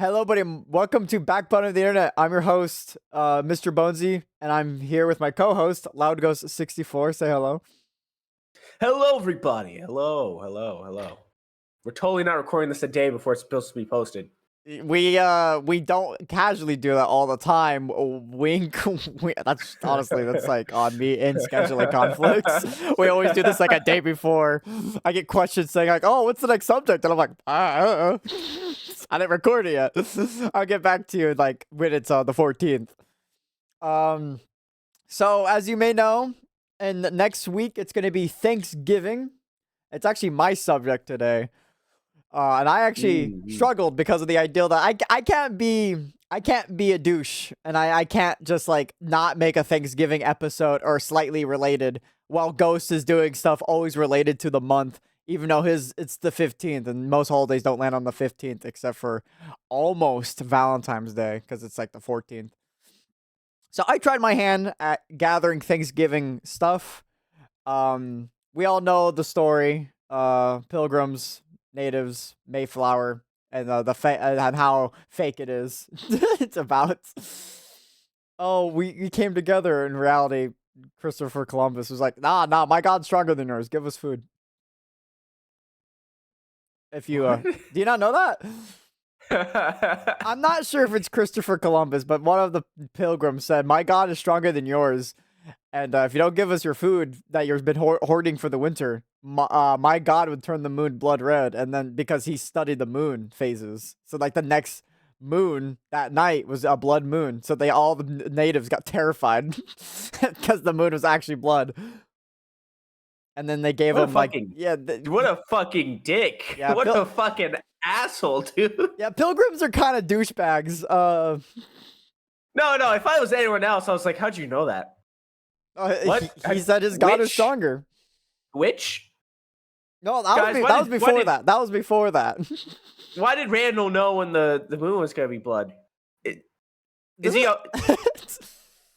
Hello, buddy. Welcome to Backbone of the Internet. I'm your host, MrBonesy, and I'm here with my co-host, LoudGhost64. Say hello. Hello, everybody. Hello. We're totally not recording this a day before it's supposed to be posted. We don't casually do that all the time. Wink. That's like on me in scheduling conflicts. We always do this like a day before. I get questions saying like, "Oh, what's the next subject?" And I'm like, I don't know. I didn't record it yet. I'll get back to you like when it's the 14th. So as you may know, and next week it's gonna be Thanksgiving. It's actually my subject today. And I actually struggled because of the idea that I can't be a douche, and I can't just like not make a Thanksgiving episode or slightly related while Ghost is doing stuff always related to the month, even though it's the 15th and most holidays don't land on the 15th except for almost Valentine's Day because it's like the 14th. So I tried my hand at gathering Thanksgiving stuff. We all know the story. Pilgrims, natives, Mayflower, and and how fake it is. It's about. Oh, we came together. In reality, Christopher Columbus was like, nah, my God's stronger than yours. Give us food. If you do you not know that? I'm not sure if it's Christopher Columbus, but one of the pilgrims said, "My God is stronger than yours, and if you don't give us your food that you've been hoarding for the winter, my God would turn the moon blood red." And then because he studied the moon phases, so like the next moon that night was a blood moon, so all the natives got terrified because the moon was actually blood. And then they gave him like, what a fucking dick. Yeah, what a fucking asshole, dude. Yeah, pilgrims are kind of douchebags. No, if I was anyone else, I was like, how'd you know that? What? He said his God is stronger. Which? No, that was before that. That was before that. Why did Randall know when the moon was gonna be blood? Is he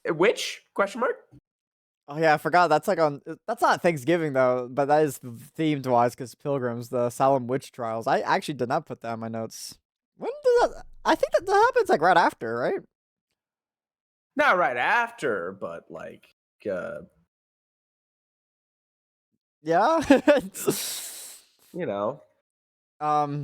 which? Question mark? Oh yeah, I forgot. That's like that's not Thanksgiving though, but that is themed wise because pilgrims, the Salem witch trials. I actually did not put that in my notes. When does that? I think that happens like right after, right? Not right after, but like, yeah, you know.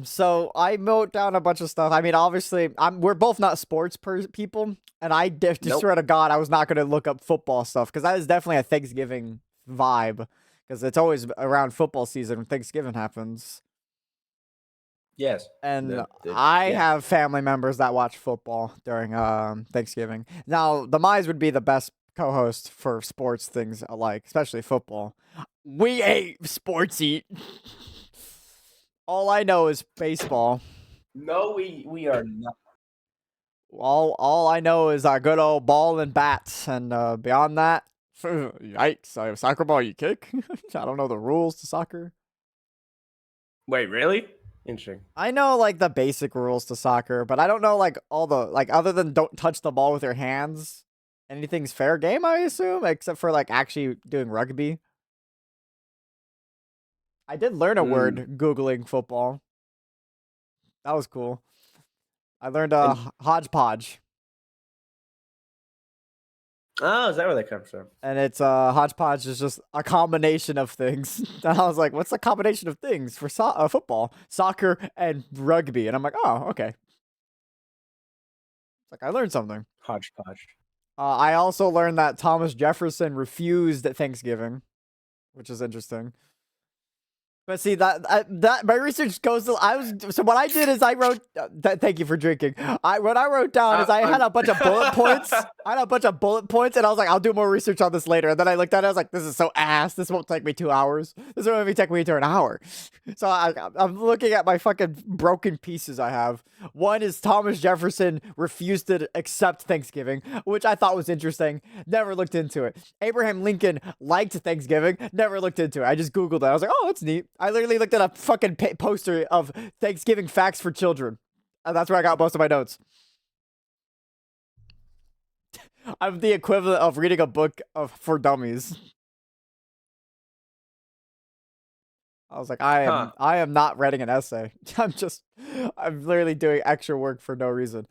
So I wrote down a bunch of stuff. I mean, obviously, we're both not sports people, and I just swear to God, I was not going to look up football stuff because that is definitely a Thanksgiving vibe because it's always around football season when Thanksgiving happens. Yes, and I have family members that watch football during Thanksgiving. Now, the Mize would be the best co-host for sports things alike, especially football. We ate sports eat. All I know is baseball. No, we are not. All I know is our good old ball and bats, and beyond that, yikes! Soccer ball you kick. I don't know the rules to soccer. Wait, really? Interesting. I know like the basic rules to soccer, but I don't know like all the like other than don't touch the ball with your hands. Anything's fair game, I assume, except for like actually doing rugby. I did learn a word Googling football. That was cool. I learned hodgepodge. Oh, is that where that comes from? And it's hodgepodge is just a combination of things. And I was like, what's a combination of things for football, soccer, and rugby? And I'm like, oh, okay. It's like I learned something. Hodgepodge. I also learned that Thomas Jefferson refused at Thanksgiving, which is interesting. But see that my research goes to so what I did is I wrote thank you for drinking. What I wrote down is I had a bunch of bullet points. I had a bunch of bullet points, and I was like, I'll do more research on this later. And then I looked at it, I was like, this is so ass. This won't take me 2 hours. This won't even take me an hour. So I'm looking at my fucking broken pieces I have. One is Thomas Jefferson refused to accept Thanksgiving, which I thought was interesting. Never looked into it. Abraham Lincoln liked Thanksgiving. Never looked into it. I just Googled it. I was like, oh, that's neat. I literally looked at a fucking poster of Thanksgiving facts for children. And that's where I got most of my notes. I'm the equivalent of reading a book for dummies. I was like, I am not writing an essay. I'm literally doing extra work for no reason.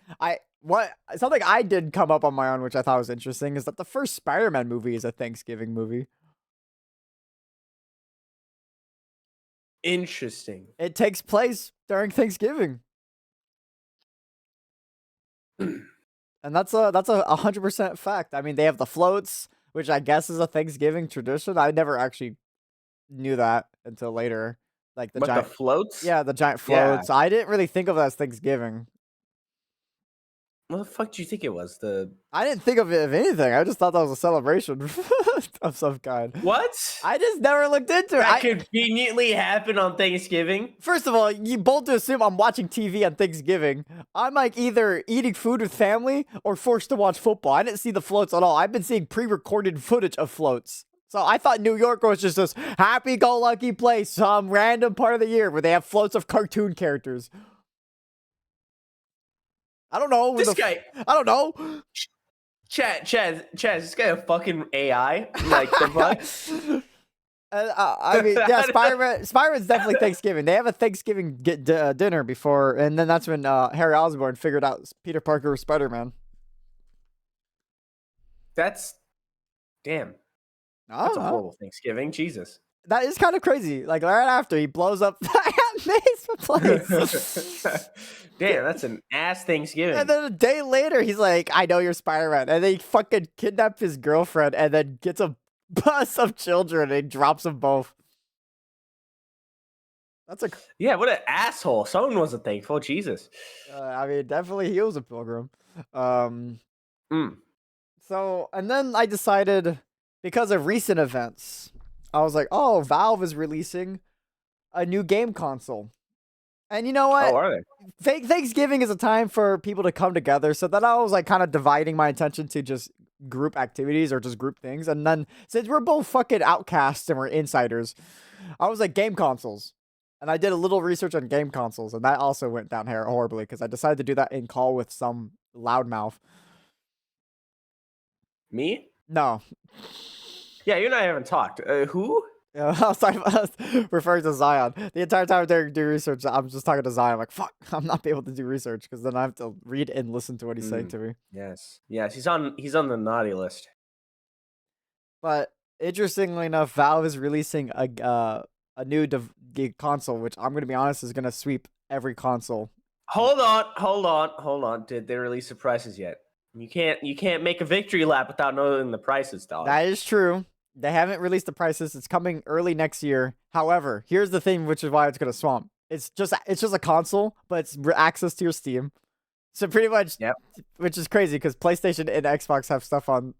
Something I did come up on my own, which I thought was interesting, is that the first Spider-Man movie is a Thanksgiving movie. Interesting. It takes place during Thanksgiving. And that's a 100% fact. I mean, they have the floats, which I guess is a Thanksgiving tradition. I never actually knew that until later. Like the But the giant, floats? yeah, the giant Yeah. floats. I didn't really think of it as Thanksgiving. What the fuck do you think it was? I didn't think of it of anything. I just thought that was a celebration of some kind. What? I just never looked into it. That conveniently happened on Thanksgiving? First of all, you both assume I'm watching TV on Thanksgiving. I'm like either eating food with family or forced to watch football. I didn't see the floats at all. I've been seeing pre-recorded footage of floats. So I thought New York was just this happy-go-lucky place, some random part of the year where they have floats of cartoon characters. I don't know. This guy. I don't know. Chaz, this guy a fucking AI? Like, the fuck? I mean, yeah, Spider-Man's definitely Thanksgiving. They have a Thanksgiving dinner before, and then that's when Harry Osborn figured out Peter Parker was Spider-Man. Damn. That's a horrible Thanksgiving. Jesus. That is kind of crazy. Like, right after he blows up that place. Damn, that's an ass Thanksgiving. And then a day later, he's like, I know you're Spider-Man. And then he fucking kidnaps his girlfriend and then gets a bus of children and he drops them both. Yeah, what an asshole. Someone wasn't thankful. Jesus. I mean, definitely he was a pilgrim. So, and then I decided, because of recent events, I was like, oh, Valve is releasing a new game console. And you know what? Oh, are they? Thanksgiving is a time for people to come together. So then I was like kind of dividing my attention to just group activities or just group things. And then since we're both fucking outcasts and we're insiders, I was like, game consoles. And I did a little research on game consoles. And that also went down here horribly because I decided to do that in call with some loudmouth. Me? No. Yeah, you and I haven't talked. Who? Yeah, I was referring to Zion. The entire time they're doing research, I'm just talking to Zion. I'm like, fuck, I'm not be able to do research because then I have to read and listen to what he's saying to me. Yes, he's on the naughty list. But interestingly enough, Valve is releasing a new console, which I'm gonna be honest is gonna sweep every console. Hold on. Did they release the prices yet? You can't make a victory lap without knowing the prices, dog. That is true. They haven't released the prices. It's coming early next year. However, here's the thing, which is why it's gonna swamp. It's just a console, but it's access to your Steam. So pretty much, yep. Which is crazy because PlayStation and Xbox have stuff on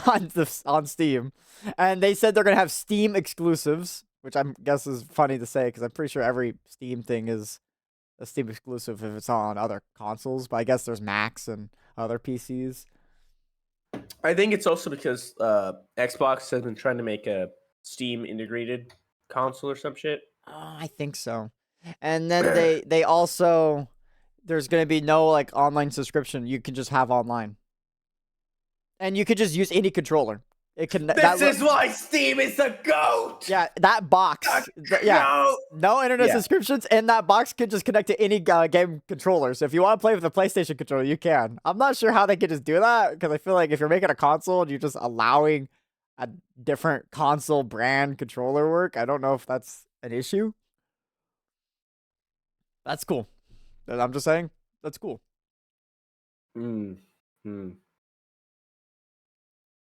on Steam, and they said they're gonna have Steam exclusives, which I guess is funny to say because I'm pretty sure every Steam thing is a Steam exclusive if it's on other consoles. But I guess there's Macs and other PCs. I think it's also because Xbox has been trying to make a Steam integrated console or some shit. I think so. And then they also, there's going to be no like online subscription. You can just have online. And you could just use any controller. It can. This is why Steam is the GOAT. Yeah, that box. No internet subscriptions, and that box can just connect to any game controller. So if you want to play with a PlayStation controller, you can. I'm not sure how they could just do that because I feel like if you're making a console and you're just allowing a different console brand controller work, I don't know if that's an issue. That's cool. I'm just saying that's cool.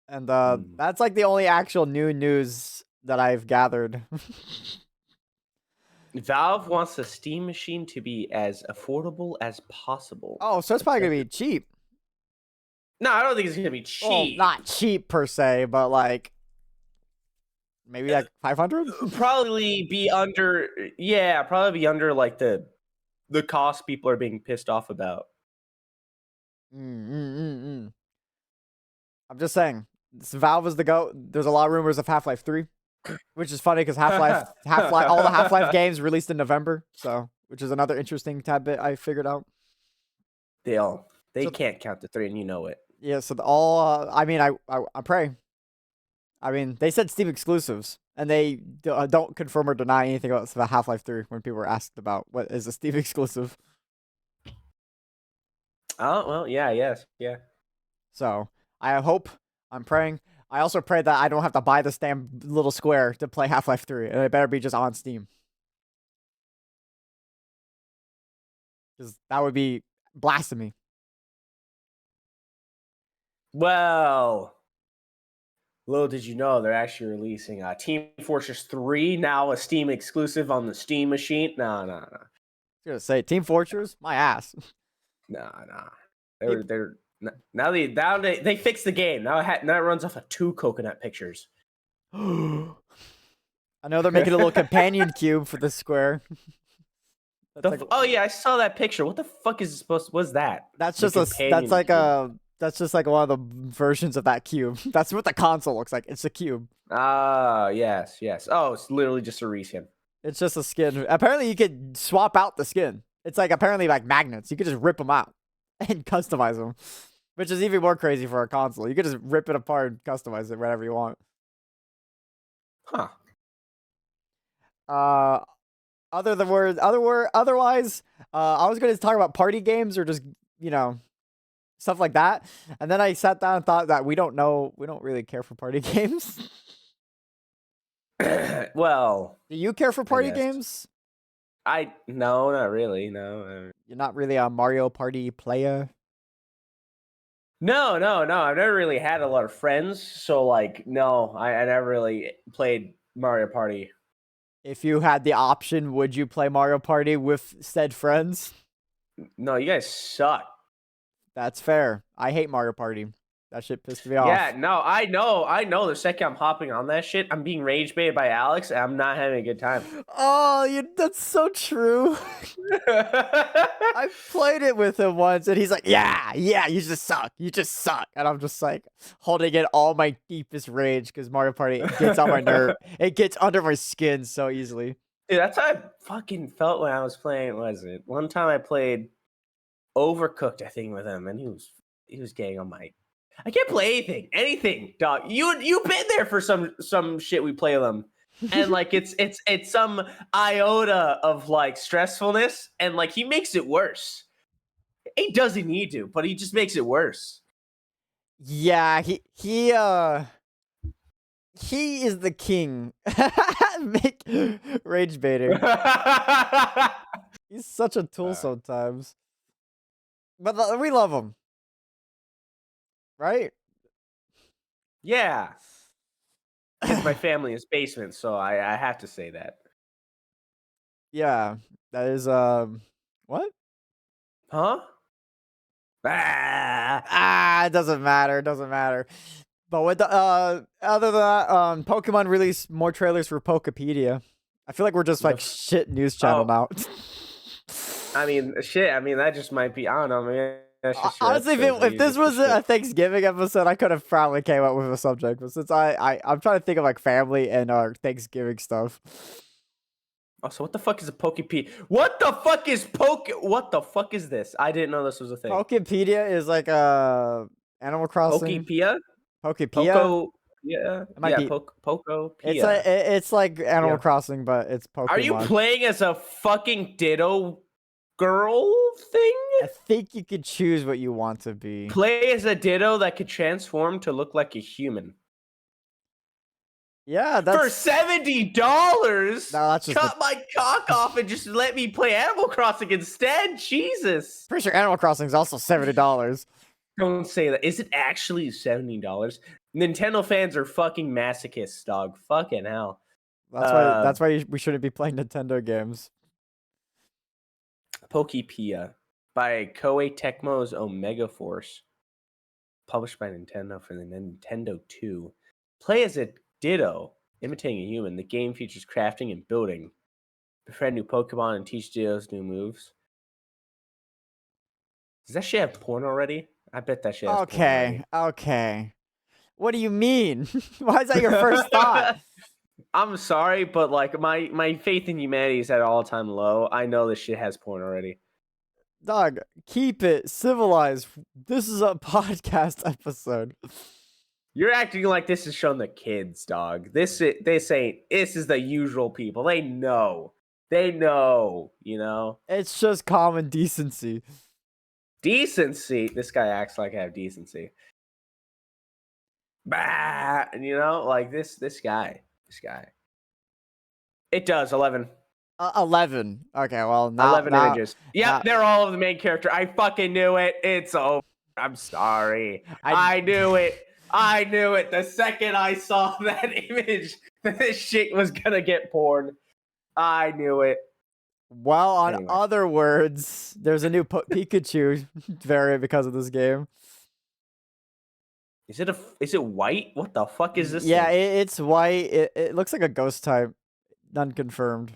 And that's like the only actual new news that I've gathered. Valve wants the Steam machine to be as affordable as possible. Oh, so it's probably going to be cheap. No, I don't think it's going to be cheap. Well, not cheap per se, but like maybe like 500? Probably be under like the cost people are being pissed off about. I'm just saying. Valve is the GOAT. There's a lot of rumors of Half-Life 3, which is funny because Half-Life, all the Half-Life games released in November, so which is another interesting tad bit I figured out. They can't count to 3, and you know it. Yeah, so I mean, I pray. I mean, they said Steam exclusives, and they don't confirm or deny anything about Half-Life 3 when people were asked about what is a Steam exclusive. Oh well, yeah, yes, yeah. So I hope, I'm praying. I also pray that I don't have to buy this damn little square to play Half-Life 3, and it better be just on Steam. Because that would be blasphemy. Well, little did you know they're actually releasing Team Fortress 3, now a Steam exclusive on the Steam machine. No. I was gonna say Team Fortress, my ass. No. Now they fixed the game. Now it runs off of 2 coconut pictures. I know they're making a little companion cube for the square. Oh yeah, I saw that picture. What the fuck is it supposed? What's that? That's just that's just like one of the versions of that cube. That's what the console looks like. It's a cube. Ah, yes. Oh, it's literally just a reskin. It's just a skin. Apparently, you could swap out the skin. It's like apparently like magnets. You could just rip them out and customize them, which is even more crazy for a console. You could just rip it apart and customize it whatever you want. Huh. Otherwise, I was going to talk about party games or just, stuff like that. And then I sat down and thought that we don't really care for party games. Well, do you care for party games? No, not really. No. You're not really a Mario Party player? No. I've never really had a lot of friends. So, like, no, I never really played Mario Party. If you had the option, would you play Mario Party with said friends? No, you guys suck. That's fair. I hate Mario Party. That shit pissed me off. Yeah, no, I know. The second I'm hopping on that shit, I'm being rage baited by Alex, and I'm not having a good time. Oh, that's so true. I played it with him once, and he's like, yeah, you just suck. And I'm just like, holding in all my deepest rage, because Mario Party gets on my nerve. It gets under my skin so easily. Dude, that's how I fucking felt when I was playing, was it? One time I played Overcooked, I think, with him, and he was getting on my... I can't play anything, dog. You've been there for some shit we play them, and like it's some iota of like stressfulness, and like he makes it worse. He doesn't need to, but he just makes it worse. Yeah, he is the king. Make rage baiting. He's such a tool sometimes, but we love him. Right? Yeah. It's my family's basement, so I have to say that. Yeah. That is what? Huh? It doesn't matter. But with the other than that, Pokemon released more trailers for Pokepedia. I feel like we're just like shit news channel now. I mean, that just might be, I don't know, man. Honestly, if this was a Thanksgiving episode, I could have probably came up with a subject. But since I'm trying to think of like family and Thanksgiving stuff. Oh, so what the fuck is a Pokepedia? What the fuck is this? I didn't know this was a thing. Pokepedia is like Animal Crossing. Pokepedia? Yeah. It might be Pokepedia. It's like Animal Crossing, but it's Pokemon. Are you playing as a fucking Ditto girl thing? I think you could choose what you want to be. Play as a Ditto that could transform to look like a human. Yeah, that's... For $70? No, that's just cut my cock off and just let me play Animal Crossing instead. Jesus. Pretty sure Animal Crossing is also $70. Don't say that. Is it actually $70? Nintendo fans are fucking masochists, dog. Fucking hell. That's why we shouldn't be playing Nintendo games. Pokepedia by Koei Tecmo's Omega Force. Published by Nintendo for the Nintendo 2. Play as a Ditto, imitating a human. The game features crafting and building. Befriend new Pokemon and teach Dittos new moves. Does that shit have porn already? I bet that shit has porn already. Okay. What do you mean? Why is that your first thought? I'm sorry, but like my faith in humanity is at an all-time low. I know this shit has porn already. Dog, keep it civilized. This is a podcast episode. You're acting like this is shown the kids, dog. This ain't. This is the usual people. They know. They know. You know. It's just common decency. Decency. This guy acts like I have decency. Bah. You know, like this guy. This guy. It does 11. 11. Okay, well, 11 images. Yep, now, they're all of the main character. I fucking knew it. It's over. I'm sorry. I I knew it. I knew it. The second I saw that image, this shit was gonna get porn. I knew it. well, on Anyway. other words, there's a new Pikachu variant because of this game. Is it white? What the fuck is this? Yeah, thing? it's white. It looks like a ghost type. None confirmed.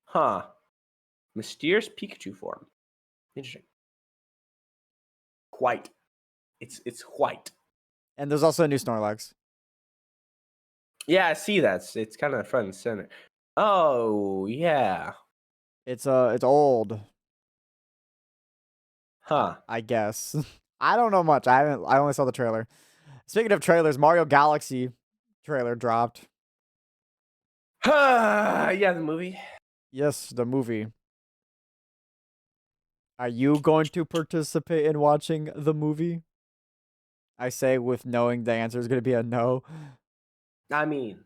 Huh. Mysterious Pikachu form. Interesting. White. It's white. And there's also a new Snorlax. Yeah, I see that. It's kind of front and center. Oh yeah. It's old. Huh. I guess. I don't know much. I only saw the trailer. Speaking of trailers, Mario Galaxy trailer dropped. Yeah, the movie. Yes, the movie. Are you going to participate in watching the movie? I say with knowing the answer is going to be a no. I mean,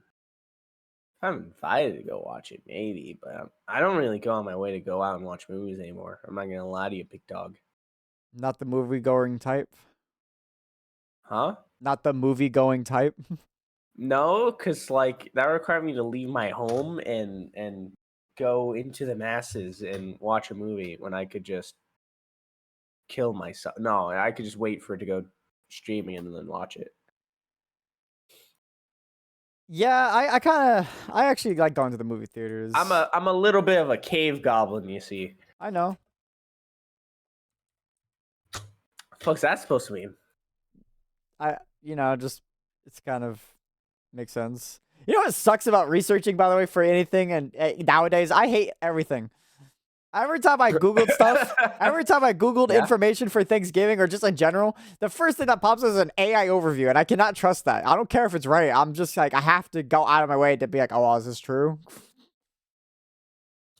I'm invited to go watch it, maybe, but I don't really go on my way to go out and watch movies anymore. I'm not gonna lie to you, big dog. Not the movie going type. Huh? Not the movie going type. No, because like that required me to leave my home and go into the masses and watch a movie when I could just kill myself. No, I could just wait for it to go streaming and then watch it. Yeah, I actually like going to the movie theaters. I'm a little bit of a cave goblin, you see. I know. What's that supposed to mean? Just it's kind of makes sense. You know what sucks about researching, by the way, for anything and nowadays I hate everything. Every time I Googled stuff, every time I Googled information for Thanksgiving or just in general, the first thing that pops up is an AI overview, and I cannot trust that. I don't care if it's right. I'm just like, I have to go out of my way to be like, oh, well, is this true?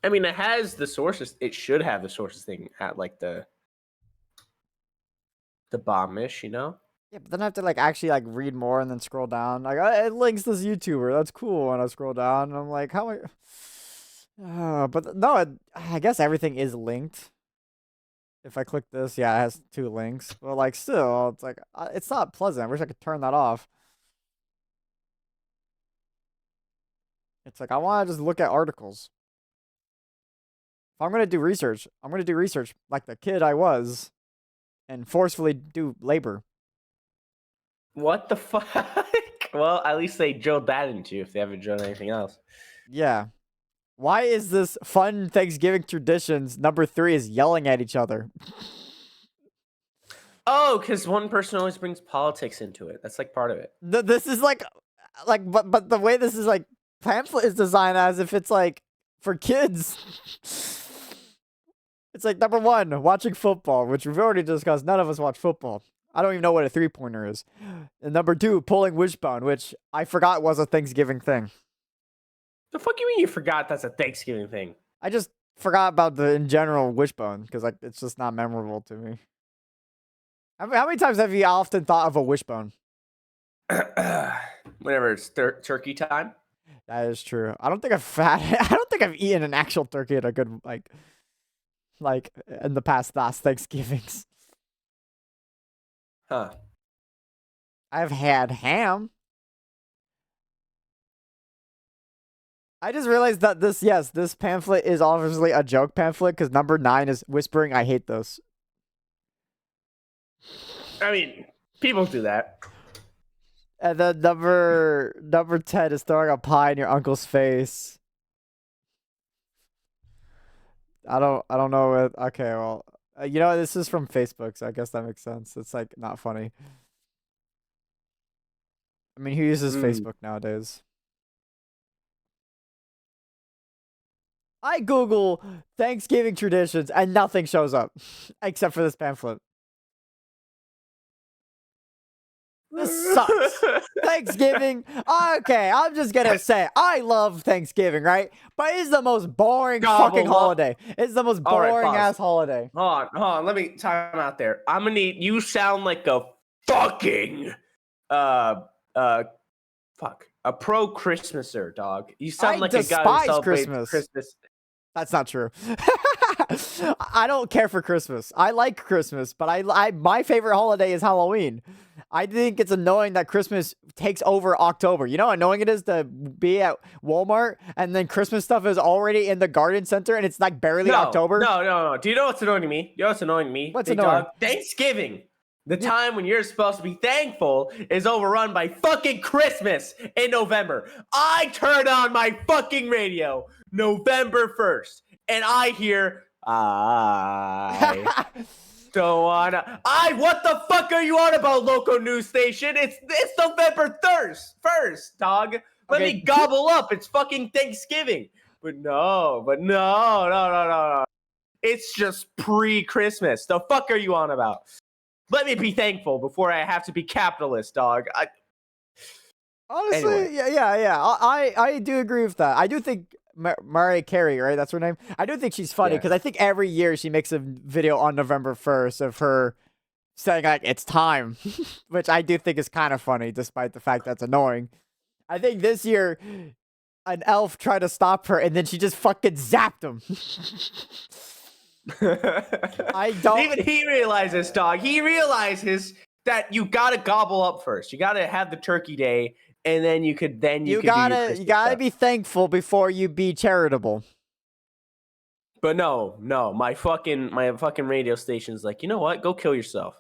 I mean, it has the sources. It should have the sources thing at like the bomb-ish, you know? Yeah, but then I have to like actually like read more and then scroll down. Like, it links this YouTuber. That's cool. And I scroll down, and I'm like, how am I? But no, I guess everything is linked. If I click this, yeah, it has 2 links. But like, still, it's like it's not pleasant. I wish I could turn that off. It's like I want to just look at articles. If I'm gonna do research, I'm gonna do research like the kid I was, and forcefully do labor. What the fuck? Well, at least they drilled that into you if they haven't drilled anything else. Yeah. Why is this fun Thanksgiving traditions number 3 is yelling at each other? Oh, because one person always brings politics into it. That's like part of it. This is like, but the way this is like pamphlet is designed as if it's like for kids. It's like number 1, watching football, which we've already discussed. None of us watch football. I don't even know what a 3-pointer is. And number 2, pulling wishbone, which I forgot was a Thanksgiving thing. The fuck you mean you forgot that's a Thanksgiving thing? I just forgot about the in general wishbone because like it's just not memorable to me. How many times have you often thought of a wishbone? Whenever it's turkey time. That is true. I don't think I don't think I've eaten an actual turkey at a good like in the past last Thanksgivings. Huh. I've had ham. I just realized that this pamphlet is obviously a joke pamphlet because number 9 is whispering, I hate this. I mean, people do that. And then number 10 is throwing a pie in your uncle's face. I don't know what, okay, well, this is from Facebook, so I guess that makes sense. It's like not funny. I mean, who uses Facebook nowadays? I Google Thanksgiving traditions and nothing shows up except for this pamphlet. This sucks. Thanksgiving. Okay, I'm just gonna say I love Thanksgiving, right? But it's the most boring fucking Gobble up. holiday. It's the most All right, boring pause. ass holiday. Hold on. Let me time out there. I'm gonna need you sound like a fucking uh uh fuck a pro Christmaser, dog. You sound I like a guy who despise celebrates Christmas. Christmas. That's not true. I don't care for Christmas. I like Christmas, but I my favorite holiday is Halloween. I think it's annoying that Christmas takes over October. You know how annoying it is to be at Walmart and then Christmas stuff is already in the garden center and it's like barely October? No. Do you know what's annoying to me? You know what's annoying to me? What's Big annoying? dog? Thanksgiving. The time when you're supposed to be thankful is overrun by fucking Christmas in November. I turn on my fucking radio November 1st and I hear, I don't wanna. What the fuck are you on about, local news station? It's November 1st, dog. Let Okay. me gobble up. It's fucking Thanksgiving. But no. It's just pre-Christmas. The fuck are you on about? Let me be thankful before I have to be capitalist, dog. Honestly, Anyway. yeah. I do agree with that. I do think Mariah Carey, right? That's her name. I do think she's funny Yeah. because I think every year she makes a video on November 1st of her saying like it's time, which I do think is kind of funny, despite the fact that's annoying. I think this year an elf tried to stop her and then she just fucking zapped him. I don't. Even he realizes, dog. He realizes that you gotta gobble up first. You gotta have the turkey day, and then you could do your Christmas You gotta stuff. be thankful before you be charitable. But no, my fucking radio station's like, you know what? Go kill yourself.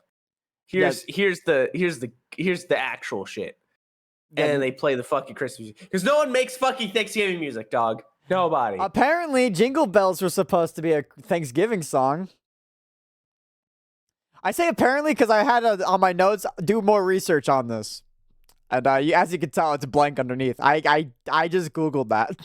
Here's the actual shit. Yeah, And then they play the fucking Christmas music. Because no one makes fucking Thanksgiving music, dog. Nobody. Apparently, Jingle Bells were supposed to be a Thanksgiving song. I say apparently because I had on my notes do more research on this, and as you can tell, it's blank underneath. I just googled that,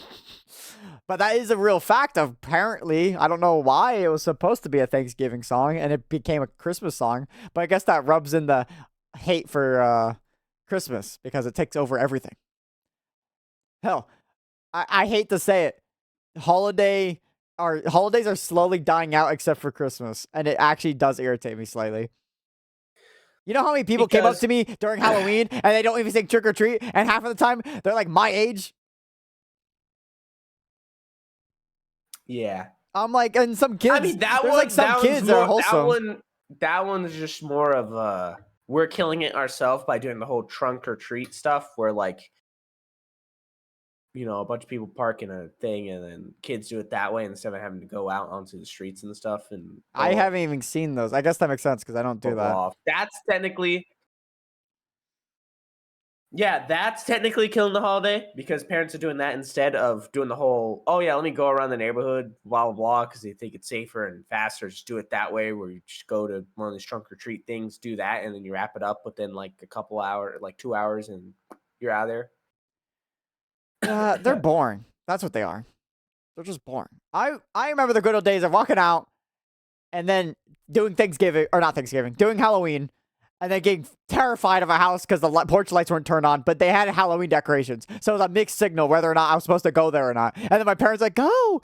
but that is a real fact. Apparently, I don't know why it was supposed to be a Thanksgiving song and it became a Christmas song, but I guess that rubs in the hate for Christmas because it takes over everything. Hell, I hate to say it, holidays are slowly dying out except for Christmas, and it actually does irritate me slightly. You know how many people came up to me during Halloween and they don't even say trick or treat, and half of the time they're like my age? Yeah. I'm like, and some kids. I mean, that there's one, like some kids that are wholesome. That one's just more of we're killing it ourselves by doing the whole trunk or treat stuff, where like, you know, a bunch of people park in a thing and then kids do it that way instead of having to go out onto the streets and stuff. And I haven't even seen those. I guess that makes sense because I don't do that. Off. That's technically killing the holiday because parents are doing that instead of doing the whole, oh yeah, let me go around the neighborhood, blah, blah, blah, because they think it's safer and faster. Just do it that way, where you just go to one of these trunk or treat things, do that, and then you wrap it up within like a couple hours, like 2 hours, and you're out of there. They're boring. That's what they are. They're just boring. I remember the good old days of walking out and then doing doing Halloween, and then getting terrified of a house because the porch lights weren't turned on, but they had Halloween decorations. So it was a mixed signal whether or not I was supposed to go there or not. And then my parents were like, go.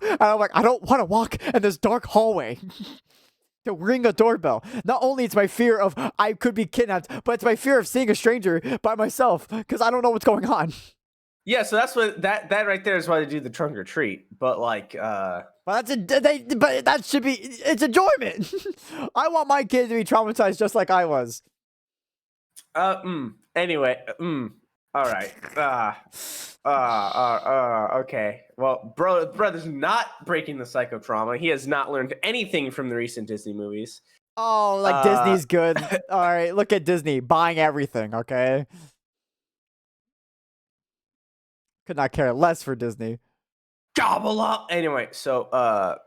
And I'm like, I don't want to walk in this dark hallway to ring a doorbell. Not only it's my fear of I could be kidnapped, but it's my fear of seeing a stranger by myself because I don't know what's going on. Yeah, so that's what that right there is why they do the trunk or treat. But like, but that should be it's enjoyment. I want my kid to be traumatized just like I was. Anyway, all right. Okay. Well, brother's not breaking the cycle of trauma. He has not learned anything from the recent Disney movies. Oh, like Disney's good. All right, look at Disney buying everything. Okay. Could not care less for Disney. Gobble up. Anyway, so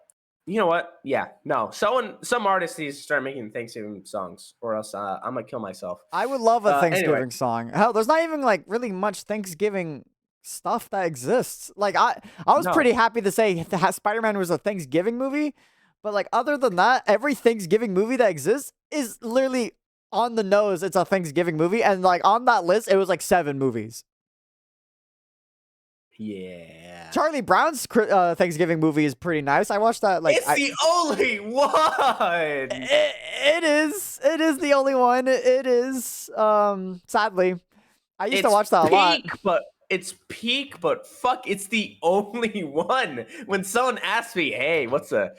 you know what? Yeah, no. Some artists needs to start making Thanksgiving songs, or else I'm gonna kill myself. I would love a Thanksgiving anyway. song. Hell, there's not even like really much Thanksgiving stuff that exists. Like I was pretty happy to say Spider-Man was a Thanksgiving movie, but like other than that, every Thanksgiving movie that exists is literally on the nose, it's a Thanksgiving movie, and like on that list, it was like 7 movies. Yeah. Charlie Brown's Thanksgiving movie is pretty nice. I watched that. Like, It's the only one. it is. It is the only one. It is. Sadly, I used to watch that a lot. It's peak, but fuck, it's the only one. When someone asks me, "Hey, what's a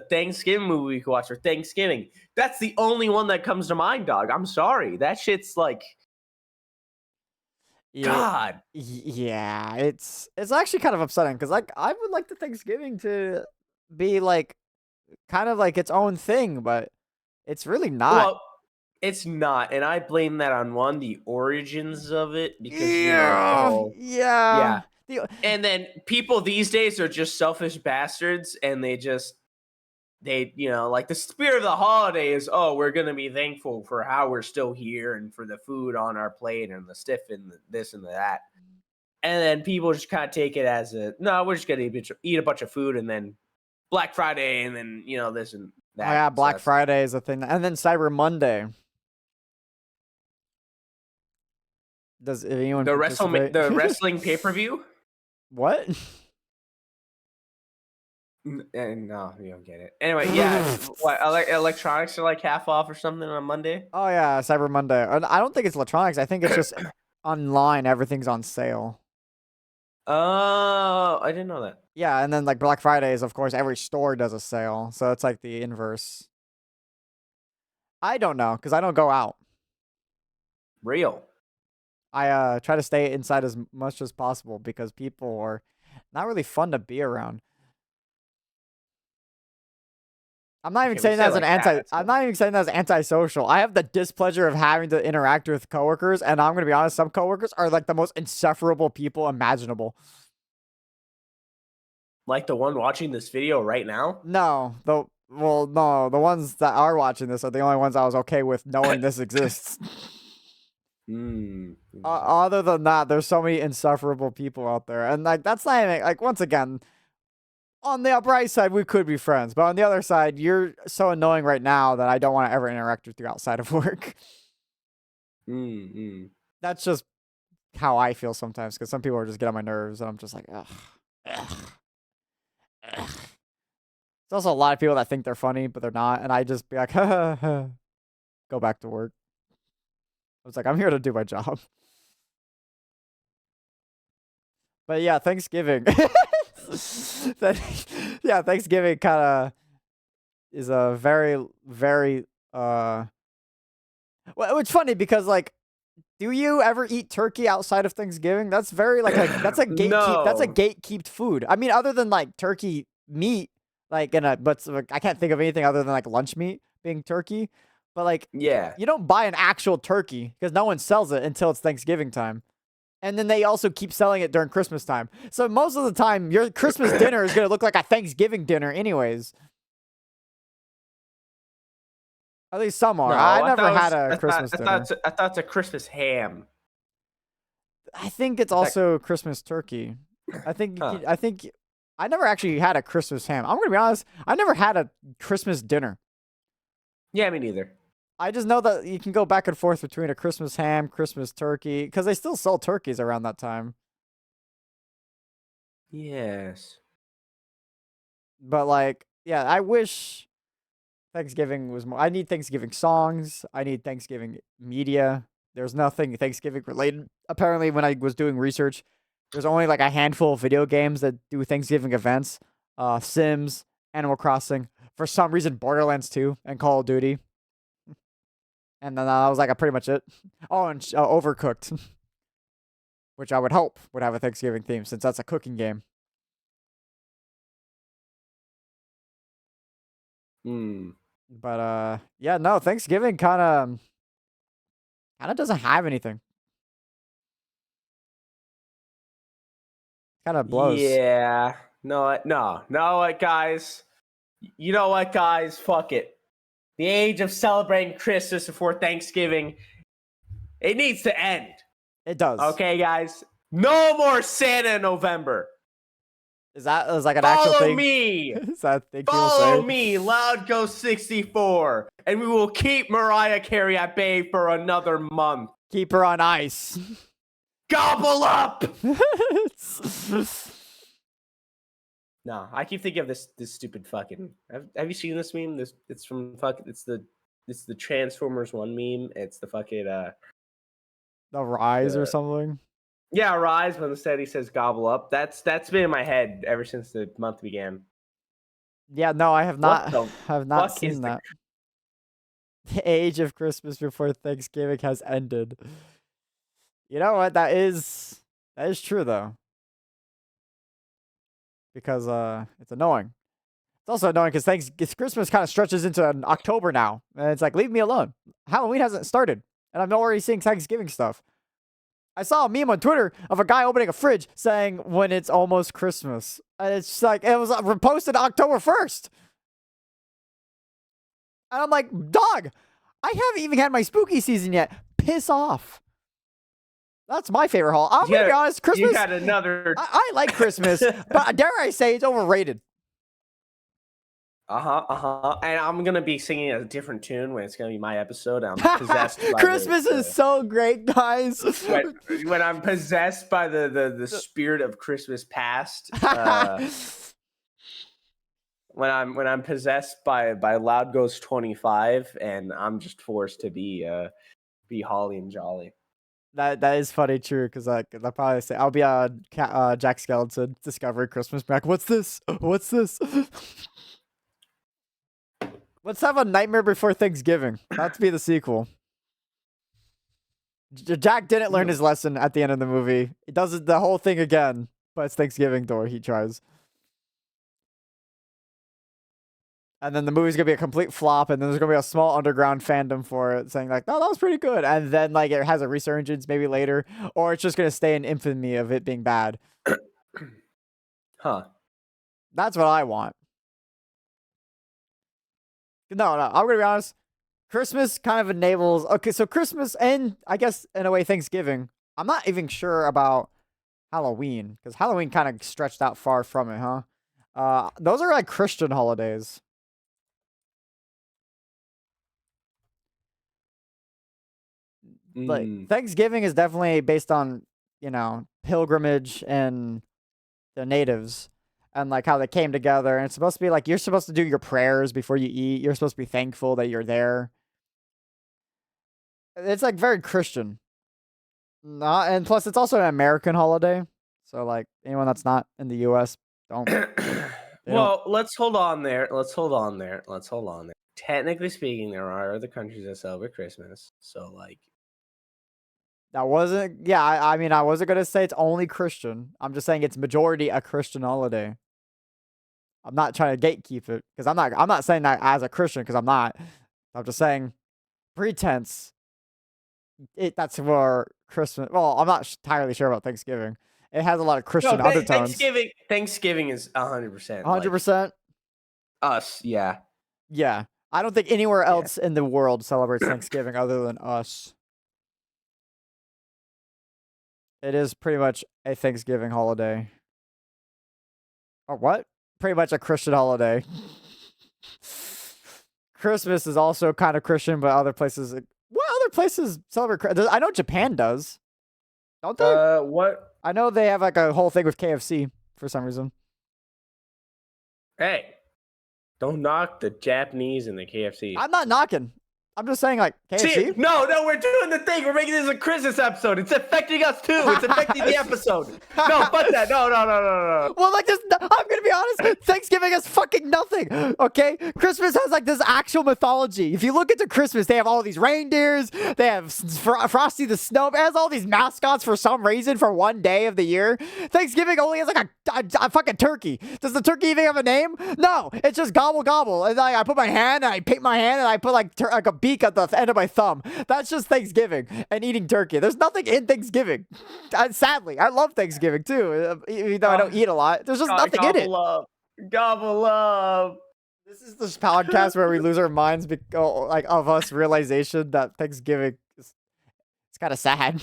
Thanksgiving movie we can watch for Thanksgiving?" That's the only one that comes to mind, dog. I'm sorry, that shit's like, God. Yeah, it's actually kind of upsetting because like I would like the Thanksgiving to be like kind of like its own thing, but it's really not. Well, it's not, and I blame that on the origins of it because yeah. and then people these days are just selfish bastards, and they like the spirit of the holiday is, oh, we're gonna be thankful for how we're still here and for the food on our plate and the stiff and this and that, and then people just kind of take it as no, we're just gonna eat a bunch of food, and then Black Friday, and then this and that. Oh yeah, Black Friday is a thing, and then Cyber Monday. Does anyone the wrestling pay-per-view? What? No, you don't get it. Anyway, yeah, what electronics are like half off or something on Monday? Oh yeah, Cyber Monday. I don't think it's electronics. I think it's just online. Everything's on sale. Oh, I didn't know that. Yeah, and then like Black Friday is, of course, every store does a sale, so it's like the inverse. I don't know because I don't go out. Real. I try to stay inside as much as possible because people are not really fun to be around. I'm not even saying that as an I'm not even saying that as antisocial. I have the displeasure of having to interact with coworkers, and I'm gonna be honest, some coworkers are like the most insufferable people imaginable. Like the one watching this video right now? No, the ones that are watching this are the only ones I was okay with knowing this exists. Other than that, there's so many insufferable people out there, and like that's not even like, once again, on the bright side, we could be friends, but on the other side, you're so annoying right now that I don't want to ever interact with you outside of work. That's just how I feel sometimes, because some people are just getting on my nerves, and I'm just like, ugh. There's also a lot of people that think they're funny, but they're not, and I just be like, go back to work. I was like, I'm here to do my job. But yeah, Thanksgiving. Yeah, Thanksgiving kind of is a very, very well, it's funny because like, do you ever eat turkey outside of Thanksgiving? That's very like that's a gatekeeped food. I mean, other than like turkey meat, like but I can't think of anything other than like lunch meat being turkey. But like, yeah, you don't buy an actual turkey because no one sells it until it's Thanksgiving time. And then they also keep selling it during Christmas time. So most of the time, your Christmas dinner is going to look like a Thanksgiving dinner anyways. At least some are. No, I never had a Christmas dinner. I thought it's a Christmas ham. I think it's also Christmas turkey. I think I never actually had a Christmas ham. I'm going to be honest. I never had a Christmas dinner. Yeah, me neither. I just know that you can go back and forth between a Christmas ham, Christmas turkey, because they still sell turkeys around that time. Yes. But like, yeah, I wish Thanksgiving was more. I need Thanksgiving songs. I need Thanksgiving media. There's nothing Thanksgiving related. Apparently, when I was doing research, there's only like a handful of video games that do Thanksgiving events. Sims, Animal Crossing, for some reason Borderlands 2, and Call of Duty. And then that was like pretty much it. Oh, and Overcooked, which I would hope would have a Thanksgiving theme since that's a cooking game. But yeah, no, Thanksgiving kind of doesn't have anything. Kind of blows. Yeah. No, guys. You know what, guys? Fuck it. The age of celebrating Christmas before Thanksgiving, it needs to end. It does. Okay, guys? No more Santa in November. Is that like an actual Follow thing? me. Is that a thing people Follow say? me, Loud Ghost 64, and we will keep Mariah Carey at bay for another month. Keep her on ice. Gobble up. No, I keep thinking of this stupid fucking. Have you seen this meme? It's from fucking. It's the Transformers 1 meme. It's the fucking The Rise or something. Yeah, Rise, but instead he says gobble up. That's been in my head ever since the month began. Yeah, no, I have not fuck seen that. The age of Christmas before Thanksgiving has ended. You know what? That is true though. Because it's annoying. It's also annoying because Christmas kind of stretches into October now. And it's like, leave me alone. Halloween hasn't started. And I'm already seeing Thanksgiving stuff. I saw a meme on Twitter of a guy opening a fridge saying when it's almost Christmas. And it's just like, it was posted October 1st. And I'm like, dog, I haven't even had my spooky season yet. Piss off. That's my favorite holiday. I'm going to be honest, Christmas. You got another. I like Christmas, but dare I say it's overrated. And I'm gonna be singing a different tune when it's gonna be my episode. I'm possessed. Christmas is so great, guys. When I'm possessed by the spirit of Christmas past. When I'm possessed by Loud Ghost 25, and I'm just forced to be holly and jolly. That is funny, true, because like I'll probably say I'll be Jack Skeleton Discovery Christmas back. What's this? What's this? Let's have a Nightmare Before Thanksgiving. That'd be the sequel. Jack didn't learn his lesson at the end of the movie. He does the whole thing again, but it's Thanksgiving though. He tries. And then the movie's gonna be a complete flop, and then there's gonna be a small underground fandom for it, saying like, "No, that was pretty good." And then like it has a resurgence maybe later, or it's just gonna stay in infamy of it being bad. Huh? That's what I want. No, I'm gonna be honest. Christmas kind of enables. Okay, so Christmas and I guess in a way Thanksgiving. I'm not even sure about Halloween because Halloween kind of stretched out far from it, huh? Those are like Christian holidays. Like Thanksgiving is definitely based on, pilgrimage and the natives and like how they came together. And it's supposed to be like you're supposed to do your prayers before you eat. You're supposed to be thankful that you're there. It's like very Christian. And plus it's also an American holiday. So like anyone that's not in the US don't. Well, let's hold on there. Technically speaking, there are other countries that celebrate Christmas. So like that wasn't, yeah, I mean, I wasn't going to say it's only Christian. I'm just saying it's majority a Christian holiday. I'm not trying to gatekeep it because I'm not saying that as a Christian because I'm not. I'm just saying pretense. That's for Christmas. Well, I'm not entirely sure about Thanksgiving. It has a lot of Christian undertones. Thanksgiving is 100%. 100%? Us, yeah. Yeah. I don't think anywhere else in the world celebrates Thanksgiving other than us. It is pretty much a Thanksgiving holiday. Or what? Pretty much a Christian holiday. Christmas is also kind of Christian, but other places... What other places celebrate? I know Japan does. Don't they? What? I know they have like a whole thing with KFC for some reason. Hey, don't knock the Japanese and the KFC. I'm not knocking. I'm just saying, like, KFC? See, no, we're doing the thing. We're making this a Christmas episode. It's affecting us, too. It's affecting the episode. No, fuck that. No. Well, like, I'm gonna be honest. Thanksgiving has fucking nothing, okay? Christmas has, like, this actual mythology. If you look into Christmas, they have all these reindeers. They have Frosty the Snow. It has all these mascots for some reason for one day of the year. Thanksgiving only has, like, a fucking turkey. Does the turkey even have a name? No. It's just gobble, gobble. And I put my hand, and I paint my hand, and I put, like a beak at the end of my thumb. That's just Thanksgiving and eating turkey. There's nothing in Thanksgiving. Sadly, I love Thanksgiving too, even though I don't eat a lot. There's just nothing in it. Gobble up. This is this podcast where we lose our minds like of us realization that Thanksgiving is it's kind of sad.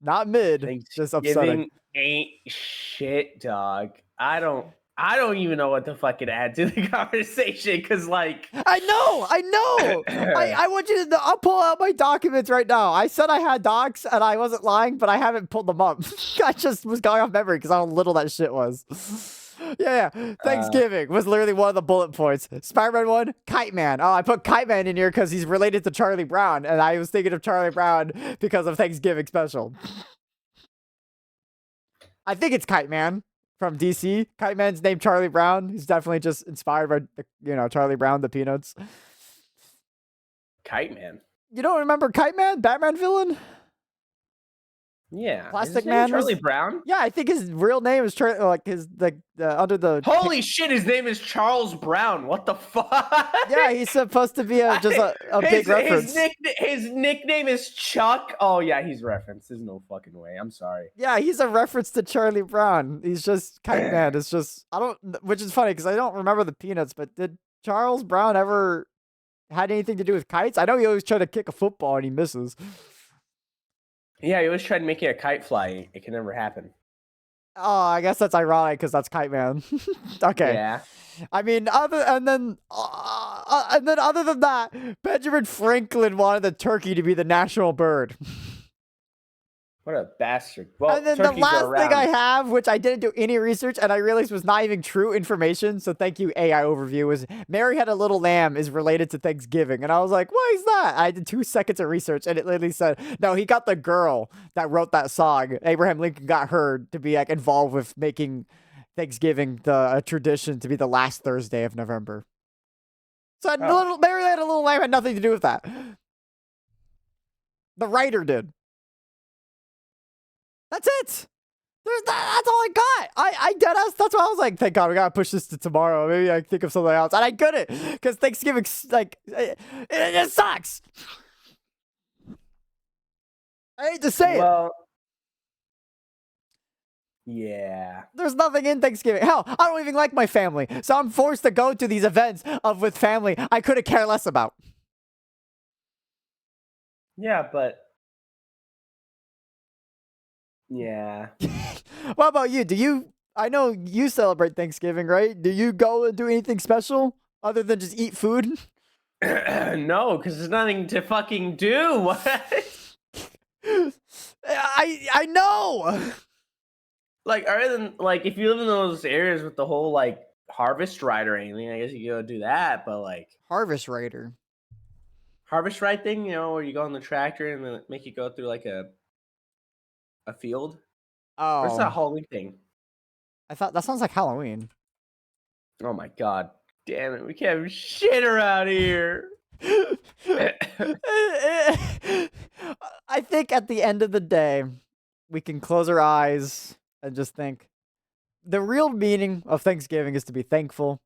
Not mid, just upsetting. Ain't shit, dog. I don't even know what to fucking add to the conversation because, like, I know. I want you to know. I'll pull out my documents right now. I said I had docs and I wasn't lying, but I haven't pulled them up. I just was going off memory because how little that shit was. Yeah. Thanksgiving was literally one of the bullet points. Spider-Man 1, Kite Man. Oh, I put Kite Man in here because he's related to Charlie Brown, and I was thinking of Charlie Brown because of Thanksgiving special. I think it's Kite Man from DC. Kite Man's named Charlie Brown. He's definitely just inspired by, Charlie Brown, the Peanuts. Kite Man. You don't remember Kite Man, Batman villain? Yeah, Plastic Man. Charlie Brown. Yeah, I think his real name is under the. Holy shit! His name is Charles Brown. What the fuck? Yeah, he's supposed to be a big reference. His nickname is Chuck. Oh yeah, he's referenced. There's no fucking way. I'm sorry. Yeah, he's a reference to Charlie Brown. He's just Kite Man. It's just which is funny because I don't remember the Peanuts, but did Charles Brown ever had anything to do with kites? I know he always tried to kick a football and he misses. Yeah, he always tried making a kite fly. It can never happen. Oh, I guess that's ironic because that's Kite Man. Okay. Yeah. I mean, other than that, Benjamin Franklin wanted the turkey to be the national bird. What a bastard. Well, and then the last thing I have, which I didn't do any research and I realized was not even true information, so thank you AI overview, was Mary Had a Little Lamb is related to Thanksgiving. And I was like, why is that? I did 2 seconds of research and it literally said, no, he got the girl that wrote that song. Abraham Lincoln got her to be like involved with making Thanksgiving a tradition to be the last Thursday of November. So Mary Had a Little Lamb had nothing to do with that. The writer did. That's it. That's all I got. I deadass. That's why I was like, thank God we gotta push this to tomorrow. Maybe I can think of something else, and I couldn't because Thanksgiving it sucks. I hate to say it. Well, yeah. There's nothing in Thanksgiving. Hell, I don't even like my family, so I'm forced to go to these events with family I couldn't care less about. Yeah, but. Yeah. What about you? I know you celebrate Thanksgiving, right? Do you go and do anything special other than just eat food? No, because there's nothing to fucking do. What? I know. Like, other than, like, if you live in those areas with the whole, like, harvest ride or anything, I guess you go do that, but, like... Harvest Raider. Harvest ride thing, where you go on the tractor and then make you go through, like, a field? Oh. Or is that a Halloween thing? I thought that sounds like Halloween. Oh my god. Damn it, we can't have shit around here. I think at the end of the day, we can close our eyes and just think the real meaning of Thanksgiving is to be thankful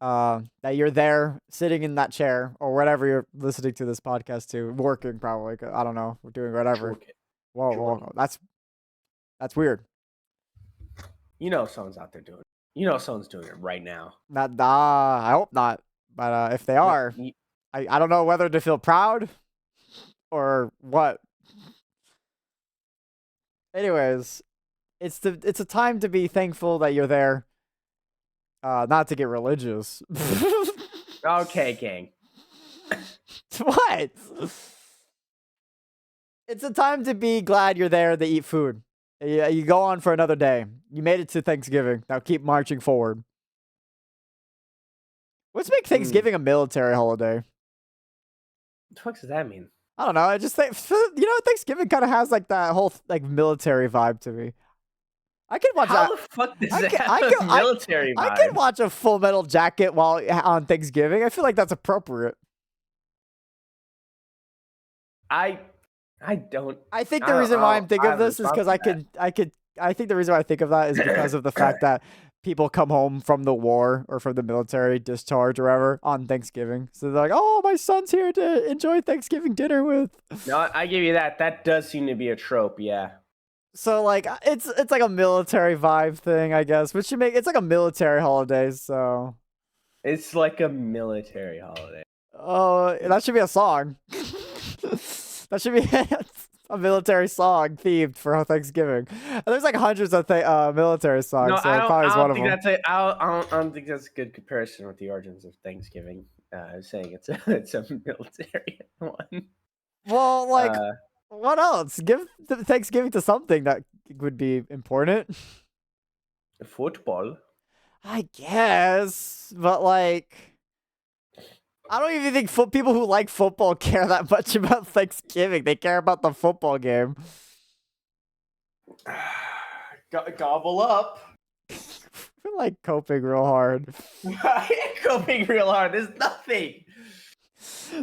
that you're there sitting in that chair or whatever you're listening to this podcast to, working probably. I don't know. We're doing whatever. Whoa. That's weird. You know someone's out there doing it. You know someone's doing it right now. I hope not. But if they are, I don't know whether to feel proud or what. Anyways, it's a time to be thankful that you're there. Not to get religious. Okay, gang. What? It's a time to be glad you're there to eat food. You go on for another day. You made it to Thanksgiving. Now keep marching forward. Let's make Thanksgiving a military holiday. What the fuck does that mean? I don't know. I just think, Thanksgiving kind of has like that whole like military vibe to me. I could watch How the fuck does that have a military vibe? I could watch a Full Metal Jacket while on Thanksgiving. I feel like that's appropriate. I don't. I think the reason why I'm thinking of this is because I think the reason why I think of that is because of the fact that people come home from the war or from the military discharge or whatever on Thanksgiving. So they're like, oh, my son's here to enjoy Thanksgiving dinner with. No, I give you that. That does seem to be a trope, yeah. So like it's like a military vibe thing, I guess. Which should make it's like a military holiday, so it's like a military holiday. Oh, that should be a song. That should be a military song themed for Thanksgiving. And there's like hundreds of military songs, No, so it probably is one of them. I don't think that's a good comparison with the origins of Thanksgiving. I was saying it's a military one. Well, like, Uh, what else? Give Thanksgiving to something that would be important. Football. I guess, but like, I don't even think people who like football care that much about Thanksgiving. They care about the football game. Gobble up. We're like coping real hard. I ain't coping real hard. There's nothing.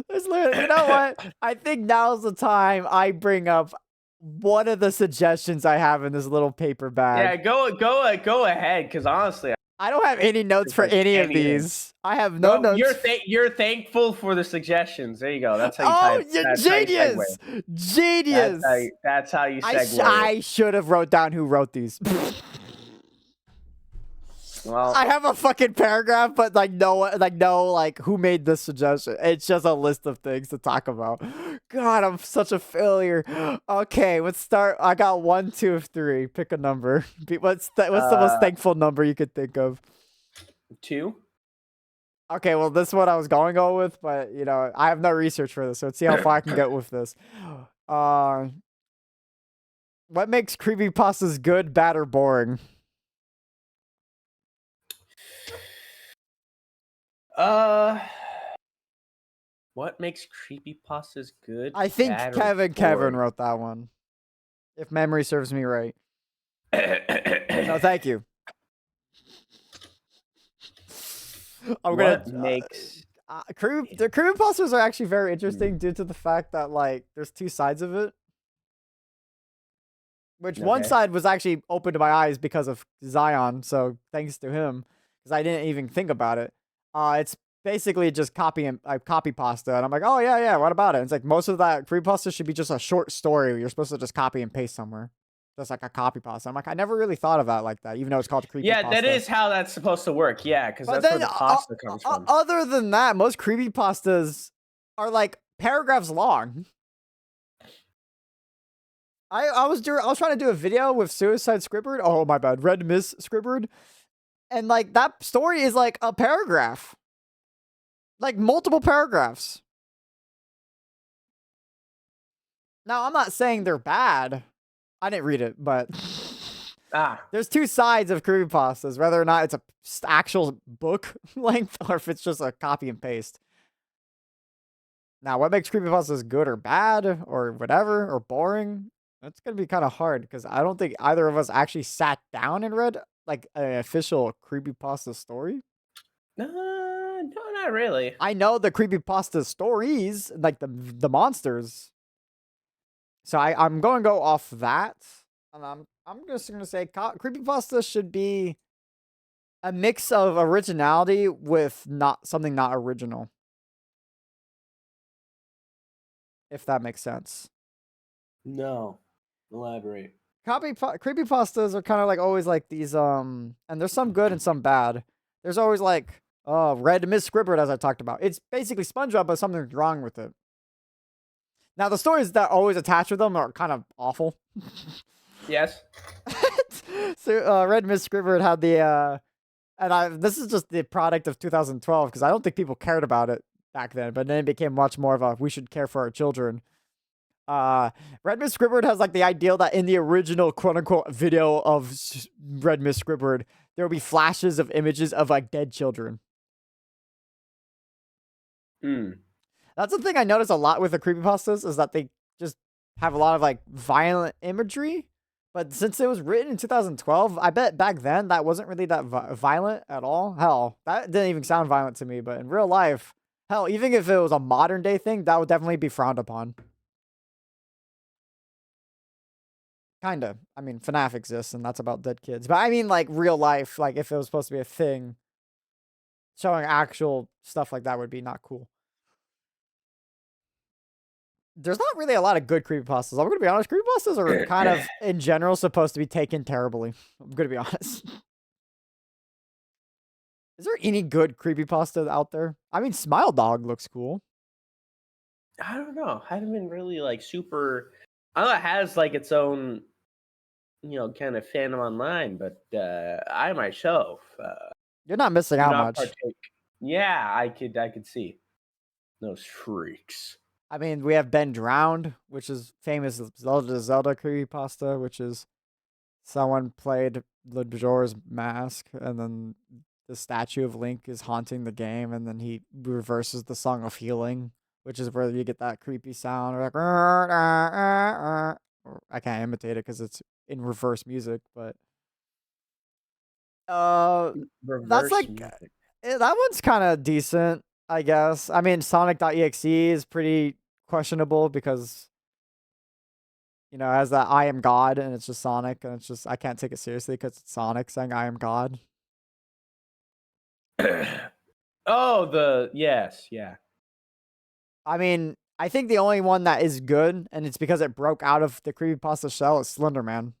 There's literally, you know what? I think now's the time I bring up one of the suggestions I have in this little paper bag. Yeah, go ahead. Because honestly, I don't have any notes for any of these. I have no notes. You're thankful for the suggestions. There you go. That's how you type. Oh, genius! Genius! That's how you segue. I should have wrote down who wrote these. Well, I have a fucking paragraph, but no, who made this suggestion? It's just a list of things to talk about. God, I'm such a failure. Okay, let's start. I got 1, 2, 3. Pick a number. What's the most thankful number you could think of? 2. Okay, well, this is what I was going to go with, but I have no research for this, so let's see how far I can get with this. What makes creepypastas good, bad, or boring? What makes creepypastas good? I think Kevin wrote that one, if memory serves me right. No, thank you. The creepypastas are actually very interesting due to the fact that there's two sides of it. Which one side was actually open to my eyes because of Zion, so thanks to him, because I didn't even think about it. It's basically just copy pasta, and I'm like, oh yeah, what about it? It's like most of that creepypasta should be just a short story where you're supposed to just copy and paste somewhere. Just like a copy pasta. I'm like, I never really thought of that like that, even though it's called creepypasta. Yeah, that is how that's supposed to work. Yeah, because that's where the pasta comes from. Other than that, most creepypastas are like paragraphs long. I was trying to do a video with Suicide Scribbard. Oh my bad, Red Miss Scribbard, and that story is like a paragraph, like multiple paragraphs. Now I'm not saying they're bad. I didn't read it, but there's two sides of creepypastas, whether or not it's a actual book length or if it's just a copy and paste. Now, what makes creepypastas good or bad or whatever or boring? That's going to be kind of hard because I don't think either of us actually sat down and read like an official creepypasta story. No, not really. I know the creepypasta stories, like the monsters. So I'm going to go off that, and I'm just going to say creepypasta should be a mix of originality with something not original. If that makes sense. No. Elaborate. Creepypastas are kind of like always like these and there's some good and some bad. There's always like Red Miss Scribbard, as I talked about. It's basically SpongeBob, but something's wrong with it. Now the stories that always attach with them are kind of awful. Yes. So Red Miss Scribbard had the this is just the product of 2012 because I don't think people cared about it back then, but then it became much more of a we should care for our children. Red Miss Scribbard has like the ideal that in the original quote unquote video of Red Miss Scribbard, there will be flashes of images of like dead children. That's the thing I notice a lot with the creepypastas is that they just have a lot of like violent imagery. But since it was written in 2012, I bet back then that wasn't really that violent at all. Hell, that didn't even sound violent to me. But in real life, hell, even if it was a modern day thing, that would definitely be frowned upon. Kinda. I mean, FNAF exists, and that's about dead kids. But I mean, like, real life, like, if it was supposed to be a thing, showing actual stuff like that would be not cool. There's not really a lot of good creepypastas. I'm gonna be honest. Creepypastas are kind of, in general, supposed to be taken terribly. I'm gonna be honest. Is there any good creepypasta out there? I mean, Smile Dog looks cool. I don't know. I haven't been really, like, super I know it has like its own, kind of fandom online, but I myself You're not missing do out not much. partake. Yeah, I could see those freaks. I mean, we have Been Drowned, which is famous Zelda creepypasta, which is someone played the Majora's Mask, and then the statue of Link is haunting the game, and then he reverses the Song of Healing, which is where you get that creepy sound, like I can't imitate it because it's in reverse music, but uh, that's Reverse like music. that one's kind of decent, I guess. I mean, Sonic.exe is pretty questionable because it has that I am God, and it's just Sonic, and it's just I can't take it seriously because it's Sonic saying I am God. Oh, yes, yeah. I mean, I think the only one that is good, and it's because it broke out of the creepypasta shell, is Slender Man.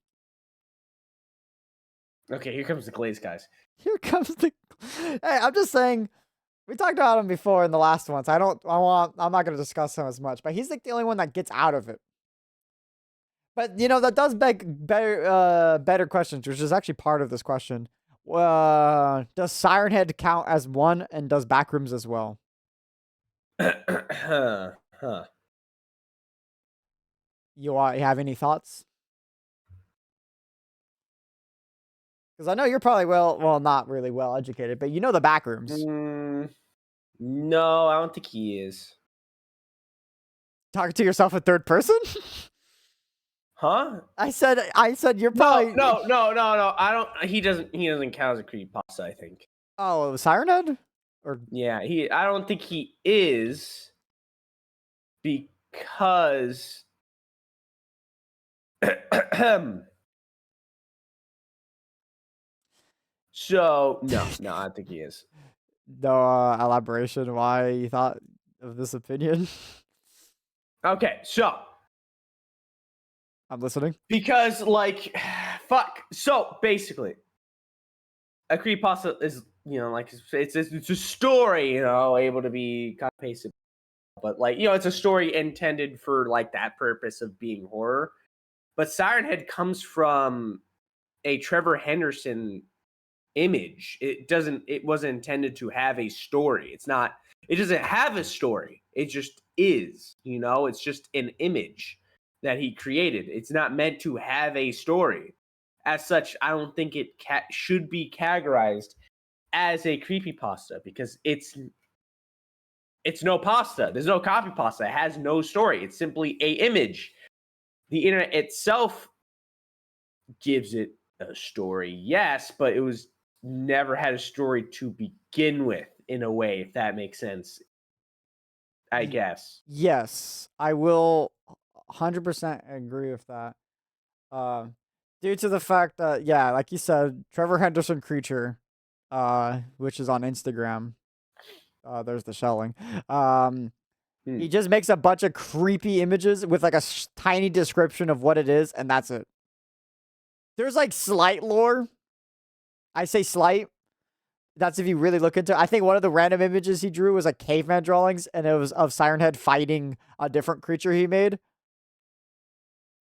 Okay, here comes the Glaze guys. Here comes the. Hey, I'm just saying. We talked about him before in the last ones. I'm not going to discuss him as much, but he's like the only one that gets out of it. But that does beg better questions, which is actually part of this question. Does Siren Head count as one, and does Backrooms as well? Huh. You have any thoughts? Because I know you're probably not really well educated, but you know the Backrooms. No, I don't think he is. Talking to yourself in third person? Huh? I said you're probably No. I don't. He doesn't count as a creepypasta, I think. Oh, Siren Head? Or Yeah, I don't think he is because so no, I think he is. no elaboration why you thought of this opinion? Okay, so I'm listening. because fuck. So basically, a creepypasta is like it's a story, able to be cut pasted, but it's a story intended for like that purpose of being horror. But Siren Head comes from a Trevor Henderson image. It wasn't intended to have a story. It doesn't have a story. It just is, it's just an image that he created. It's not meant to have a story. As such, I don't think it should be categorized as a creepypasta because it's no pasta. There's no copy pasta. It has no story. It's simply a image. The internet itself gives it a story, yes, but it was never had a story to begin with, in a way, if that makes sense. I guess. Yes, I will 100% agree with that. Due to the fact that, yeah, like you said, Trevor Henderson Creature, which is on Instagram. There's the shelling. He just makes a bunch of creepy images with like a tiny description of what it is, and that's it. There's like slight lore. I say slight. That's if you really look into it. I think one of the random images he drew was like caveman drawings, and it was of Siren Head fighting a different creature he made.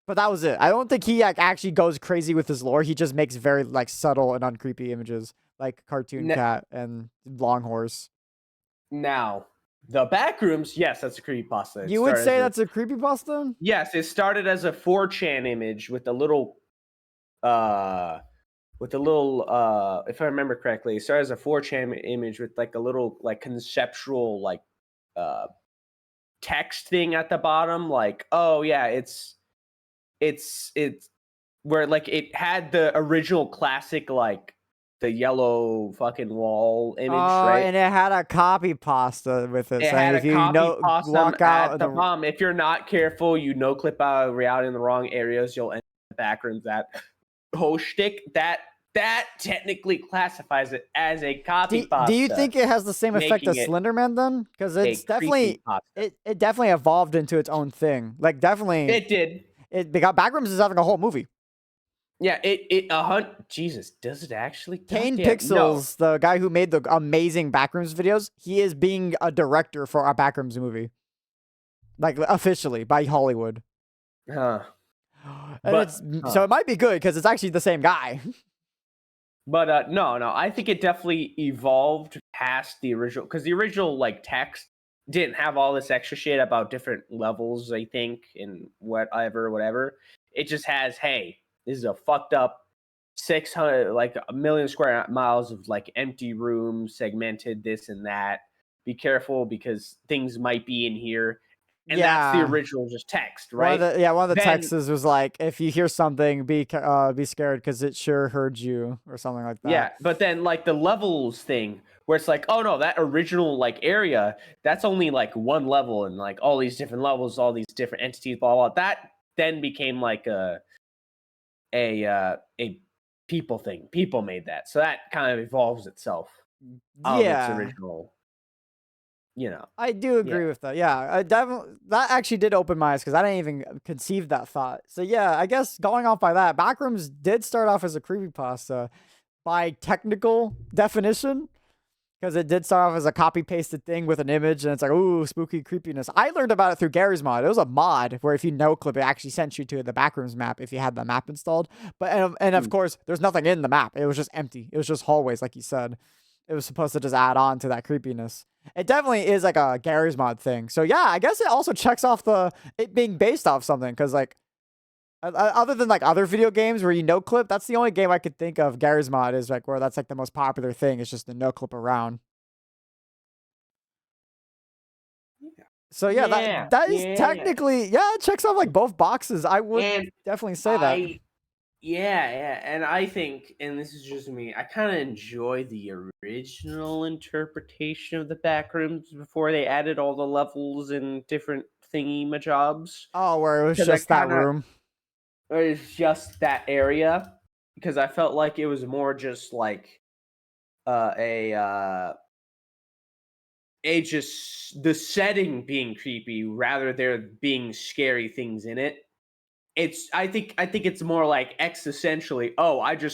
But that was it. I don't think he like actually goes crazy with his lore. He just makes very like subtle and uncreepy images, like cartoon cat and long horse. Now, the Backrooms, yes, that's a creepypasta. You would say that's a creepypasta? Yes, it started as a 4chan image with a little if I remember correctly, it started as a 4chan image with like a little like conceptual like text thing at the bottom, like, oh yeah, it's where like it had the original classic like the yellow fucking wall image, right? And it had a copy pasta with it. It Saying had if a you copy pasta walk out at the bottom. If you're not careful, clip out of reality in the wrong areas, you'll end up Backrooms. That whole shtick, that technically classifies it as a copy pasta. Do you think it has the same effect as Slenderman then? Because it's definitely it definitely evolved into its own thing. Like definitely it did. Because Backrooms is having a whole movie. Yeah, Jesus, does it actually? Kane Pixels, the guy who made the amazing Backrooms videos, he is being a director for a Backrooms movie. Like officially by Hollywood. Huh. And But so it might be good because it's actually the same guy. But no, I think it definitely evolved past the original, because the original like text didn't have all this extra shit about different levels, I think, and whatever. It just has, hey, this is a fucked up 600, like a million square miles of like empty rooms, segmented this and that. Be careful because things might be in here. And that's the Yeah. original just text, One of right? the Then texts was like, if you hear something, be scared because it sure heard you, or something like yeah, that. but then like the levels thing, where it's like, oh no, that original like area, that's only like one level, and like all these different levels, all these different entities, blah blah. That then became like a people thing. People made that, so that kind of evolves itself out of its Yeah. original. You know, I do yeah. agree with that. Yeah, I definitely that actually did open my eyes because I didn't even conceive that thought. So yeah, I guess going off by that, Backrooms did start off as a creepypasta by technical definition, because it did start off as a copy pasted thing with an image, and it's like, ooh, spooky creepiness. I learned about it through Gary's mod. It was a mod where if you no clip, it actually sent you to the Backrooms map if you had the map installed. But and of course, there's nothing in the map. It was just empty. It was just hallways, like you said. It was supposed to just add on to that creepiness. It definitely is like a Gary's mod thing. So yeah, I guess it also checks off it being based off something, because like other than like other video games where you no clip, that's the only game I could think of. Gary's mod is like where that's like the most popular thing. It's just the no clip around. So yeah, that is technically, yeah, it checks off like both boxes. I would And definitely say that. yeah, and I think, and this is just me, I kind of enjoy the original interpretation of the backrooms before they added all the levels and different thingy majobs. Oh, where it was Because I just that kind of, room. it's just that area, because I felt like it was more just like uh, a uh, just the setting being creepy rather there being scary things in it. It's I think it's more like existentially, oh, I was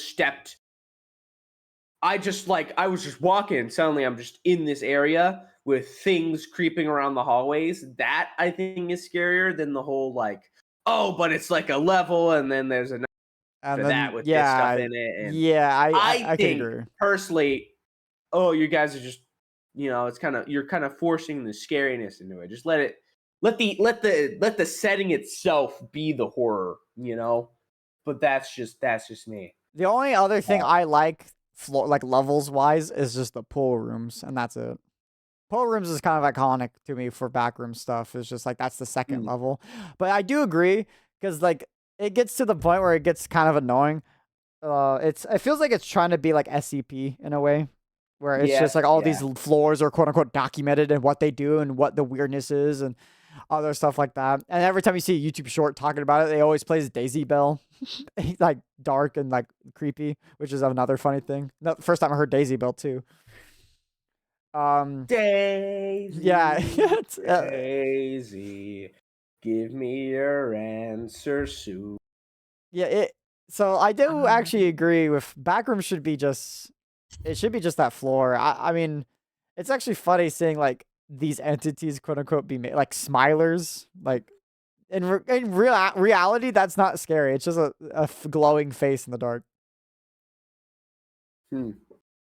just walking and suddenly I'm just in this area with things creeping around the hallways. That I think is scarier than the whole like, oh, but it's like a level and then there's another And for that then with this stuff yeah, in it. And yeah, I I could think agree. personally, oh, you guys are just, it's kind of, you're kind of forcing the scariness into it. Just let the setting itself be the horror, But that's just me. The only other thing Uh, I like floor like levels wise is just the pool rooms, and that's it. Pool rooms is kind of iconic to me for backroom stuff. It's just like that's the second mm, level. But I do agree, because like it gets to the point where it gets kind of annoying. It feels like it's trying to be like SCP in a way, where it's just yes, like all yeah. these floors are quote unquote documented and what they do and what the weirdness is and other stuff like that. And every time you see a YouTube short talking about it, they always plays Daisy Bell, like dark and like creepy, which is another funny thing. No, first time I heard Daisy Bell too. Yeah, Daisy, it's, Daisy, give me your answer soon. yeah. So I do actually agree with backroom should be just it should be just that floor. I mean, it's actually funny seeing like these entities quote unquote be made like smilers. Like in reality, that's not scary. It's just a glowing face in the dark. Hmm.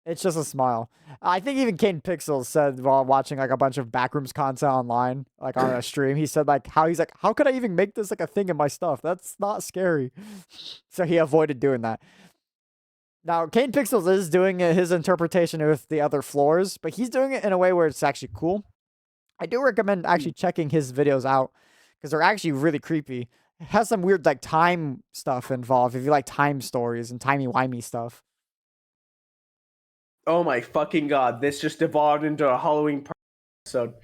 It's just a smile. I think even Kane Pixels said while watching like a bunch of backrooms content online, like on a stream, he said like how could I even make this like a thing in my stuff? That's not scary. So he avoided doing that. Now, Kane Pixels is doing his interpretation with the other floors, but he's doing it in a way where it's actually cool. I do recommend actually checking his videos out because they're actually really creepy. It has some weird like time stuff involved if you like time stories and timey-wimey stuff. Oh my fucking god! This just evolved into a Halloween party episode.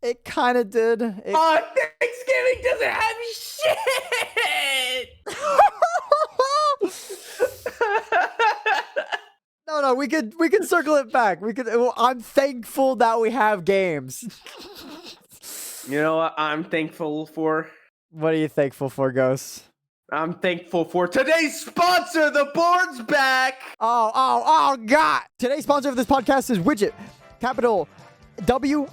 It kind of did. Oh, Thanksgiving doesn't have shit. No, we could circle it back. I'm thankful that we have games. You know what I'm thankful for? What are you thankful for, Ghost? I'm thankful for today's sponsor, the board's back. Oh, God. Today's sponsor of this podcast is Widget. Capital WINGET,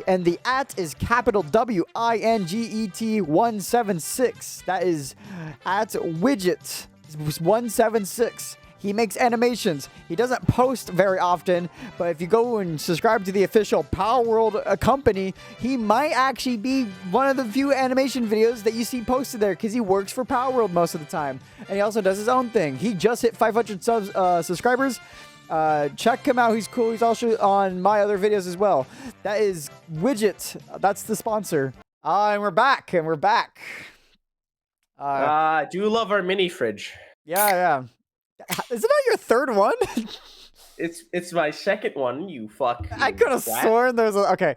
and the @ is capital WINGET 176. That is at Widget 176. He makes animations. He doesn't post very often, but if you go and subscribe to the official Power World company, he might actually be one of the few animation videos that you see posted there because he works for Power World most of the time. And he also does his own thing. He just hit 500 subscribers. Check him out. He's cool. He's also on my other videos as well. That is Widget. That's the sponsor. And we're back. And we're back. I do love our mini fridge. Yeah. Is it not your third one? It's my second one, you fuck. I could have sworn there's a... Okay,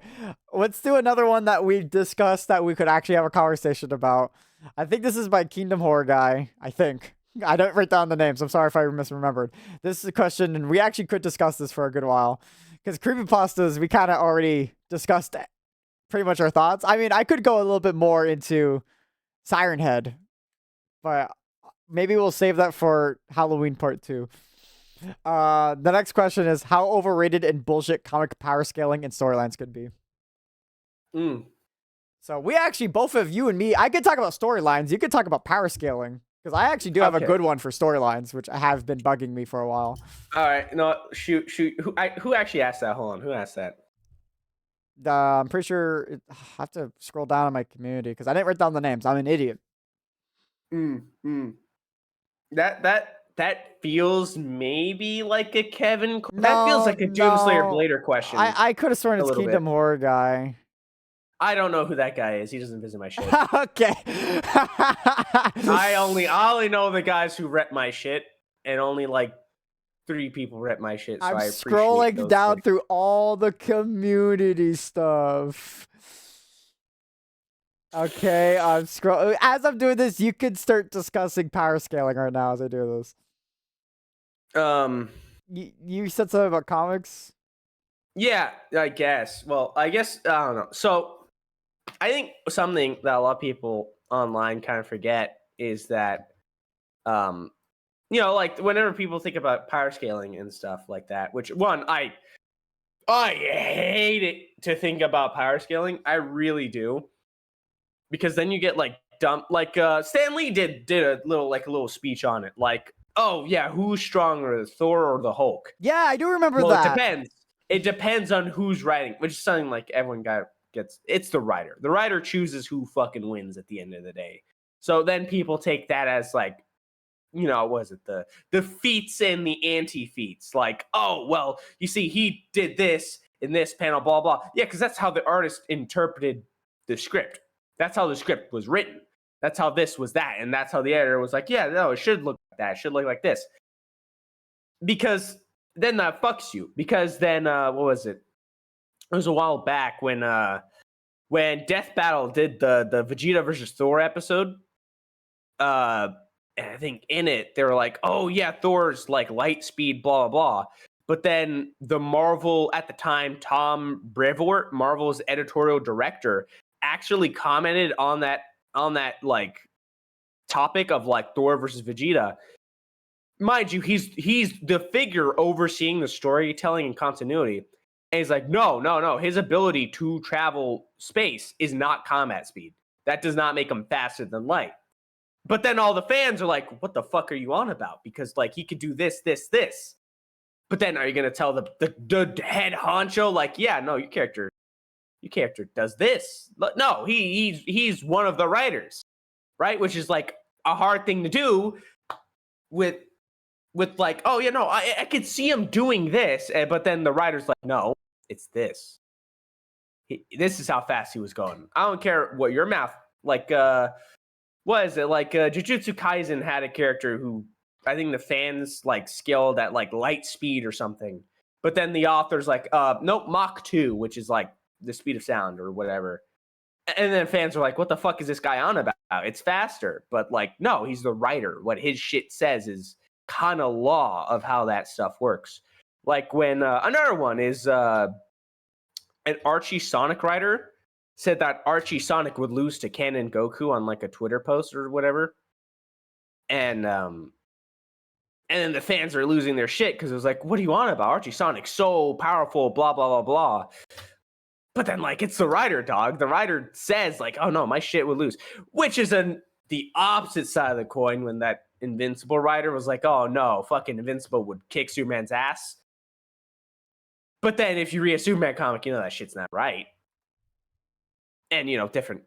let's do another one that we discussed that we could actually have a conversation about. I think this is by Kingdom Horror Guy. I think. I don't write down the names. I'm sorry if I misremembered. This is a question, and we actually could discuss this for a good while. Because creepypastas, we kind of already discussed pretty much our thoughts. I mean, I could go a little bit more into Siren Head, but maybe we'll save that for Halloween part 2. The next question is how overrated and bullshit comic power scaling and storylines could be. So we actually, both of you and me, I could talk about storylines. You could talk about power scaling. Because I actually do have a good one for storylines, which have been bugging me for a while. All right. No, shoot. Who actually asked that? Hold on. Who asked that? I'm pretty sure I have to scroll down in my community because I didn't write down the names. I'm an idiot. That feels maybe like a Kevin. That feels like a Doomslayer Blader question. I could have sworn it's Kingdom Horror Guy. I don't know who that guy is. He doesn't visit my shit. Okay. I only know the guys who rep my shit, and only like 3 people rep my shit. So I'm I scrolling down through all the community stuff. Okay, I'm scrolling. As I'm doing this, you could start discussing power scaling right now as I do this. You said something about comics? Yeah, I guess. Well, I don't know. So I think something that a lot of people online kind of forget is that, like whenever people think about power scaling and stuff like that, which one, I hate it to think about power scaling. I really do. Because then you get like dumb, like Stan Lee did a little speech on it. Like, oh yeah, who's stronger, Thor or the Hulk? Yeah, I do remember that. It depends. It depends on who's writing, which is something like everyone gets. It's the writer. The writer chooses who fucking wins at the end of the day. So then people take that as like, what is it? The feats and the anti-feats. Like, oh, well, you see, he did this in this panel, blah, blah. Yeah, because that's how the artist interpreted the script. That's how the script was written. That's how this was that. And that's how the editor was like, yeah, no, it should look like that. It should look like this. Because then that fucks you. Because then, what was it? It was a while back when Death Battle did the Vegeta versus Thor episode. And I think in it, they were like, oh, yeah, Thor's like light speed, blah, blah, blah. But then the Marvel, at the time, Tom Brevoort, Marvel's editorial director, actually commented on that like topic of like Thor versus Vegeta. Mind you, he's the figure overseeing the storytelling and continuity. And he's like, no. His ability to travel space is not combat speed. That does not make him faster than light. But then all the fans are like, what the fuck are you on about? Because like he could do this. But then are you gonna tell the head honcho like, yeah, no, your character does this? No, he's one of the writers, right? Which is like a hard thing to do with like, oh, I could see him doing this, but then the writer's like, no, it's this. This is how fast he was going. I don't care what your mouth, like, what is it? Like, Jujutsu Kaisen had a character who I think the fans like scaled at like light speed or something, but then the author's like, nope, Mach 2, which is like the speed of sound or whatever. And then fans are like, what the fuck is this guy on about? It's faster. But like, no, he's the writer. What his shit says is kind of law of how that stuff works. Like when another one is an Archie Sonic writer said that Archie Sonic would lose to Ken and Goku on like a Twitter post or whatever. And And then the fans are losing their shit because it was like, what do you want about Archie? Sonic's so powerful, blah, blah, blah, blah. But then, like, it's the writer, dog. The writer says, like, oh no, my shit would lose. Which is the opposite side of the coin when that Invincible writer was like, oh no, fucking Invincible would kick Superman's ass. But then if you read a Superman comic, you know that shit's not right. And, you know, different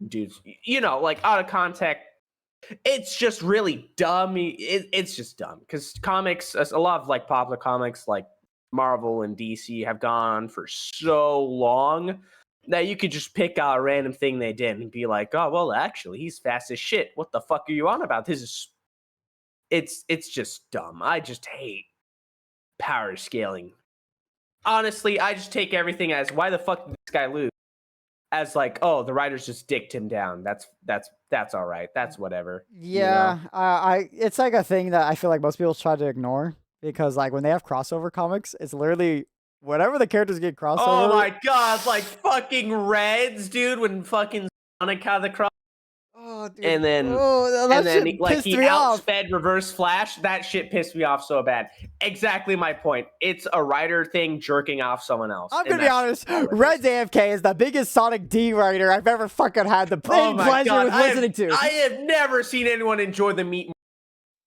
dudes, you know, like out of context, it's just really dumb. It's just dumb because comics, a lot of like popular comics like Marvel and DC have gone on for so long that you could just pick out a random thing they did and be like, oh, well, actually, he's fast as shit. What the fuck are you on about? It's just dumb. I just hate power scaling. Honestly, I just take everything as why the fuck did this guy lose? As like, oh, the writers just dicked him down. That's all right. That's whatever. Yeah, you know? it's like a thing that I feel like most people try to ignore because like when they have crossover comics, it's literally whatever the characters get crossover. Oh my god, like fucking Reds, dude, when fucking Sonic had the cross. Oh, dude. And then, like he outsped Reverse Flash. That shit pissed me off so bad. Exactly my point. It's a writer thing jerking off someone else. I'm gonna be honest. Red's AFK is the biggest Sonic D writer I've ever fucking had the pleasure with listening to. I have never seen anyone enjoy the meat.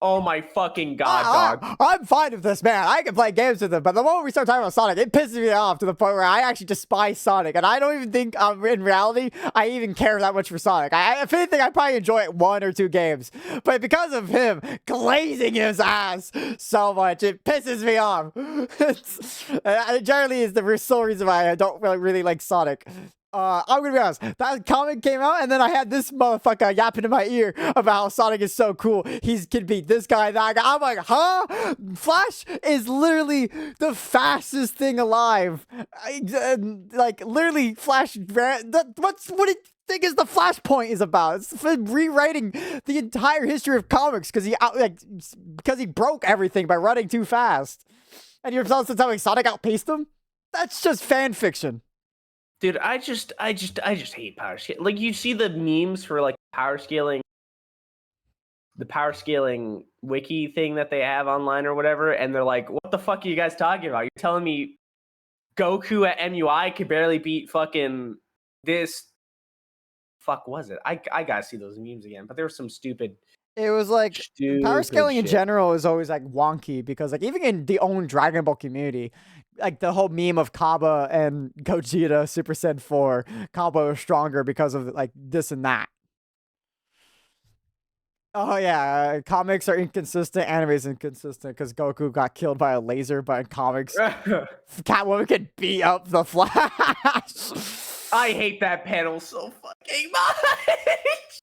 Oh my fucking god, dog. I'm fine with this, man. I can play games with him, but the moment we start talking about Sonic, it pisses me off to the point where I actually despise Sonic, and I don't even think, in reality, I even care that much for Sonic. If anything, I probably enjoy it 1 or 2 games, but because of him glazing his ass so much, it pisses me off. It generally is the sole reason why I don't really like Sonic. I'm gonna be honest, that comic came out, and then I had this motherfucker yapping in my ear about how Sonic is so cool. He can beat this guy, that guy. I'm like, huh? Flash is literally the fastest thing alive. Like, literally, Flash. What do you think is the Flashpoint is about? It's rewriting the entire history of comics because he broke everything by running too fast. And you're supposed to tell me Sonic outpaced him? That's just fan fiction. Dude, I just hate power scaling. Like, you see the memes for like the power scaling wiki thing that they have online or whatever, and they're like, what the fuck are you guys talking about? You're telling me Goku at MUI could barely beat fucking this? Fuck was it? I gotta see those memes again, but there was some stupid. It was like power scaling in general is always like wonky because like even in the own Dragon Ball community, like the whole meme of Kaba and Gogeta Super Saiyan 4, Kaba is stronger because of like this and that. Oh yeah, comics are inconsistent, anime is inconsistent because Goku got killed by a laser, but in comics, Catwoman can beat up the Flash. I hate that panel so fucking much.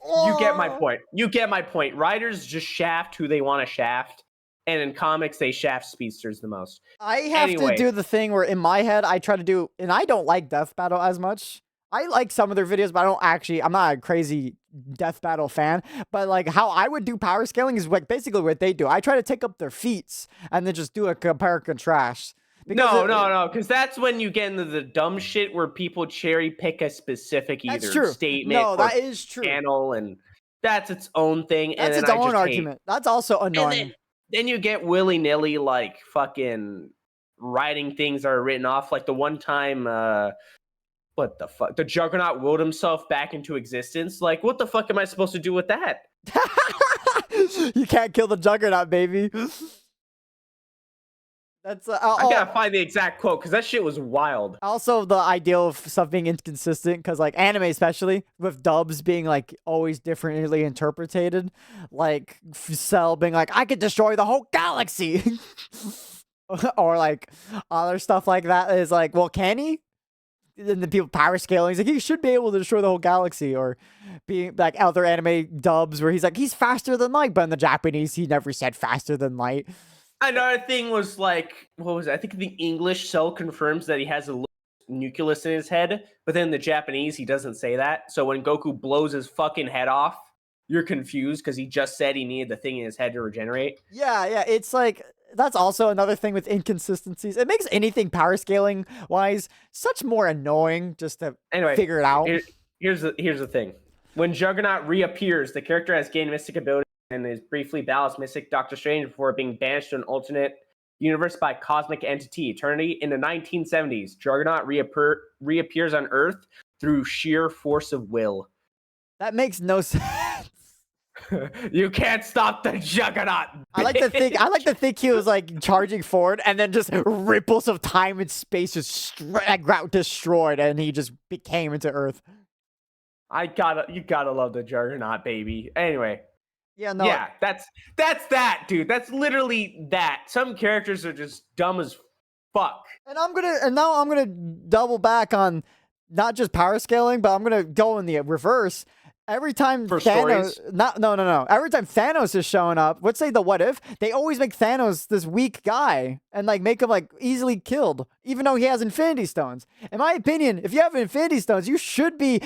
You get my point. You get my point. Writers just shaft who they want to shaft, and in comics, they shaft speedsters the most. I have to do the thing where in my head, I try to do, and I don't like Death Battle as much. I like some of their videos, but I'm not a crazy Death Battle fan. But like how I would do power scaling is like basically what they do. I try to take up their feats and then just do a compare and contrast. No, because that's when you get into the dumb shit where people cherry pick a specific statement that is true. Channel, and that's its own thing. That's and its own argument. That's also annoying. Then you get willy-nilly like fucking writing things that are written off. Like the one time, what the fuck? The Juggernaut willed himself back into existence. Like, what the fuck am I supposed to do with that? You can't kill the Juggernaut, baby. That's I gotta find the exact quote because that shit was wild. Also, the idea of stuff being inconsistent, because like anime, especially with dubs being like always differently interpreted, like Cell being like, "I could destroy the whole galaxy," or like other stuff like that is like, "Well, can he?" And the people power scaling, he's like, "He should be able to destroy the whole galaxy," or being like other anime dubs where he's like, "He's faster than light," but in the Japanese, he never said faster than light. Another thing was like, what was it? I think the English Cell confirms that he has a nucleus in his head, but then in the Japanese, he doesn't say that. So when Goku blows his fucking head off, you're confused because he just said he needed the thing in his head to regenerate. Yeah, it's like, that's also another thing with inconsistencies. It makes anything power scaling wise such more annoying just to figure it out. Here's the thing. When Juggernaut reappears, the character has gained mystic ability and is briefly battles Mystic Doctor Strange before being banished to an alternate universe by cosmic entity Eternity. In the 1970s, Juggernaut reappears on Earth through sheer force of will. That makes no sense. You can't stop the Juggernaut. I like to think he was like charging forward, and then just ripples of time and space just destroyed, and he just came into Earth. You gotta love the Juggernaut, baby. Anyway. Yeah, no. Yeah, that's that, dude. That's literally that. Some characters are just dumb as fuck. And now I'm gonna double back on not just power scaling, but I'm gonna go in the reverse. Every time For Thanos, stories? no. Every time Thanos is showing up, let's say the what if, they always make Thanos this weak guy and like make him like easily killed, even though he has Infinity Stones. In my opinion, if you have Infinity Stones, you should be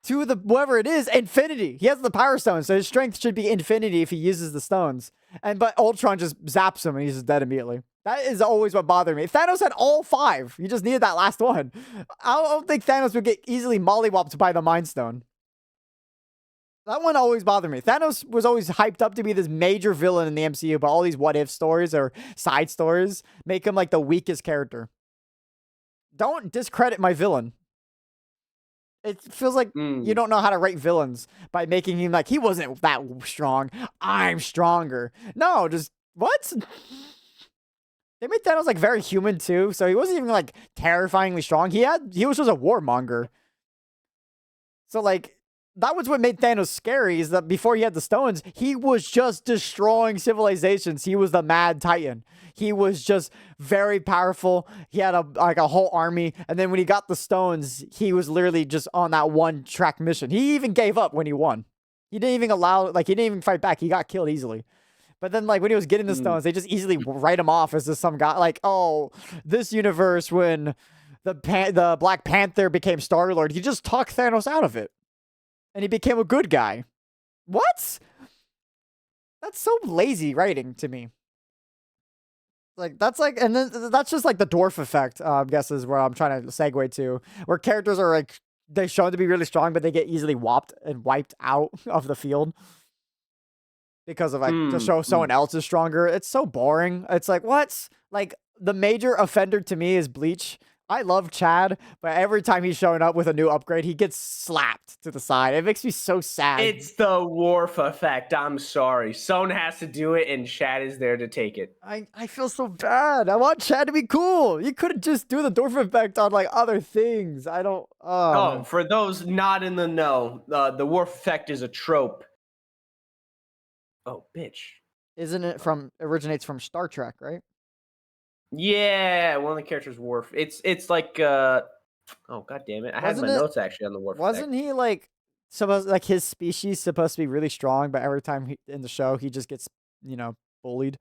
to the whatever it is infinity. He has the Power Stones, so his strength should be infinity if he uses the stones. But Ultron just zaps him and he's just dead immediately. That is always what bothered me. If Thanos had all 5, you just needed that last one. I don't think Thanos would get easily mollywopped by the Mind Stone. That one always bothered me. Thanos was always hyped up to be this major villain in the MCU, but all these what-if stories or side stories make him like the weakest character. Don't discredit my villain. It feels like you don't know how to rate villains by making him like, he wasn't that strong. I'm stronger. No, just, what? They made Thanos like very human too, so he wasn't even like terrifyingly strong. He was just a warmonger. So like, that was what made Thanos scary, is that before he had the stones, he was just destroying civilizations. He was the Mad Titan. He was just very powerful. He had a whole army. And then when he got the stones, he was literally just on that one-track mission. He even gave up when he won. He didn't even fight back. He got killed easily. But then, like, when he was getting the stones, they just easily write him off as just some guy. Like, oh, this universe, when the Black Panther became Star-Lord, he just talked Thanos out of it. And he became a good guy. What? That's so lazy writing to me. Like, that's like, and then that's just like the dwarf effect, I guess is where I'm trying to segue to. Where characters are like, they're shown to be really strong, but they get easily wiped out of the field. Because of like, to show someone else is stronger. It's so boring. It's like, what? Like, the major offender to me is Bleach. I love Chad, but every time he's showing up with a new upgrade, he gets slapped to the side. It makes me so sad. It's the Worf effect. I'm sorry. Someone has to do it, and Chad is there to take it. I feel so bad. I want Chad to be cool. You couldn't just do the dwarf effect on like other things. I don't. Oh, for those not in the know, the Worf effect is a trope. Oh, bitch. Isn't it originates from Star Trek, right? Yeah, one of the characters Worf. It's like oh god damn it. I had my notes actually on the Worf. Wasn't he like supposed, like his species supposed to be really strong, but every time in the show he just gets, bullied?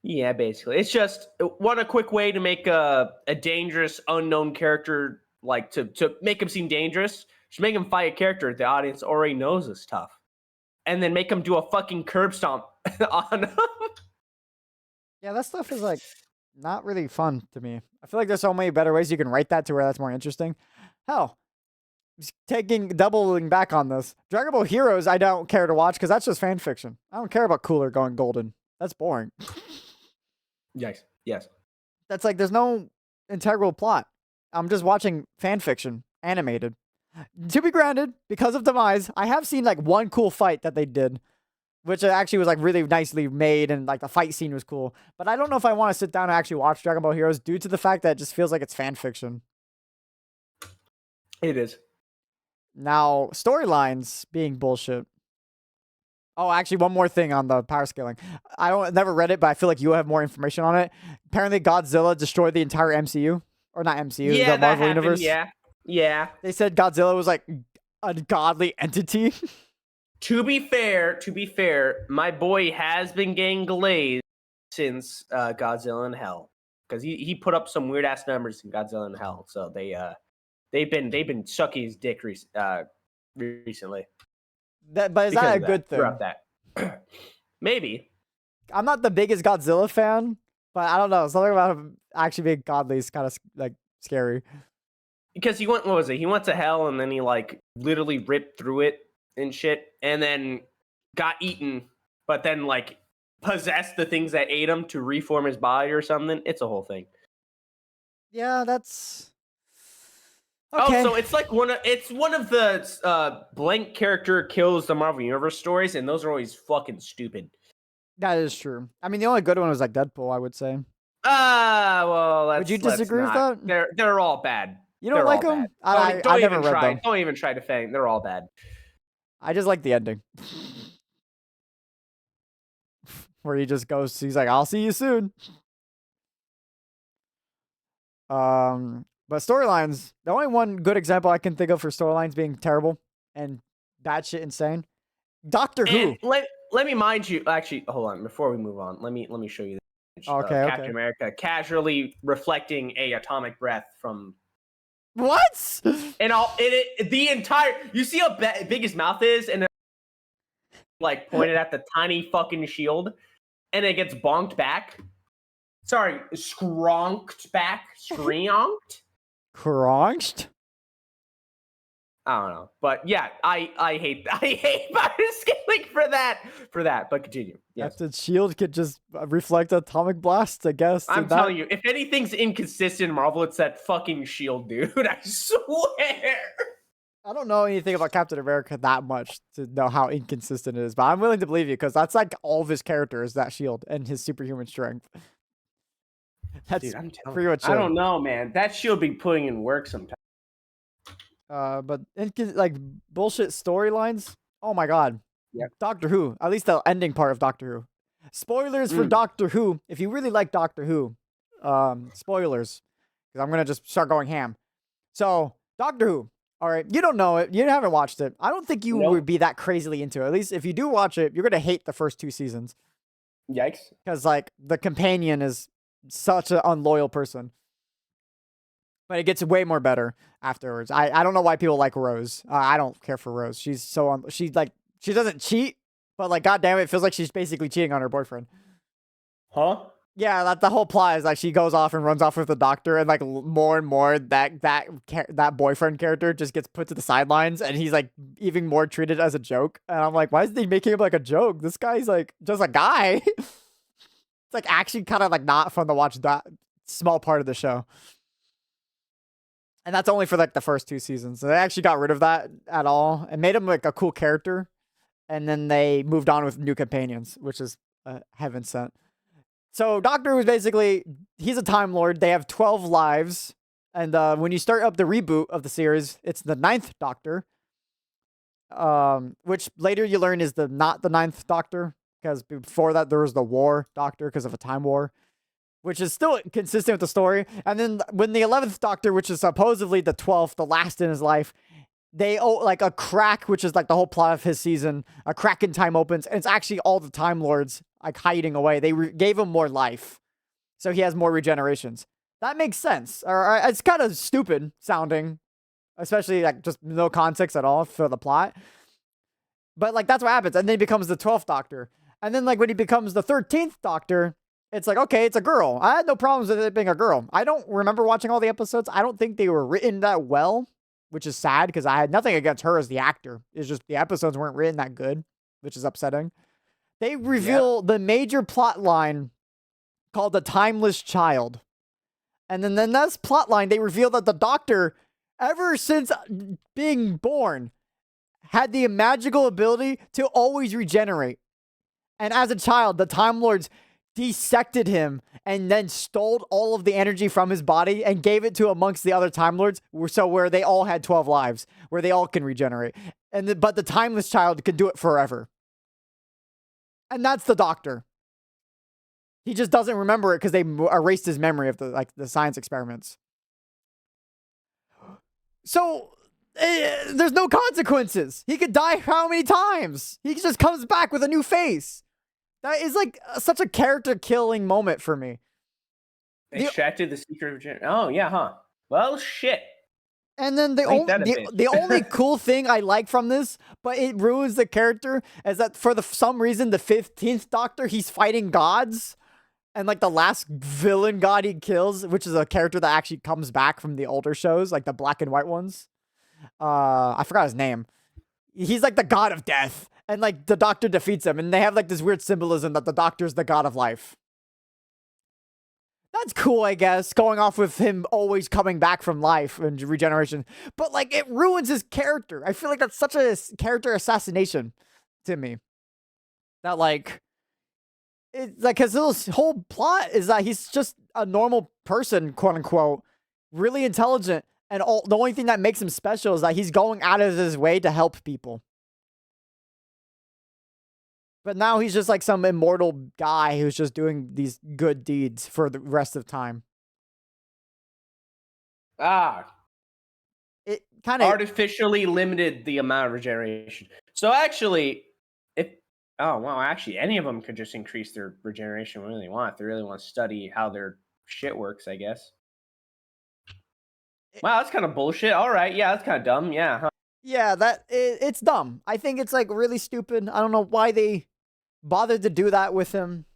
Yeah, basically. It's just what a quick way to make a dangerous unknown character, like to make him seem dangerous. Just make him fight a character the audience already knows is tough. And then make him do a fucking curb stomp on him. Yeah, that stuff is like not really fun to me. I feel like there's so many better ways you can write that to where that's more interesting. Hell, doubling back on this, Dragon Ball Heroes I don't care to watch because that's just fan fiction. I don't care about Cooler going golden. That's boring. Yes. That's like, there's no integral plot. I'm just watching fan fiction, animated. To be granted, because of Demise, I have seen like one cool fight that they did, which actually was like really nicely made, and like the fight scene was cool. But I don't know if I want to sit down and actually watch Dragon Ball Heroes due to the fact that it just feels like it's fan fiction. It is. Now, storylines being bullshit. Oh, actually, one more thing on the power scaling. Never read it, but I feel like you have more information on it. Apparently, Godzilla destroyed the entire MCU. Or not MCU, the Marvel Universe. Yeah. They said Godzilla was like a godly entity. To be fair, my boy has been getting glazed since Godzilla in Hell, because he put up some weird ass numbers in Godzilla in Hell. So they've been sucking his dick recently. But is that a good thing? Throughout that, maybe. I'm not the biggest Godzilla fan, but I don't know. Something about him actually being godly is kind of like scary. Because he went, what was it? He went to hell and then he like literally ripped through it and shit. And then got eaten, but then like possessed the things that ate him to reform his body or something. It's a whole thing. Yeah, that's Oh, okay. so it's like one of the blank character kills the Marvel Universe stories, and those are always fucking stupid. That is true. I mean, the only good one was like Deadpool, I would say. Well, Would you let's disagree with not. that? They're all bad. You don't They're like all bad. them? I Don't never even read try. them. Don't even try defending. They're all bad. I just like the ending. Where he just goes, he's like, I'll see you soon. But storylines, the only one good example I can think of for storylines being terrible and bad shit insane. Doctor And Who. let me mind you. Actually, hold on. Before we move on, let me show you the image Okay, of okay. Captain America casually reflecting a atomic breath from. What? And the entire. You see how big his mouth is, and like pointed at the tiny fucking shield, and it gets bonked back. Sorry, scronked back, screonked. Crunched? I don't know, but yeah, I hate bioscaling for that. But continue. Yes. That the shield could just reflect atomic blasts, I guess. I'm telling you, if anything's inconsistent in Marvel, it's that fucking shield, dude. I swear. I don't know anything about Captain America that much to know how inconsistent it is, but I'm willing to believe you because that's like all of his characters, that shield and his superhuman strength. That's Dude, I'm telling pretty much you. I it. don't know, man. That shield be putting in work sometimes. But like bullshit storylines. Oh my god. Yep. Doctor Who. At least the ending part of Doctor Who. Spoilers for Doctor Who. If you really like Doctor Who, spoilers, because I'm gonna just start going ham. So Doctor Who. All right, you don't know it. You haven't watched it. I don't think you would be that crazily into it. At least if you do watch it, you're gonna hate the first 2 seasons. Yikes. Because like the companion is such an unloyal person. But it gets way more better afterwards. I don't know why people like Rose. I don't care for Rose. She's so she doesn't cheat, but like goddamn it feels like she's basically cheating on her boyfriend. Huh? Yeah, that the whole plot is like she goes off and runs off with the doctor, and like more and more that boyfriend character just gets put to the sidelines, and he's like even more treated as a joke. And I'm like, why is they making him like a joke? This guy's like just a guy. It's like actually kind of like not fun to watch that small part of the show. And that's only for like the first 2 seasons. So they actually got rid of that at all and made him like a cool character. And then they moved on with new companions, which is heaven sent. So Doctor Who is basically, he's a Time Lord. They have 12 lives. And when you start up the reboot of the series, it's the 9th Doctor. Which later you learn is not the 9th Doctor. Because before that, there was the War Doctor because of a time war. Which is still consistent with the story. And then when the 11th Doctor, which is supposedly the 12th, the last in his life, they like a crack, which is like the whole plot of his season, a crack in time opens, and it's actually all the Time Lords like hiding away. They gave him more life, so he has more regenerations. That makes sense. Or it's kind of stupid sounding, especially like just no context at all for the plot. But like that's what happens, and then he becomes the 12th Doctor, and then like when he becomes the 13th Doctor. It's like, okay, it's a girl. I had no problems with it being a girl. I don't remember watching all the episodes. I don't think they were written that well, which is sad because I had nothing against her as the actor. It's just the episodes weren't written that good, which is upsetting. They reveal the major plot line called The Timeless Child. And then this plot line, they reveal that the Doctor, ever since being born, had the magical ability to always regenerate. And as a child, the Time Lords dissected him and then stole all of the energy from his body and gave it to amongst the other Time Lords, so where they all had 12 lives, where they all can regenerate. But the Timeless Child can do it forever. And that's the Doctor. He just doesn't remember it because they erased his memory of the science experiments. So there's no consequences. He could die how many times? He just comes back with a new face. That is like such a character killing moment for me. Extracted the secret of Oh yeah, huh? Well, shit. And then the only cool thing I like from this, but it ruins the character, is that for some reason the 15th Doctor, he's fighting gods, and like the last villain god he kills, which is a character that actually comes back from the older shows, like the black and white ones. I forgot his name. He's like the god of death. And like the doctor defeats him, and they have like this weird symbolism that the doctor's the god of life. That's cool, I guess, going off with him always coming back from life and regeneration. But like it ruins his character. I feel like that's such a character assassination to me. That like it's like his whole plot is that he's just a normal person, quote unquote, really intelligent, and the only thing that makes him special is that he's going out of his way to help people. But now he's just like some immortal guy who's just doing these good deeds for the rest of time. It kind of artificially limited the amount of regeneration. So actually, actually, any of them could just increase their regeneration when they want. If they really want to study how their shit works, I guess. Wow, that's kind of bullshit. All right, yeah, that's kind of dumb. Yeah. Huh? Yeah, it's dumb. I think it's like really stupid. I don't know why they bothered to do that with him.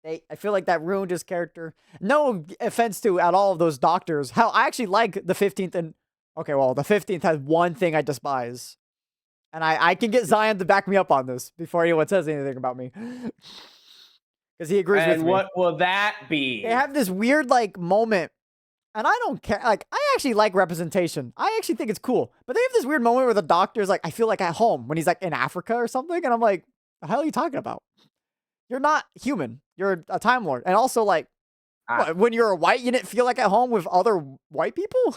I feel like that ruined his character. No offense to at all of those doctors. How I actually like the 15th and okay, well, the 15th has one thing I despise. And I can get Zion to back me up on this before anyone says anything about me. Because he agrees with me. And what will that be? They have this weird like moment. And I don't care. Like, I actually like representation. I actually think it's cool. But they have this weird moment where the doctor's like, I feel like at home when he's like in Africa or something. And I'm like, the hell are you talking about? You're not human. You're a Time Lord. And also, like, what, when you're a white, you didn't feel like at home with other white people?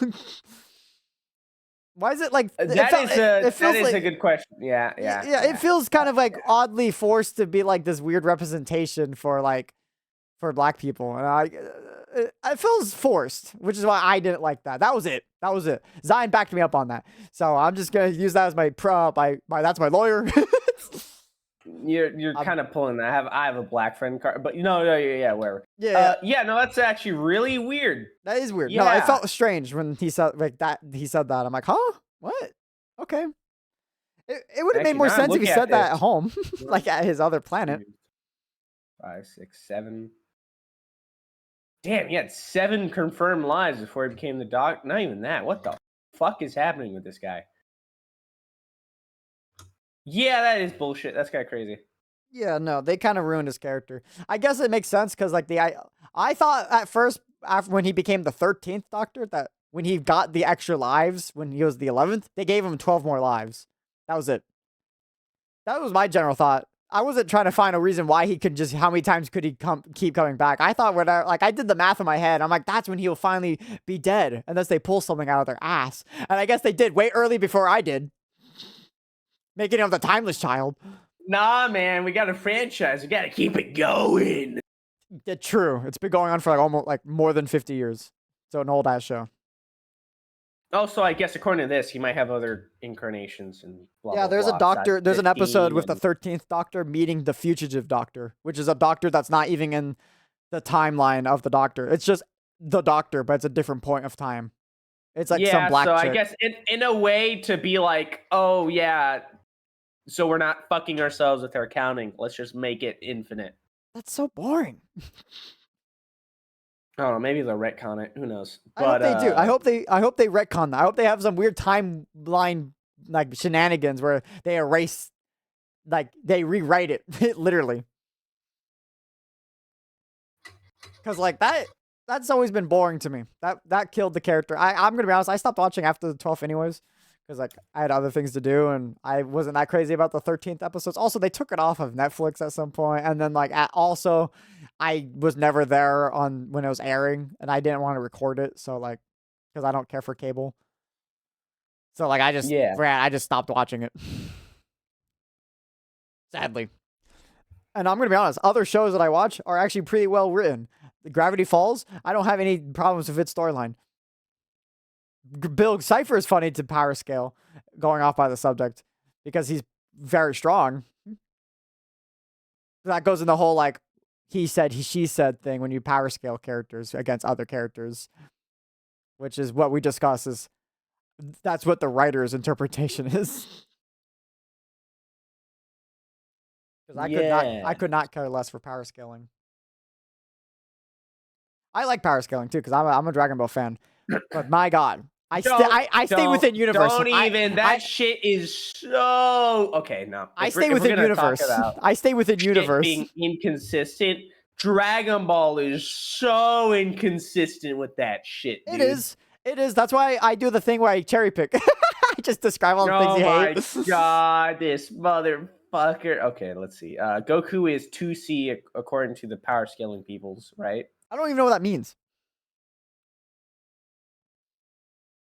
Why is it like that is a good question. Yeah. It feels kind of like oddly forced to be like this weird representation for black people, and it feels forced, which is why I didn't like that. That was it. Zion backed me up on that, so I'm just gonna use that as my that's my lawyer. You're kind of pulling that. I have a black friend card, but yeah, whatever. Yeah. No, that's actually really weird. That is weird. Yeah. No, it felt strange when he said like that. He said that. I'm like, huh? What? Okay. It would have made more sense if he said that at home, like at his other planet. 5, 6, 7. Damn, he had 7 confirmed lives before he became the doc. Not even that. What the fuck is happening with this guy? Yeah, that is bullshit. That's kind of crazy. Yeah, no, they kind of ruined his character. I guess it makes sense because, like, I thought at first, after when he became the 13th Doctor, that when he got the extra lives when he was the 11th, they gave him 12 more lives. That was it. That was my general thought. I wasn't trying to find a reason why he could just, how many times could he keep coming back? I thought I did the math in my head. I'm like, that's when he'll finally be dead, unless they pull something out of their ass. And I guess they did way early before I did. Making him the timeless child. Nah, man, we got a franchise. We got to keep it going. Yeah, true. It's been going on for like almost like more than 50 years. So an old ass show. Oh, so I guess according to this, he might have other incarnations and blah, yeah, there's blah, a doctor. There's an episode with and... the 13th Doctor meeting the fugitive Doctor, which is a doctor that's not even in the timeline of the Doctor. It's just the Doctor, but it's a different point of time. It's like some black chick. I guess in a way to be like, oh yeah, so we're not fucking ourselves with our counting. Let's just make it infinite. That's so boring. I don't know. Maybe they'll retcon it. Who knows? But, I hope they do. I hope they retcon that. I hope they have some weird timeline like shenanigans where they erase, like they rewrite it literally. Because like that's always been boring to me. That killed the character. I'm gonna be honest. I stopped watching after the 12th anyways. Because like I had other things to do and I wasn't that crazy about the 13th episodes. Also, they took it off of Netflix at some point, and then like also I was never there on when it was airing, and I didn't want to record it, so like because I don't care for cable. So like I just stopped watching it. Sadly. And I'm gonna be honest, other shows that I watch are actually pretty well written. Gravity Falls, I don't have any problems with its storyline. Bill Cipher is funny to power scale, going off by the subject, because he's very strong. That goes in the whole like he said, she said thing when you power scale characters against other characters, which is what we discuss. Is that's what the writer's interpretation is. Because I could not care less for power scaling. I like power scaling too because I'm a Dragon Ball fan, but my God. I stay within universe. Don't even. That shit is so okay. No, I stay within universe. I stay within universe. Being inconsistent. Dragon Ball is so inconsistent with that shit, dude. It is. It is. That's why I do the thing where I cherry pick. I just describe all the things you hate. Oh my god, this motherfucker. Okay, let's see. Goku is 2C according to the power scaling peoples, right? I don't even know what that means.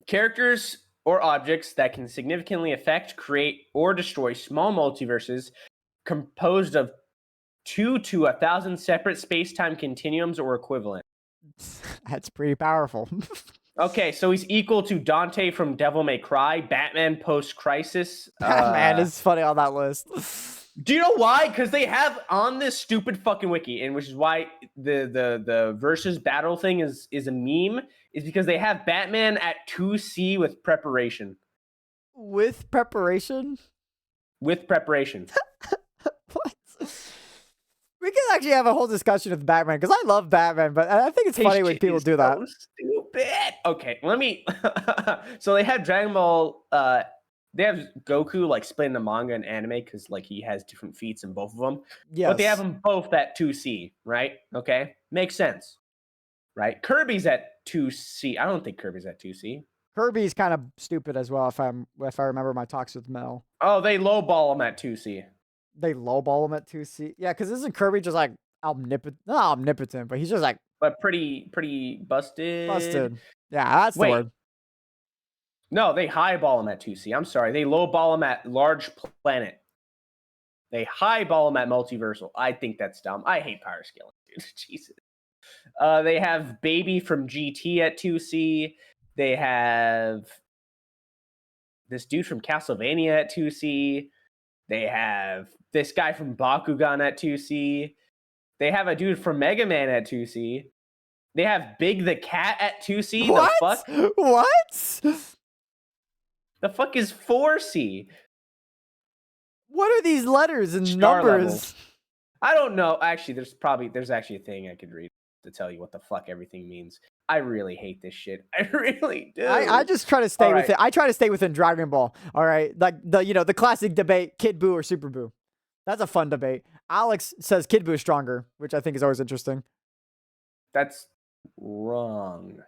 Characters or objects that can significantly affect, create, or destroy small multiverses composed of 2 to 1,000 separate space-time continuums or equivalent. That's pretty powerful. Okay, so he's equal to Dante from Devil May Cry, Batman post-Crisis. Man, it's funny on that list. Do you know why? Because they have on this stupid fucking wiki, and which is why the versus battle thing is a meme, is because they have Batman at 2C with preparation. With preparation? With preparation. What? We can actually have a whole discussion with Batman, because I love Batman, but I think it's funny when people do that. So stupid. Okay, let me... So they have Dragon Ball... They have Goku like split into manga and anime because like he has different feats in both of them. Yes. But they have them both at 2C, right? Okay, makes sense, right? Kirby's at 2C. I don't think Kirby's at 2C. Kirby's kind of stupid as well. If I remember my talks with Mel. Oh, they lowball him at 2C. They lowball him at 2C. Yeah, because isn't Kirby just like omnipotent? Not omnipotent, but he's just like. But pretty busted. Busted. Yeah, that's the word. No, they highball him at 2C. I'm sorry. They lowball him at large planet. They highball him at multiversal. I think that's dumb. I hate power scaling, dude. Jesus. They have Baby from GT at 2C. They have this dude from Castlevania at 2C. They have this guy from Bakugan at 2C. They have a dude from Mega Man at 2C. They have Big the Cat at 2C. What? The fuck? What? The fuck is 4C? What are these letters and Star numbers? Levels. I don't know. Actually, there's actually a thing I could read to tell you what the fuck everything means. I really hate this shit. I really do. I just try to stay within. I try to stay within Dragon Ball. All right, like the classic debate: Kid Buu or Super Buu. That's a fun debate. Alex says Kid Buu is stronger, which I think is always interesting. That's wrong.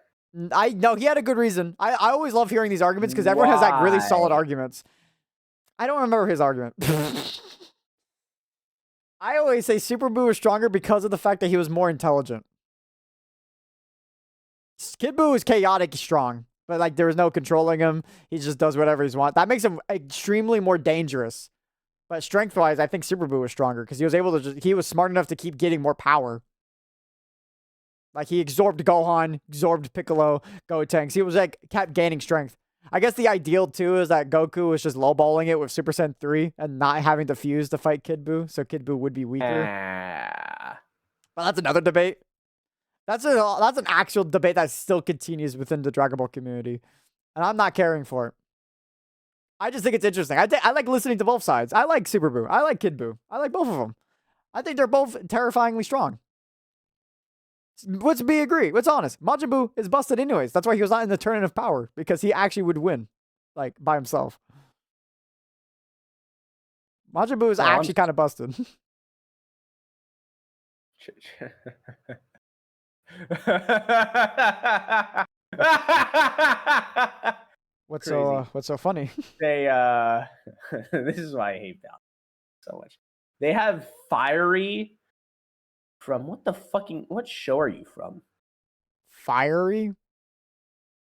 I know he had a good reason. I always love hearing these arguments because everyone has like really solid arguments. I don't remember his argument. I always say Super Buu is stronger because of the fact that he was more intelligent. Kid Buu is chaotic strong, but like there was no controlling him. He just does whatever he wants. That makes him extremely more dangerous. But strength-wise, I think Super Buu was stronger because he was able to. He was smart enough to keep getting more power. Like, he absorbed Gohan, absorbed Piccolo, Gotenks. He was, like, kept gaining strength. I guess the ideal, too, is that Goku was just lowballing it with Super Saiyan 3 and not having to fuse to fight Kid Buu, so Kid Buu would be weaker. But that's another debate. That's an actual debate that still continues within the Dragon Ball community. And I'm not caring for it. I just think it's interesting. I like listening to both sides. I like Super Buu. I like Kid Buu. I like both of them. I think they're both terrifyingly strong. Let's agree. Let's honest. Majin Buu is busted anyways. That's why he was not in the tournament of power, because he actually would win, like, by himself. Majin Buu is actually kind of busted. What's so funny? They this is why I hate Val so much. They have Fiery from what show are you from? Fiery?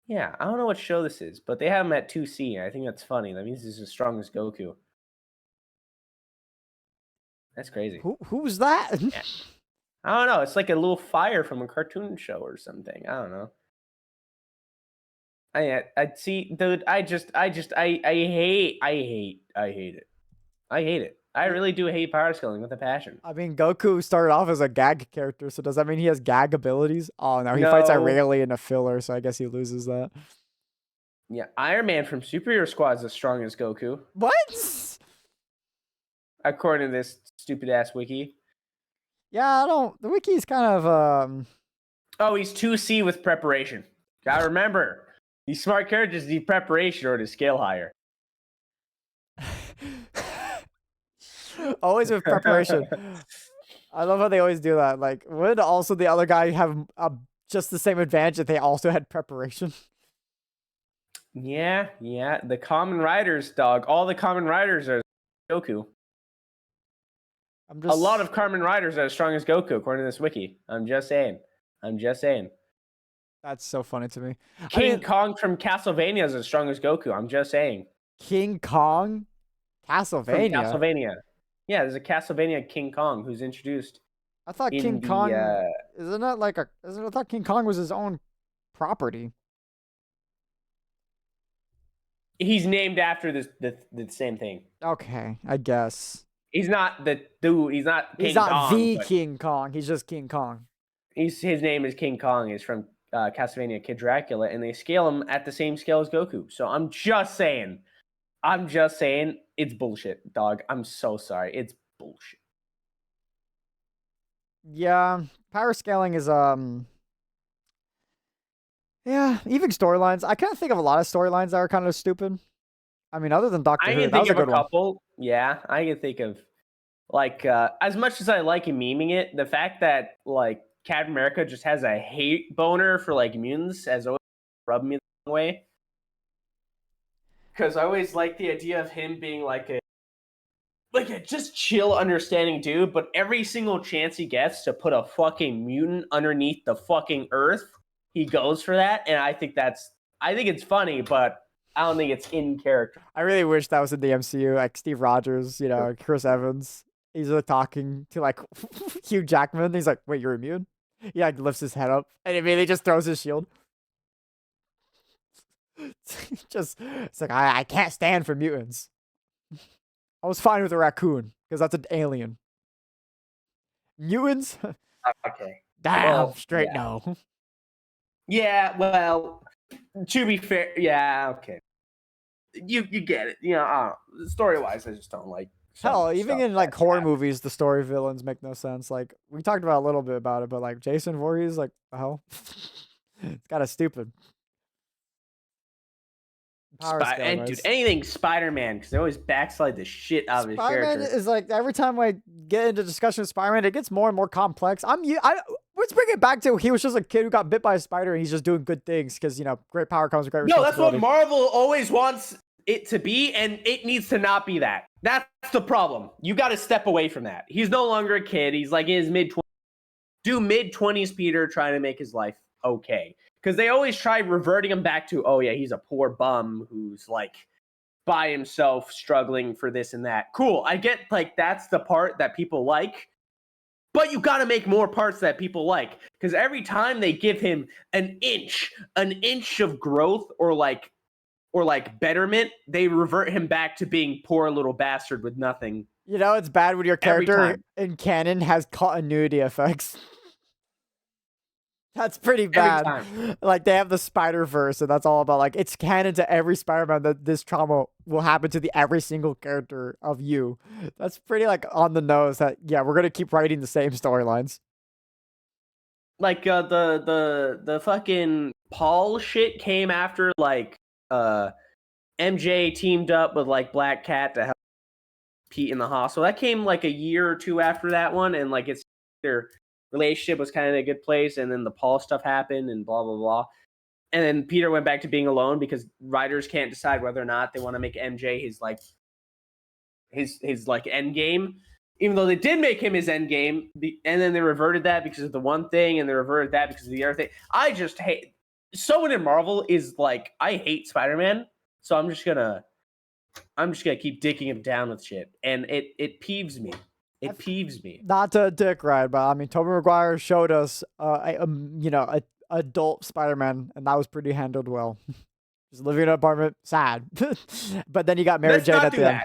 Yeah, I don't know what show this is, but they have him at 2C, and I think that's funny. That means he's as strong as Goku. That's crazy. Who's that? Yeah. I don't know. It's like a little fire from a cartoon show or something. I don't know. I see, dude. I hate it. I hate it. I really do hate power scaling with a passion. I mean, Goku started off as a gag character, so does that mean he has gag abilities? Oh no, he fights Irelia in a filler, so I guess he loses that. Yeah, Iron Man from Superhero Squad is as strong as Goku. What? According to this stupid ass wiki. Yeah, the wiki's kind of Oh, he's 2C with preparation. Gotta remember. These smart characters need preparation or to scale higher. Always with preparation. I love how they always do that. Like, would also the other guy have just the same advantage if they also had preparation? Yeah. The common riders, dog. All the common riders are Goku. A lot of common riders are as strong as Goku, according to this wiki. I'm just saying. That's so funny to me. King Kong from Castlevania is as strong as Goku. I'm just saying. King Kong? From Castlevania? Castlevania. Yeah, there's a Castlevania King Kong who's introduced. I thought King Kong isn't that like a? I thought King Kong was his own property. He's named after the same thing. Okay, I guess. He's not the dude. He's not King He's not Kong. the King Kong. He's just King Kong. His name is King Kong. He's from Castlevania Kid Dracula, and they scale him at the same scale as Goku. So I'm just saying. It's bullshit, dog. I'm so sorry. It's bullshit. Yeah, power scaling is yeah, even storylines. I can't think of a lot of storylines that are kind of stupid. I mean, other than Doctor Who, that was a good couple. Yeah, I can think of like as much as I like memeing it, the fact that like Captain America just has a hate boner for like mutants has always rubbed me the wrong way. Because I always like the idea of him being like a just chill, understanding dude, but every single chance he gets to put a fucking mutant underneath the fucking earth, he goes for that, and I think it's funny, but I don't think it's in character. I really wish that was in the MCU, like Steve Rogers, Chris Evans. He's talking to like Hugh Jackman. He's like, "Wait, you're immune?" He like lifts his head up and immediately just throws his shield. It's like I can't stand for mutants. I was fine with a raccoon because that's an alien. Mutants? Okay. Damn, straight no. Yeah, well, to be fair, yeah, okay. You get it. Story wise, I just don't like. Hell, even in like horror movies, the story villains make no sense. Like we talked about a little bit about it, but like Jason Voorhees, like the hell, it's kind of stupid. Dude, anything Spider-Man, because they always backslide the shit out of his character. Spider-Man is like every time I get into discussion with Spider-Man, it gets more and more complex. Let's bring it back to he was just a kid who got bit by a spider and he's just doing good things because great power comes with great responsibility. No, that's what Marvel always wants it to be, and it needs to not be that. That's the problem. You got to step away from that. He's no longer a kid. He's like in his mid-20s. Do mid-20s Peter trying to make his life okay. Because they always try reverting him back to, oh yeah, he's a poor bum who's like by himself struggling for this and that. Cool. I get like that's the part that people like. But you got to make more parts that people like. Because every time they give him an inch of growth or like betterment, they revert him back to being poor little bastard with nothing. It's bad when your character in canon has continuity effects. That's pretty bad. Like they have the Spider-Verse, and that's all about like it's canon to every Spider-Man that this trauma will happen to every single character of you. That's pretty like on the nose that we're gonna keep writing the same storylines. Like the fucking Paul shit came after like MJ teamed up with like Black Cat to help Pete in the hospital. That came like a year or two after that one, and like it's their relationship was kind of in a good place, and then the Paul stuff happened and blah blah blah, and then Peter went back to being alone because writers can't decide whether or not they want to make MJ his end game, even though they did make him his end game, and then they reverted that because of the one thing, and they reverted that because of the other thing. I just hate someone in Marvel is like I hate Spider-Man, so I'm just gonna keep dicking him down with shit, and it peeves me. It peeves me. Not to dick ride, but I mean, Tobey Maguire showed us, a adult Spider-Man, and that was pretty handled well. Just living in an apartment, sad. But then you got Mary Jane at the end.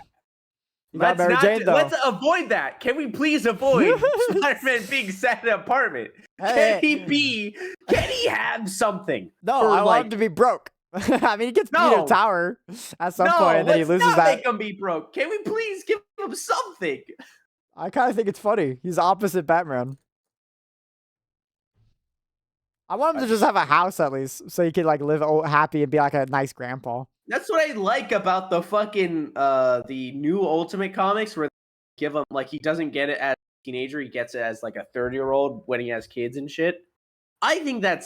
You got Mary Jane, though. Let's avoid that. Can we please avoid Spider-Man being sad in an apartment? Can he have something? No, I want him to be broke. I mean, he gets beat in a tower at some point, and then he loses that. Make him be broke. Can we please give him something? I kind of think it's funny. He's opposite Batman. I want him to just have a house at least, so he could like live happy and be like a nice grandpa. That's what I like about the fucking the new Ultimate comics, where they give him like he doesn't get it as a teenager, he gets it as like a 30-year-old when he has kids and shit. I think that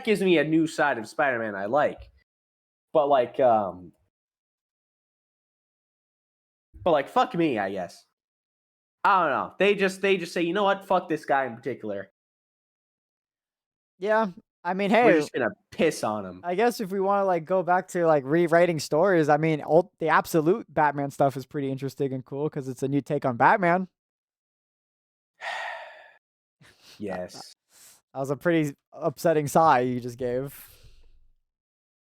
gives me a new side of Spider-Man I like. But like fuck me, I guess. I don't know. They just say, you know what, fuck this guy in particular. Yeah, I mean, We're hey, just gonna piss on him. I guess if we want to like go back to like rewriting stories, I mean, the absolute Batman stuff is pretty interesting and cool because it's a new take on Batman. Yes. That was a pretty upsetting sigh you just gave.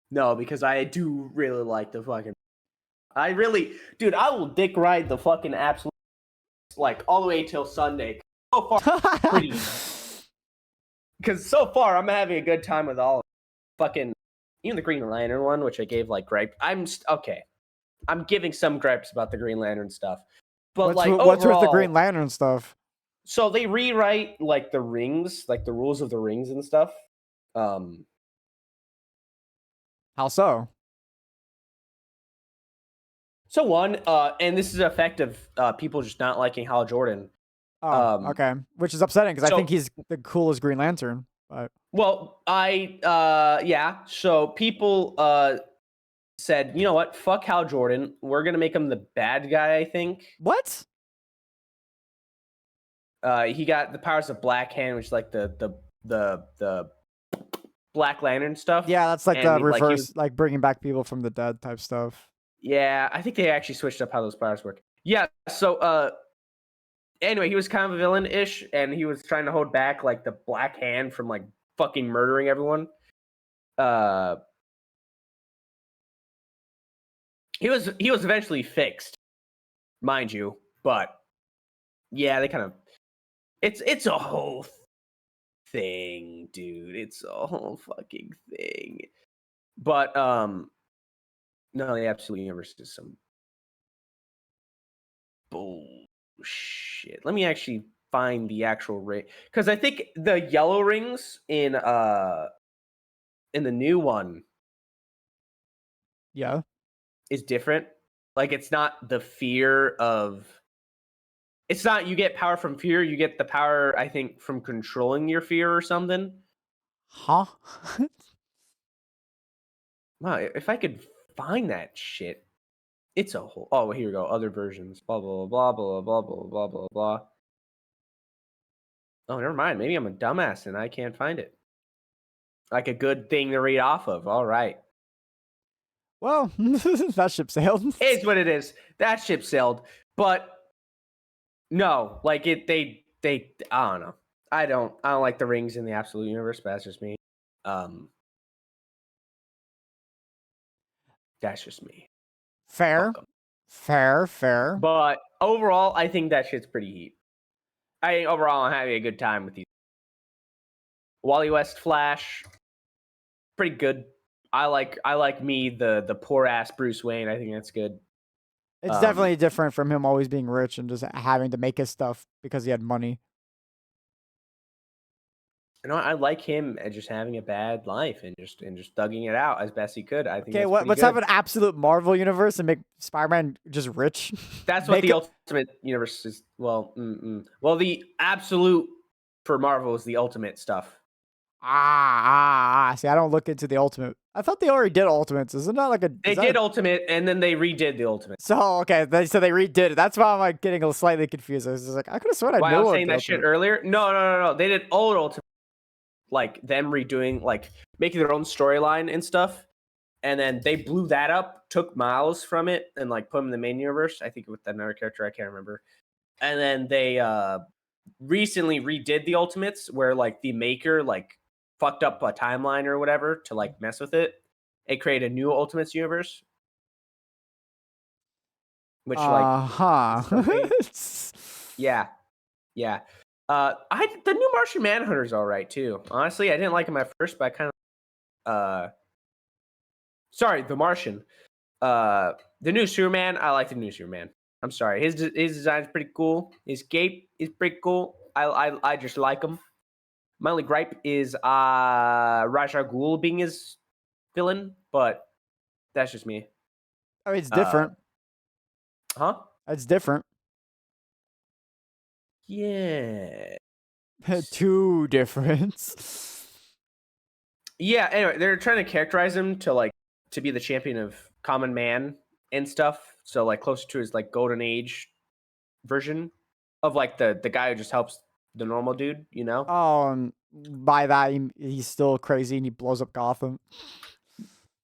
No, because I do really like the fucking. Dude, I will dick ride the fucking absolute like all the way till Sunday. So far, pretty. Because so far, I'm having a good time with all of fucking, even the Green Lantern one, which I gave like gripe. Okay. I'm giving some gripes about the Green Lantern stuff, but what's like what's with the overall, Green Lantern stuff? so they rewrite like the rings, like the rules of the rings and stuff. How so? So one, and this is an effect of people just not liking Hal Jordan. Oh, okay. Which is upsetting because I think So he's the coolest Green Lantern. But well, yeah. So people said, you know what, fuck Hal Jordan. We're gonna make him the bad guy. I think. what? He got the powers of Black Hand, which is like the Black Lantern stuff. Yeah, that's like And the like he reverse, was, like bringing back people from the dead type stuff. yeah, I think they actually switched up how those powers work. Yeah, so anyway, he was kind of a villain-ish, and he was trying to hold back like the Black Hand from like fucking murdering everyone. He was eventually fixed, mind you, but yeah, they kind of it's a whole thing, dude. It's a whole fucking thing. But no, the absolute universe is some bullshit. Let me actually find the actual ring, because I think the yellow rings in the new one Yeah. is different. Like it's not the fear of, it's not you get power from fear, you get the power, I think, from controlling your fear or something. Huh? Wow, if I could find that shit. It's a whole, oh, here we go. Other versions. Blah blah blah blah blah blah blah blah blah. Oh, never mind. Maybe I'm a dumbass and I can't find it. Like a good thing to read off of. All right. Well, that ship sailed. It's what it is. That ship sailed. But no, like they I don't know. I don't like the rings in the absolute universe, but that's just me. That's just me. Fair. Fuck 'em. Fair. But overall, I think that shit's pretty heat. I think overall I'm having a good time with these. Wally West Flash, pretty good. I like me the poor ass Bruce Wayne. I think that's good. It's definitely different from him always being rich and just having to make his stuff because he had money. You know, I like him and just having a bad life and just thugging it out as best he could. I think Okay, that's pretty let's good. have an absolute Marvel universe and make Spider-Man just rich. That's what the Ultimate Universe is. Well, well, the absolute for Marvel is the Ultimate stuff. See, I don't look into the Ultimate. I thought they already did Ultimates. Isn't that like a? They did Ultimate, and then they redid the Ultimate. So okay, so they redid it. That's why I'm like getting a slightly confused. I was just like, I could have sworn I Why knew I was what saying the that shit Ultimate. earlier? No. They did old Ultimate, like them redoing, like making their own storyline and stuff. And then they blew that up, took Miles from it, and like put him in the main universe. I think with another character, I can't remember. And then they recently redid the Ultimates, where like the maker like fucked up a timeline or whatever to like mess with it. It created a new Ultimates universe, which yeah. The new Martian Manhunter's all right too. Honestly, I didn't like him at first, but I kind of sorry, the Martian. The new Superman, I like the new Superman. I'm sorry, his design's pretty cool. His cape is pretty cool. I just like him. My only gripe is Raja Ghul being his villain, but that's just me. I mean, it's different. Huh? It's different. Yeah. Too different. Yeah, anyway, they're trying to characterize him to be the champion of common man and stuff. So like closer to his like golden age version of like the guy who just helps the normal dude, you know? By that he's still crazy and he blows up Gotham.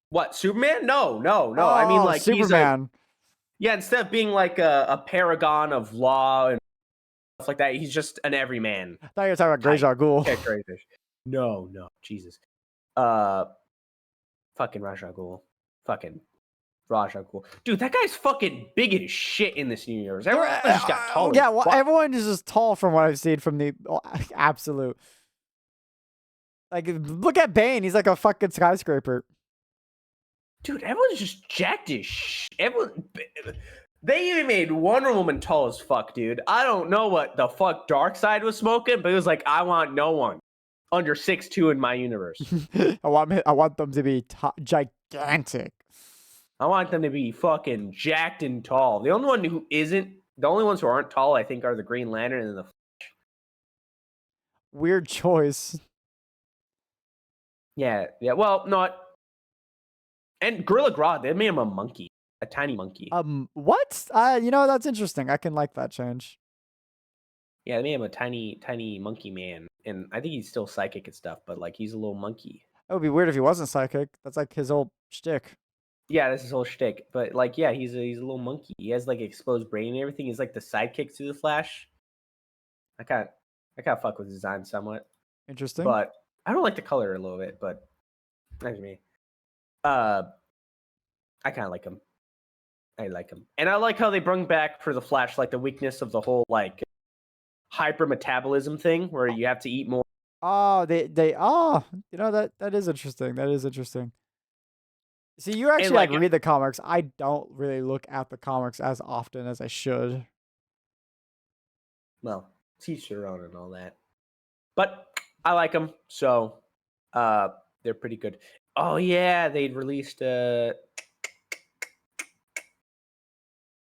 What, Superman? No. I mean Oh, like he's a Superman. yeah, instead of being like a paragon of law and stuff like that, he's just an everyman I thought you were talking about type Ra's al Ghul. characterization. No, Jesus. Fucking Raja Ghul. Fucking Raja Ghul. Dude, that guy's fucking big as shit in this universe. Everyone just got taller. Yeah, well, everyone is just tall from what I've seen from the absolute. Like, look at Bane. He's like a fucking skyscraper. Dude, everyone's just jacked as they even made Wonder Woman tall as fuck, dude. I don't know what the fuck Darkseid was smoking, but it was like, I want no one under 6'2" in my universe. I want them to be gigantic. I want them to be fucking jacked and tall. The only ones who aren't tall, I think, are the Green Lantern and the Weird choice. Yeah. Well, not. And Gorilla Grodd, they made him a monkey, a tiny monkey. What? That's interesting. I can like that change. Yeah, they made him a tiny monkey man, and I think he's still psychic and stuff, but like he's a little monkey. It would be weird if he wasn't psychic. That's like his old shtick. Yeah, that's his whole shtick. But like, yeah, he's a little monkey. He has like exposed brain and everything. He's like the sidekick to the Flash. I kind of fuck with his design somewhat. Interesting. But I don't like the color a little bit, but that's me. I kind of like him. I like him. And I like how they bring back for the Flash, like the weakness of the whole like hyper metabolism thing where you have to eat more. Oh, that is interesting. That is interesting. See, you actually like read the comics. I don't really look at the comics as often as I should. Well, teach your own and all that. But I like them, so they're pretty good. Oh yeah, they released the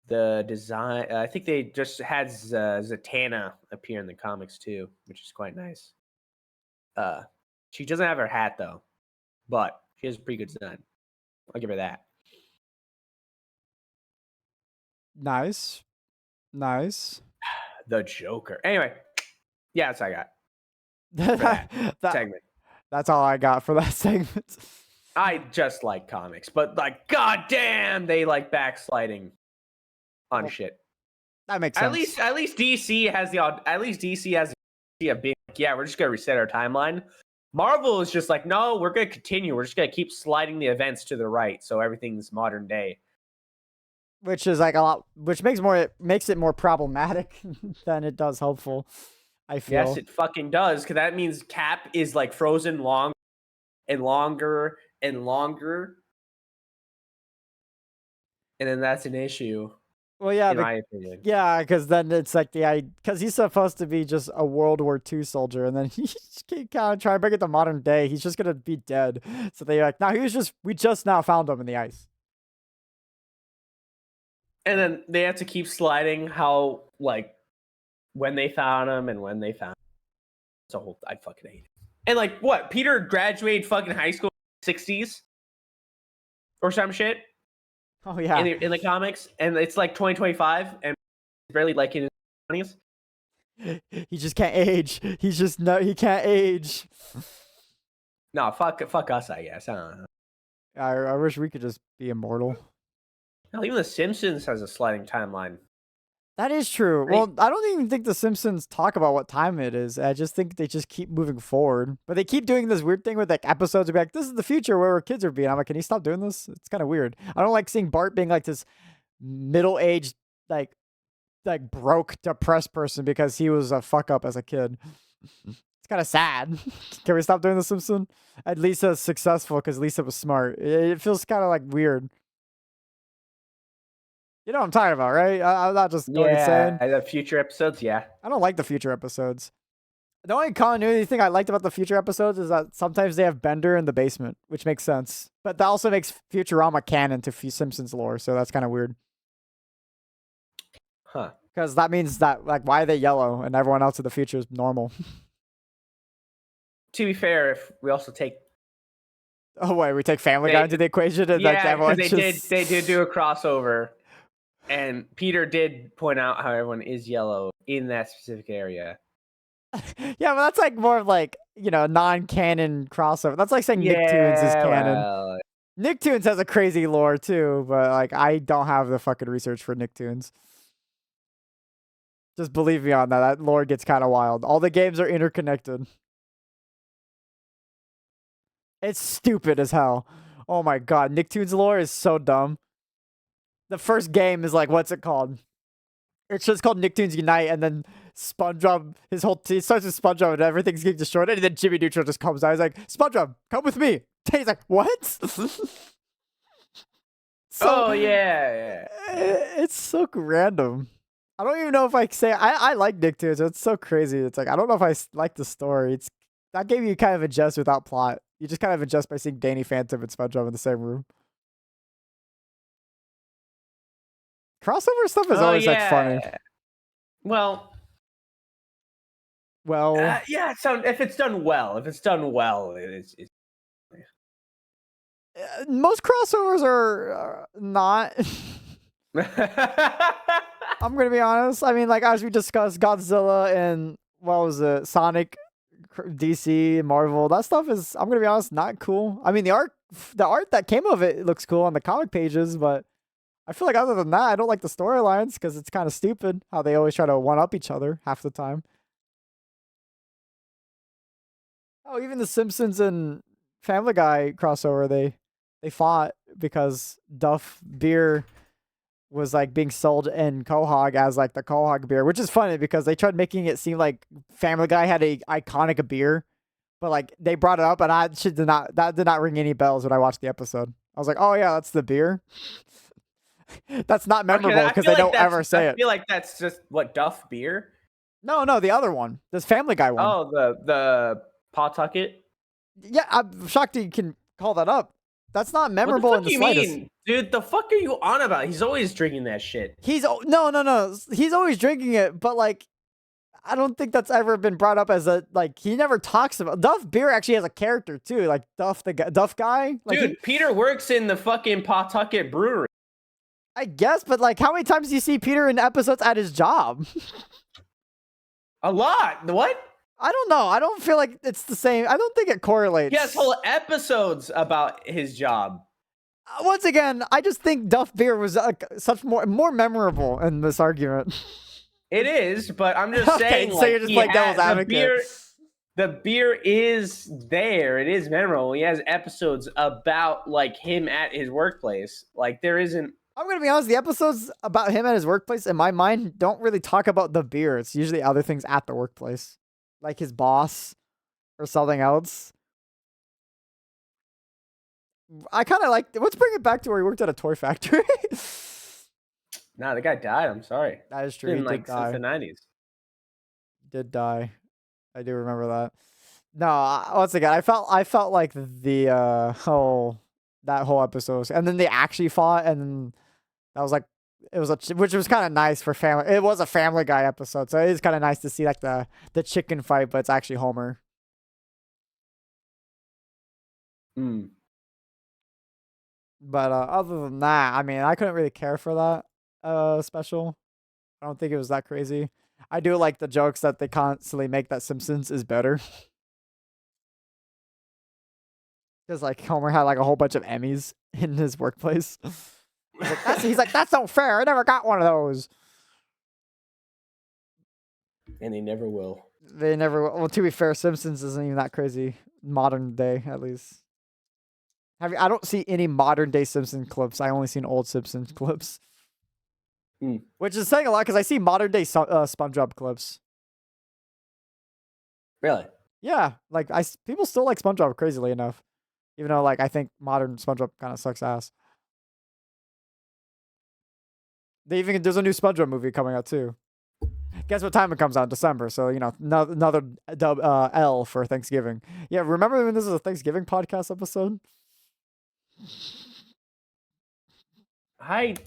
design. I think they just had Zatanna appear in the comics too, which is quite nice. She doesn't have her hat though, but she has a pretty good design. I'll give her that. Nice. The Joker. Anyway, yeah, that's all I got. For that segment. That's all I got for that segment. I just like comics, but like, goddamn, they like backsliding on shit. That makes sense. At least DC has the idea of being like, yeah, we're just gonna reset our timeline. Marvel is just like, no, we're gonna continue. We're just gonna keep sliding the events to the right, so everything's modern day. Which is like a lot. Which makes it more problematic than it does helpful. I feel. Yes, it fucking does, because that means Cap is like frozen longer and longer and longer, and then that's an issue. Well, yeah, in my opinion. Yeah, because then it's like because he's supposed to be just a World War II soldier, and then he keep kind of trying to bring it to modern day. He's just gonna be dead. So they're like, no, we just now found him in the ice. And then they have to keep sliding how like when they found him and when they found him. It's a whole I fucking hate it. And like what? Peter graduated fucking high school in the 60s or some shit. Oh yeah. In the comics, and it's like 2025, and barely like in his 20s. He just can't age. He can't age. No, fuck us, I guess. I don't know. I wish we could just be immortal. No, even The Simpsons has a sliding timeline. That is true. Right? Well, I don't even think The Simpsons talk about what time it is. I just think they just keep moving forward. But they keep doing this weird thing with like episodes of like, this is the future where our kids are being. I'm like, can you stop doing this? It's kind of weird. I don't like seeing Bart being like this middle-aged, like broke, depressed person because he was a fuck up as a kid. It's kind of sad. Can we stop doing The Simpsons? At Lisa's successful because Lisa was smart. It feels kind of like weird. You know what I'm talking about, right? I'm not just going insane. Yeah, the future episodes, yeah. I don't like the future episodes. The only continuity thing I liked about the future episodes is that sometimes they have Bender in the basement, which makes sense. But that also makes Futurama canon to Simpsons lore, so that's kind of weird. Huh. Because that means that, like, why are they yellow and everyone else in the future is normal? To be fair, if we also take Oh, wait, we take Family Guy into the equation and like yeah, everyone because they did do a crossover, and Peter did point out how everyone is yellow in that specific area. Yeah, but that's like more of like, non-canon crossover. That's like saying Nicktoons is canon. Well, Nicktoons has a crazy lore too, but like I don't have the fucking research for Nicktoons. Just believe me on that. That lore gets kind of wild. All the games are interconnected. It's stupid as hell. Oh my god, Nicktoons lore is so dumb. The first game is like, what's it called? It's just called Nicktoons Unite, and then SpongeBob, it starts with SpongeBob and everything's getting destroyed, and then Jimmy Neutron just comes out. He's like, SpongeBob, come with me. He's like, what? oh yeah. It's so random. I don't even know if I say I like Nicktoons. It's so crazy. It's like I don't know if I like the story. It's that game you kind of ingest without plot. You just kind of ingest by seeing Danny Phantom and SpongeBob in the same room. Crossover stuff is always like funny. Well, yeah. If it's done well, it's most crossovers are not. I'm gonna be honest. I mean, like as we discussed, Godzilla and what was it, Sonic, DC, Marvel. That stuff is, I'm gonna be honest, not cool. I mean, the art that came of it looks cool on the comic pages, but I feel like other than that, I don't like the storylines because it's kind of stupid how they always try to one up each other half the time. Oh, even the Simpsons and Family Guy crossover, they fought because Duff beer was like being sold in Quahog as like the Quahog beer, which is funny because they tried making it seem like Family Guy had a iconic beer, but like they brought it up and that did not ring any bells when I watched the episode. I was like, oh yeah, that's the beer. That's not memorable because they don't ever say it. I feel like that's just what Duff beer. No, the other one, this Family Guy one. Oh, the Pawtucket. Yeah, I'm shocked you can call that up. That's not memorable in the slightest. Mean? Dude, the fuck are you on about? He's always drinking that shit. No. He's always drinking it, but like, I don't think that's ever been brought up as a, like, he never talks about Duff beer. Actually has a character too, like Duff guy. Like, dude, Peter works in the fucking Pawtucket brewery. I guess, but like, how many times do you see Peter in episodes at his job? A lot. What? I don't know. I don't feel like it's the same. I don't think it correlates. He has whole episodes about his job. Once again, I just think Duff beer was such more memorable in this argument. It is, but I'm just saying. So you're just like devil's advocate. The beer is there. It is memorable. He has episodes about like him at his workplace. Like there isn't. I'm gonna be honest. The episodes about him at his workplace, in my mind, don't really talk about the beer. It's usually other things at the workplace, like his boss or something else. I kind of like. Let's bring it back to where he worked at a toy factory. Nah, the guy died. I'm sorry. That is true. He like did die. Since the 90s. Did die. I do remember that. No, once again, I felt like the whole episode, and then they actually fought, and then that was like which was kind of nice for family. It was a Family Guy episode, so it is kind of nice to see like the chicken fight, but it's actually Homer. Hmm. But other than that, I mean, I couldn't really care for that special. I don't think it was that crazy. I do like the jokes that they constantly make that Simpsons is better. Because like Homer had like a whole bunch of Emmys in his workplace. He's like, that's not fair. I never got one of those. And they never will. They never will. Well, to be fair, Simpsons isn't even that crazy. Modern day, at least. I don't see any modern day Simpsons clips. I only seen old Simpsons clips. Which is saying a lot because I see modern day SpongeBob clips. Really? Yeah, like people still like SpongeBob crazily enough, even though like I think modern SpongeBob kind of sucks ass. There's a new SpongeBob movie coming out too. Guess what time it comes out? December. So another L for Thanksgiving. Yeah, remember when this was a Thanksgiving podcast episode?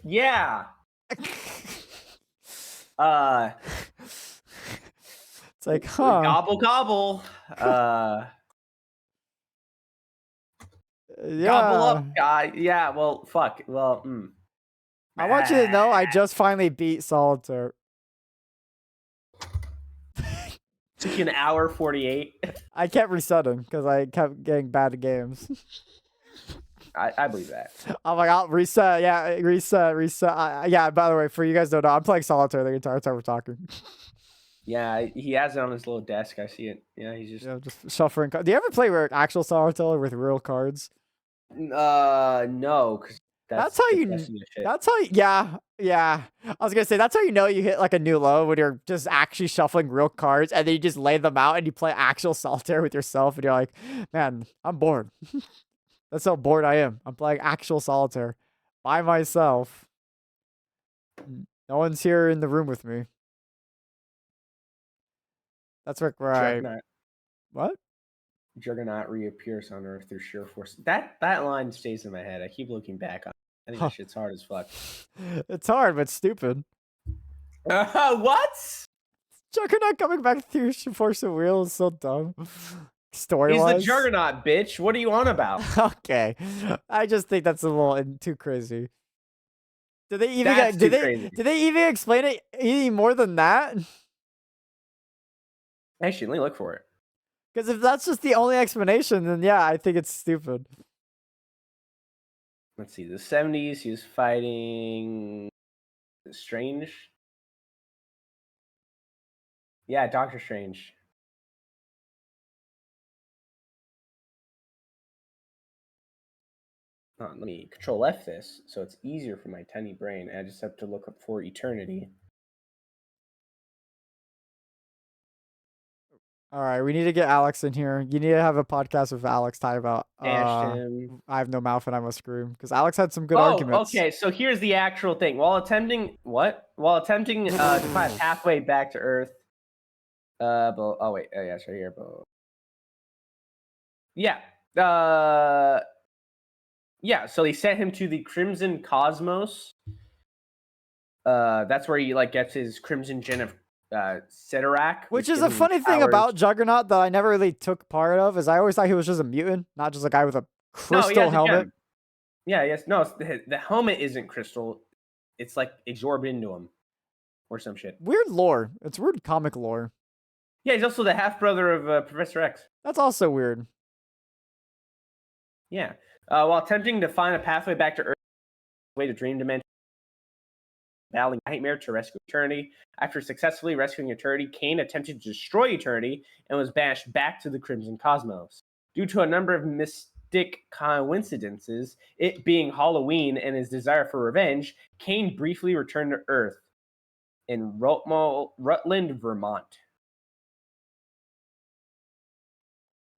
Yeah. Uh, It's like, huh? Gobble gobble. Gobble Yeah. up, guy. Yeah. Well, fuck. Well. I want you to know I just finally beat Solitaire. Took you an hour 48. I kept resetting because I kept getting bad games. I believe that. I'm like, I'll reset. Yeah, reset. Yeah, by the way, for you guys don't know, I'm playing Solitaire the entire time we're talking. Yeah, he has it on his little desk. I see it. Yeah, he's just. Yeah, just shuffling. Do you ever play actual Solitaire with real cards? No, because That's how you. That's how. Yeah. I was gonna say that's how you know you hit like a new low when you're just actually shuffling real cards and then you just lay them out and you play actual Solitaire with yourself and you're like, man, I'm bored. That's how bored I am. I'm playing actual Solitaire by myself. No one's here in the room with me. That's where I. What? Juggernaut reappears on Earth through sheer force. That line stays in my head. I keep looking back on it. I think that shit's hard as fuck. It's hard, but stupid. What? Juggernaut coming back through Force of Will is so dumb. Story-wise. He's the Juggernaut, bitch. What are you on about? Okay. I just think that's a little too crazy. Did they even crazy. Did they even explain it any more than that? Actually, let me look for it. Because if that's just the only explanation, then yeah, I think it's stupid. Let's see. The 70s, he was fighting Strange. Yeah, Doctor Strange. Let me Control F this so it's easier for my tiny brain. I just have to look up for eternity. All right, we need to get Alex in here. You need to have a podcast with Alex talking about Him. I have no mouth and I must scream because Alex had some good arguments. Okay, so here's the actual thing. While attempting to find a pathway back to Earth. Yeah, it's right here. Yeah. So they sent him to the Crimson Cosmos. That's where he gets his Crimson Gem of Sidorak. Which is a funny thing about Juggernaut that I never really took part of, is I always thought he was just a mutant, not just a guy with a crystal helmet. Yeah, yes. No, the helmet isn't crystal. It's like absorbed into him. Or some shit. Weird lore. It's weird comic lore. Yeah, he's also the half-brother of Professor X. That's also weird. Yeah. While attempting to find a pathway back to Earth, way to Dream Dimension, battling Nightmare to rescue Eternity. After successfully rescuing Eternity, Kane attempted to destroy Eternity and was banished back to the Crimson Cosmos. Due to a number of mystic coincidences, it being Halloween and his desire for revenge, Kane briefly returned to Earth in Rutland, Vermont.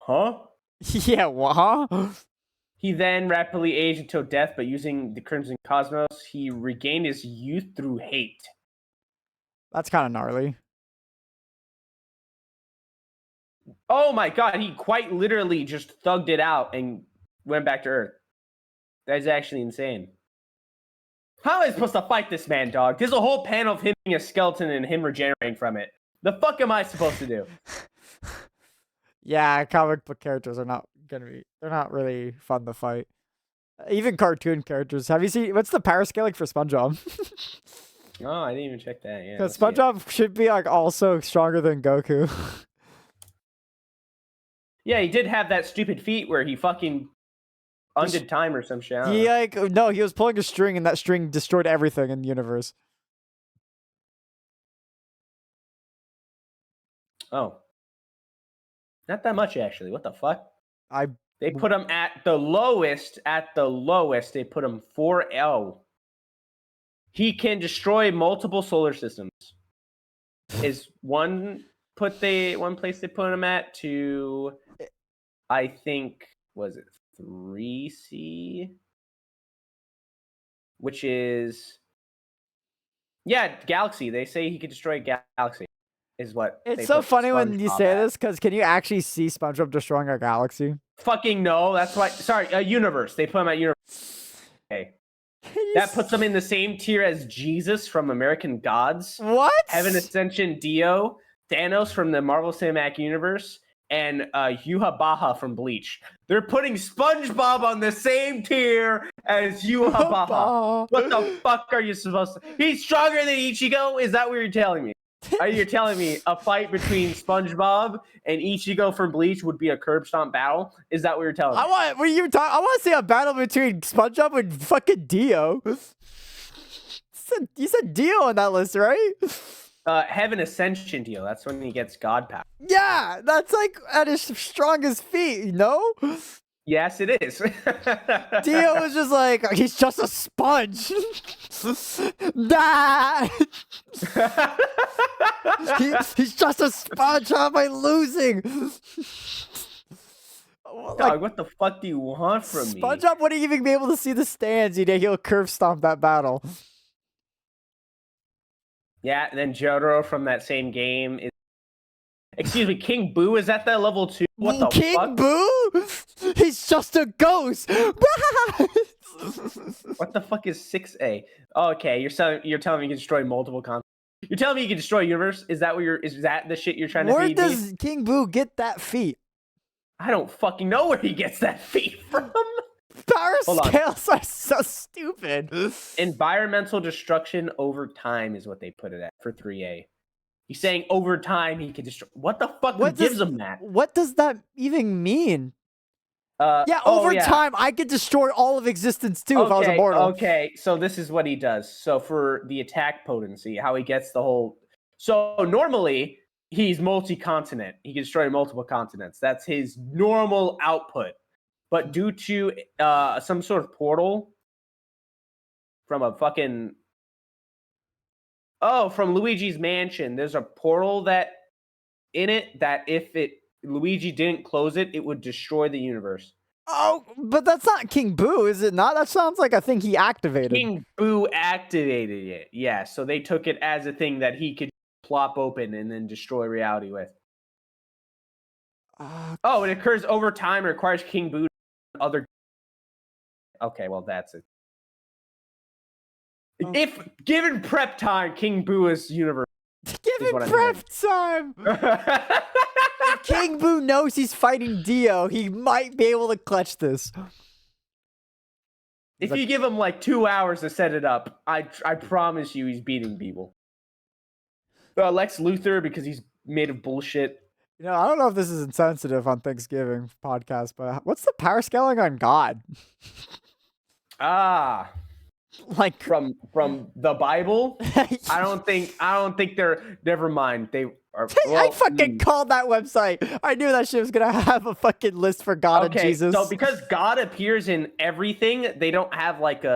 Huh? Yeah, what? Huh? He then rapidly aged until death, but using the Crimson Cosmos, he regained his youth through hate. That's kind of gnarly. Oh my god, he quite literally just thugged it out and went back to Earth. That is actually insane. How am I supposed to fight this man, dog? There's a whole panel of him being a skeleton and him regenerating from it. The fuck am I supposed to do? Yeah, comic book characters are they're not really fun to fight. Even cartoon characters. Have you seen, what's the power scaling for SpongeBob? Oh, I didn't even check that. Yeah. Because SpongeBob should be also stronger than Goku. Yeah, he did have that stupid feat where he fucking undid time or some shit. No, he was pulling a string and that string destroyed everything in the universe. Oh. Not that much, actually. What the fuck? They put him at the lowest. They put him 4L. He can destroy multiple solar systems. Is one place they put him at to, I think, was it 3C? Which is, Yeah, Galaxy. They say he could destroy Galaxy. Is what It's they so put funny when you SpongeBob say at. this, because can you actually see SpongeBob destroying a galaxy? Fucking no. That's why. Sorry, a universe. They put him at universe. Okay. That puts him in the same tier as Jesus from American Gods, What? Heaven Ascension Dio, Thanos from the Marvel Cinematic Universe, and Yuha Baha from Bleach. They're putting SpongeBob on the same tier as Yuha Baha. What the fuck are you supposed to? He's stronger than Ichigo? Is that what you're telling me? Are you telling me a fight between SpongeBob and Ichigo from Bleach would be a curb stomp battle? Is that what you're telling me? What are you talking? I want to see a battle between SpongeBob and fucking Dio. You said Dio on that list, right? Heaven Ascension Dio. That's when he gets God power. Yeah, that's like at his strongest feet, you know? Yes, it is. Dio was just like, he's just a sponge. Nah. He's just a sponge. How am I losing? Dog, what the fuck do you want from me? SpongeBob wouldn't even be able to see the stands. He'll curve stomp that battle. Yeah, and then Jotaro from that same game is. Excuse me, King Boo is at that level 2. What the King fuck? Boo? He's just a ghost. What the fuck is 6A? Oh, okay, you're telling me you can destroy multiple continents. You're telling me you can destroy a universe? Is that is that the shit you're trying to feed me? Where does King Boo get that feat? I don't fucking know where he gets that feat from. Power scales are so stupid. Environmental destruction over time is what they put it at for 3A. He's saying over time he can destroy. What the fuck? Who gives him that? What does that even mean? Over time, I could destroy all of existence too if I was immortal. Okay, so this is what he does. So for the attack potency, how he gets the whole. So normally he's multi-continent. He can destroy multiple continents. That's his normal output. But due to some sort of portal from a fucking from Luigi's Mansion, there's a portal that in it that if Luigi didn't close it, it would destroy the universe. Oh, but that's not King Boo, is it not? That sounds like a thing he activated. King Boo activated it. Yeah, so they took it as a thing that he could plop open and then destroy reality with. Oh, it occurs over time and requires King Boo to other. Okay, well that's it. If given prep time, King Boo is universe. Given prep time. If King Boo knows he's fighting Dio, he might be able to clutch this. If you give him like 2 hours to set it up, I promise you he's beating people. Lex Luthor, because he's made of bullshit. You know, I don't know if this is insensitive on Thanksgiving podcast, but what's the power scaling on God? Like from the Bible. I don't think they're. Never mind. They are. I fucking called that website. I knew that shit was gonna have a fucking list for God and Jesus. So because God appears in everything, they don't have like a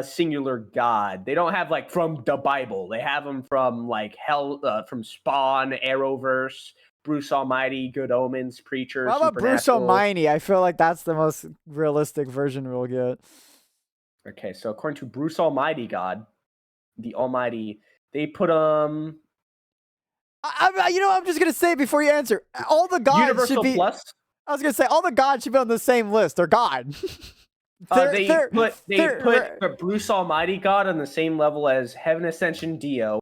singular God. They don't have like from the Bible. They have them from like hell, from Spawn, Arrowverse, Bruce Almighty, Good Omens, Preacher. How about Bruce Almighty? I feel like that's the most realistic version we'll get. Okay, so according to Bruce Almighty God, the Almighty, they put you know, I'm just gonna say before you answer, all the gods Universal should be. Plus. I was gonna say all the gods should be on the same list. They're God. They put Bruce Almighty God on the same level as Heaven Ascension Dio,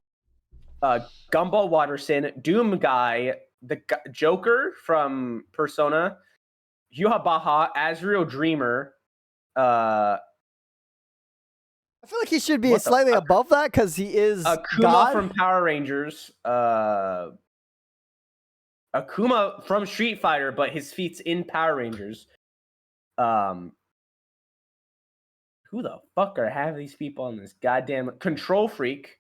Gumball Watterson, Doom Guy, the Joker from Persona, Yuha Baha, Azrael Dreamer. I feel like he should be slightly above that because he is Akuma God. from Power Rangers. Akuma from Street Fighter, but his feat's in Power Rangers. Who the fuck are half of these people on this goddamn Control Freak?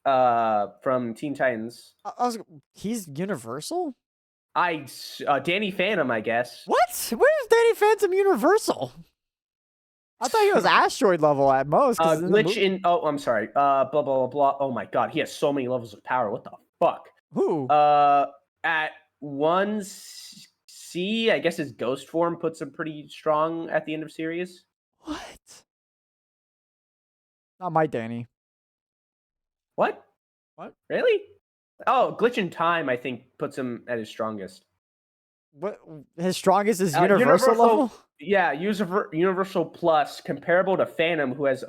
From Teen Titans. He's Universal. Danny Phantom, I guess. What? Where's Danny Phantom Universal? I thought he was asteroid level at most. Glitch in. Oh, I'm sorry. Blah blah blah blah. Oh my god, he has so many levels of power. What the fuck? Who? At 1C, I guess his ghost form puts him pretty strong at the end of series. What? Not my Danny. What? What? Really? Oh, glitch in time, I think, puts him at his strongest. What? His strongest is universal level? Yeah, universal plus, comparable to Phantom, who has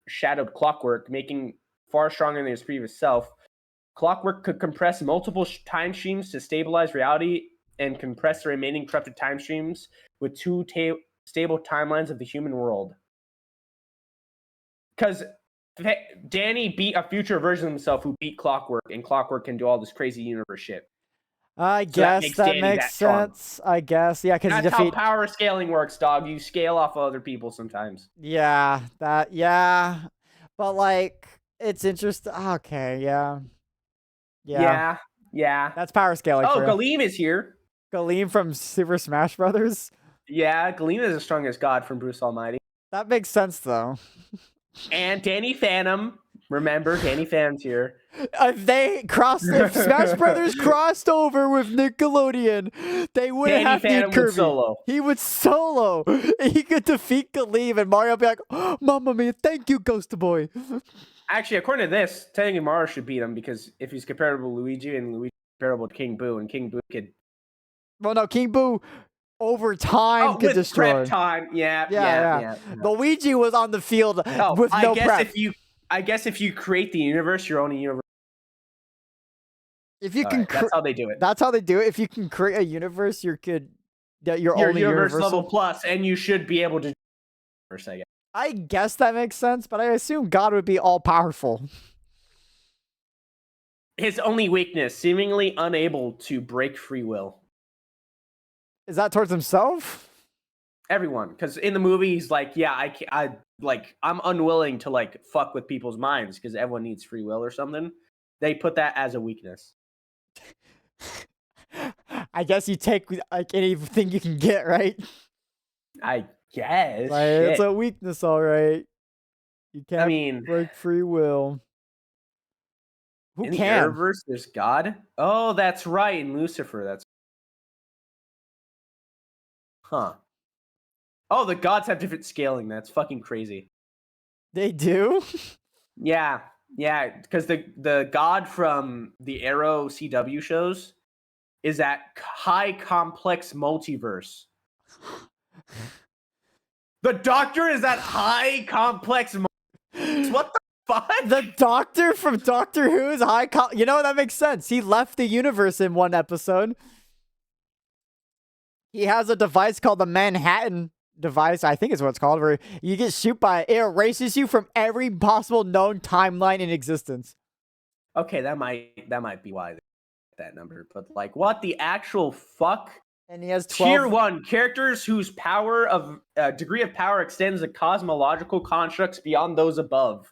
shadowed Clockwork, making far stronger than his previous self. Clockwork could compress multiple time streams to stabilize reality and compress the remaining corrupted time streams with two stable timelines of the human world. Because Danny beat a future version of himself who beat Clockwork, and Clockwork can do all this crazy universe shit. I guess that makes sense. I guess, yeah, because that's how power scaling works, dog. You scale off of other people sometimes. Yeah, yeah, but like it's interesting. Okay, yeah. That's power scaling. Oh, Galeem is here. Galeem from Super Smash Brothers. Yeah, Galeem is the strongest god from Bruce Almighty. That makes sense though. And Danny Phantom. Remember, Danny Phantom's here. If Smash Brothers crossed over with Nickelodeon, they would have to Kirby. Solo. He would solo. He could defeat Galeem, and Mario would be like, oh, "Mamma mia, thank you, Ghost Boy." Actually, according to this, technically Mario should beat him because if he's comparable to Luigi and Luigi comparable to King Boo, and King Boo could. Well, no, King Boo over time could destroy. Prep time, yeah. Luigi was on the field with no prep. I guess if you create the universe, your own universe. If you can, that's how they do it. That's how they do it. If you can create a universe, you're only universe level plus, and you should be able to. I guess that makes sense, but I assume God would be all powerful. His only weakness, seemingly unable to break free will. Is that towards himself? Everyone, because in the movie he's like, yeah, I'm unwilling to like fuck with people's minds because everyone needs free will or something. They put that as a weakness. I guess you take like anything you can get, right? I guess. Like, it's a weakness, all right. You can't break free will. Who in can? the universe, there's God. Oh, that's right. In Lucifer, that's. Huh. Oh, the gods have different scaling. That's fucking crazy. They do? Yeah, because the god from the Arrow CW shows is that high complex multiverse. The Doctor is that high complex multiverse. What the fuck? The Doctor from Doctor Who is you know, that makes sense. He left the universe in one episode. He has a device called the Manhattan device, I think is what it's called, where you get shoot by it erases you from every possible known timeline in existence. Okay, that might be why that number, but like, what the actual fuck? And he has 12 tier 1 characters whose power of degree of power extends to cosmological constructs beyond those above.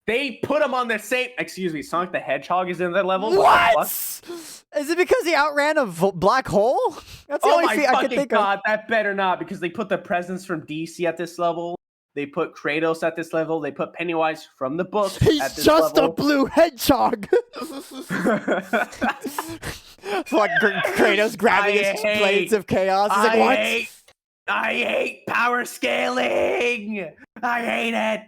They put him on the same. Excuse me, Sonic the Hedgehog is in that level. What? Is it because he outran a black hole? That's the only thing I can think of. That better not, because they put the presence from DC at this level. They put Kratos at this level. They put Pennywise from the book at this level. He's just a blue hedgehog. Like Kratos grabbing his blades of chaos. He's like, what? I hate power scaling. I hate it.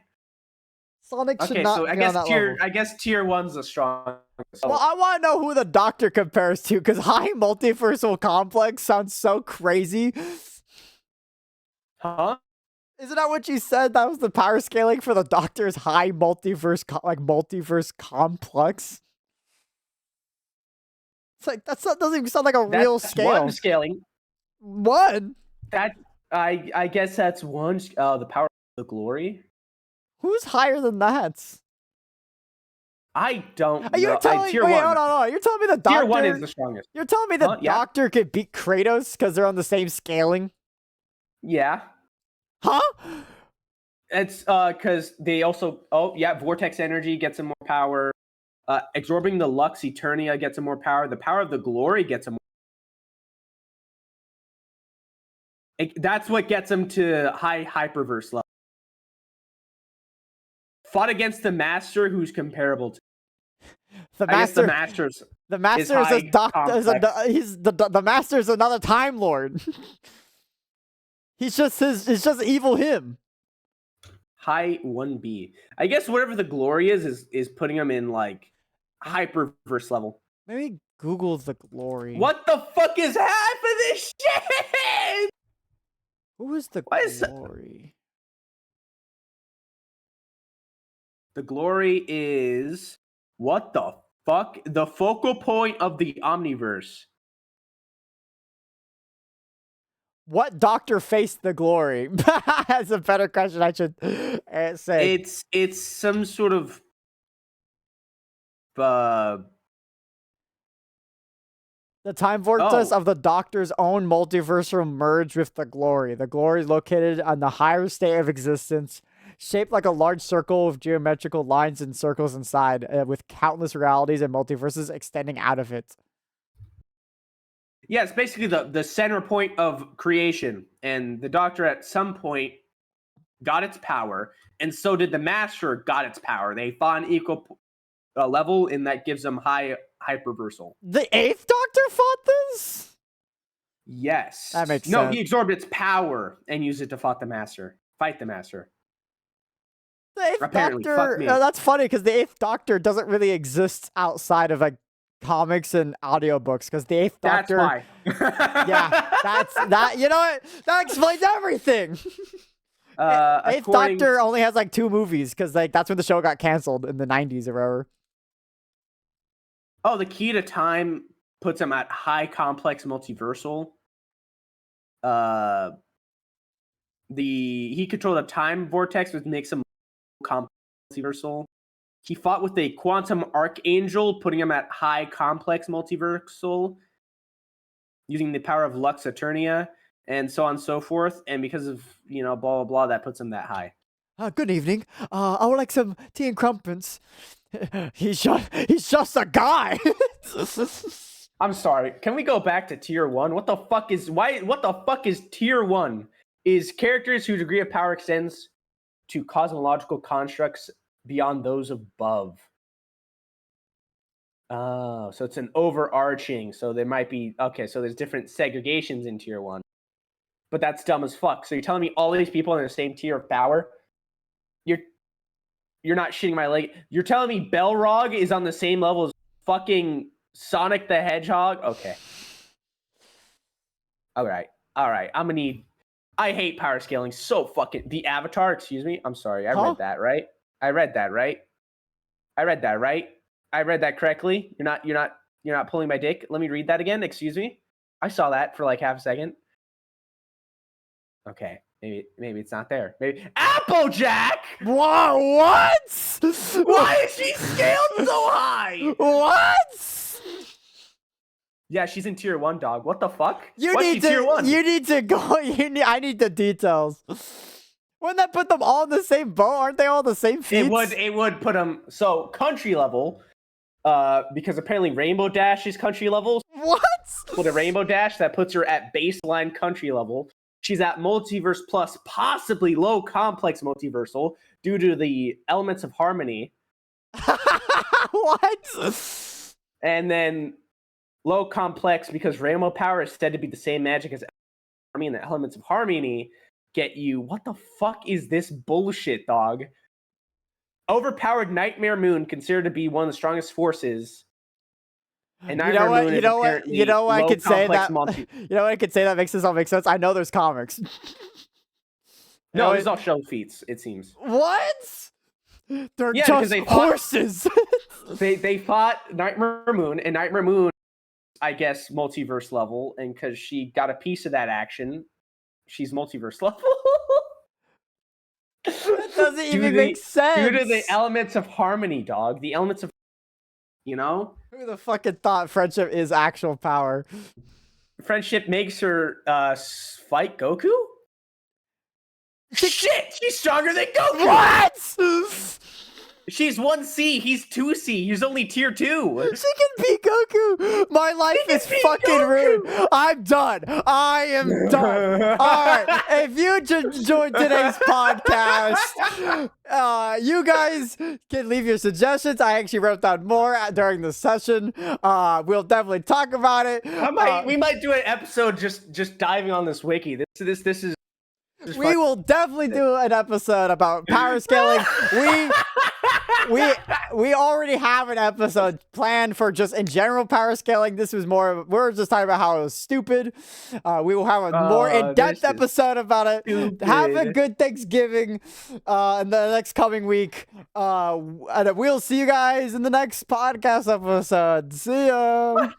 Sonic should not be on that level. I guess tier 1's the strongest. Well, I want to know who the Doctor compares to, because high multiversal complex sounds so crazy. Huh? Isn't that what you said? That was the power scaling for the Doctor's high multiverse, multiverse complex. It's like that doesn't even sound like a real scale. One scaling. One. That I guess that's one. The power of the glory. Who's higher than that? I don't know. You're telling me, hold on. You're telling me the Doctor. Tier 1 is the strongest. You're telling me the Doctor could beat Kratos because they're on the same scaling? Yeah. Huh? It's because they also Vortex Energy gets him more power. Absorbing the Lux Eternia gets him more power. The power of the glory gets him more. That's what gets him to high hyperverse level. Fought against the Master, who's comparable to the Master. The Master's. The Master is a doctor. The Master is another Time Lord. It's just evil him. High 1B. I guess whatever the glory is putting them in like hyperverse level. Maybe Google the glory. What the fuck is half of this shit? Who is the Why is glory? the glory is what the fuck? The focal point of the Omniverse. What doctor faced the glory? That's a better question I should say. It's some sort of the time vortex of the Doctor's own multiverse will merge with the glory. The glory is located on the higher state of existence, shaped like a large circle with geometrical lines and circles inside, with countless realities and multiverses extending out of it. Yeah, it's basically the center point of creation. And the Doctor at some point got its power, and so did the Master got its power. They fought an equal level, and that gives them high hyperversal. The 8th Doctor fought this? Yes. That makes sense. No, he absorbed its power and used it to fight the Master. The 8th Apparently, Doctor, fuck me. that's funny because the 8th Doctor doesn't really exist outside of like comics and audiobooks, because the 8th Doctor. That's why. Yeah, that. You know what? That explains everything. 8th Doctor only has like 2 movies because like that's when the show got canceled in the 90s or whatever. Oh, the key to time puts him at high complex multiversal. He controlled a time vortex, which makes him complex multiversal. He fought with a quantum archangel, putting him at high complex multiversal, using the power of Lux Eternia, and so on and so forth. And because of, blah, blah, blah, that puts him that high. Good evening. I would like some tea and crumpets. He's just a guy. I'm sorry. Can we go back to tier 1? What the fuck is tier 1? Is characters whose degree of power extends to cosmological constructs beyond those above. Oh, so it's an overarching. So there might be so there's different segregations in tier 1. But that's dumb as fuck. So you're telling me all these people in the same tier of power? You're not shitting my leg. You're telling me Belrog is on the same level as fucking Sonic the Hedgehog? Okay. All right. I'm gonna need. I hate power scaling so fucking. The Avatar. Excuse me. I'm sorry. I read that right. I read that right. I read that correctly. You're not pulling my dick. Let me read that again. Excuse me. I saw that for like half a second. Okay. Maybe it's not there. Maybe Applejack. Whoa! What? Why is she scaled so high? What? Yeah, she's in tier 1, dog. What the fuck? You need to go. I need the details. Wouldn't that put them all in the same boat? Aren't they all the same feats? It would put them so country level. Because apparently Rainbow Dash is country level. What? With a Rainbow Dash that puts her at baseline country level. She's at Multiverse Plus, possibly low complex multiversal, due to the elements of harmony. What? And then low complex because Rainbow Power is said to be the same magic as harmony, and the elements of harmony get you. What the fuck is this bullshit, dog? Overpowered Nightmare Moon, considered to be one of the strongest forces. And you know what? I could say that. You know what I could say that makes this all make sense. I know there's comics. No, there's all show feats. It seems. What? They're just horses. They fought Nightmare Moon, and Nightmare Moon, I guess, multiverse level, and because she got a piece of that action, she's multiverse level. That doesn't even make sense. Due to the elements of harmony, dog. The elements of, Who the fucking thought friendship is actual power? Friendship makes her fight Goku? Shit! She's stronger than Goku! What? She's 1C, he's 2C, he's only tier 2. She can beat Goku! My life is fucking ruined! I'm done! I am done! Alright, if you enjoyed today's podcast, you guys can leave your suggestions. I actually wrote down more during the session. We'll definitely talk about it. We might do an episode just diving on this wiki. This is We will definitely do an episode about power scaling. We already have an episode planned for just in general power scaling. This was we're just talking about how it was stupid. We will have a more in-depth episode about it. Stupid. Have a good Thanksgiving in the next coming week. And we'll see you guys in the next podcast episode. See ya.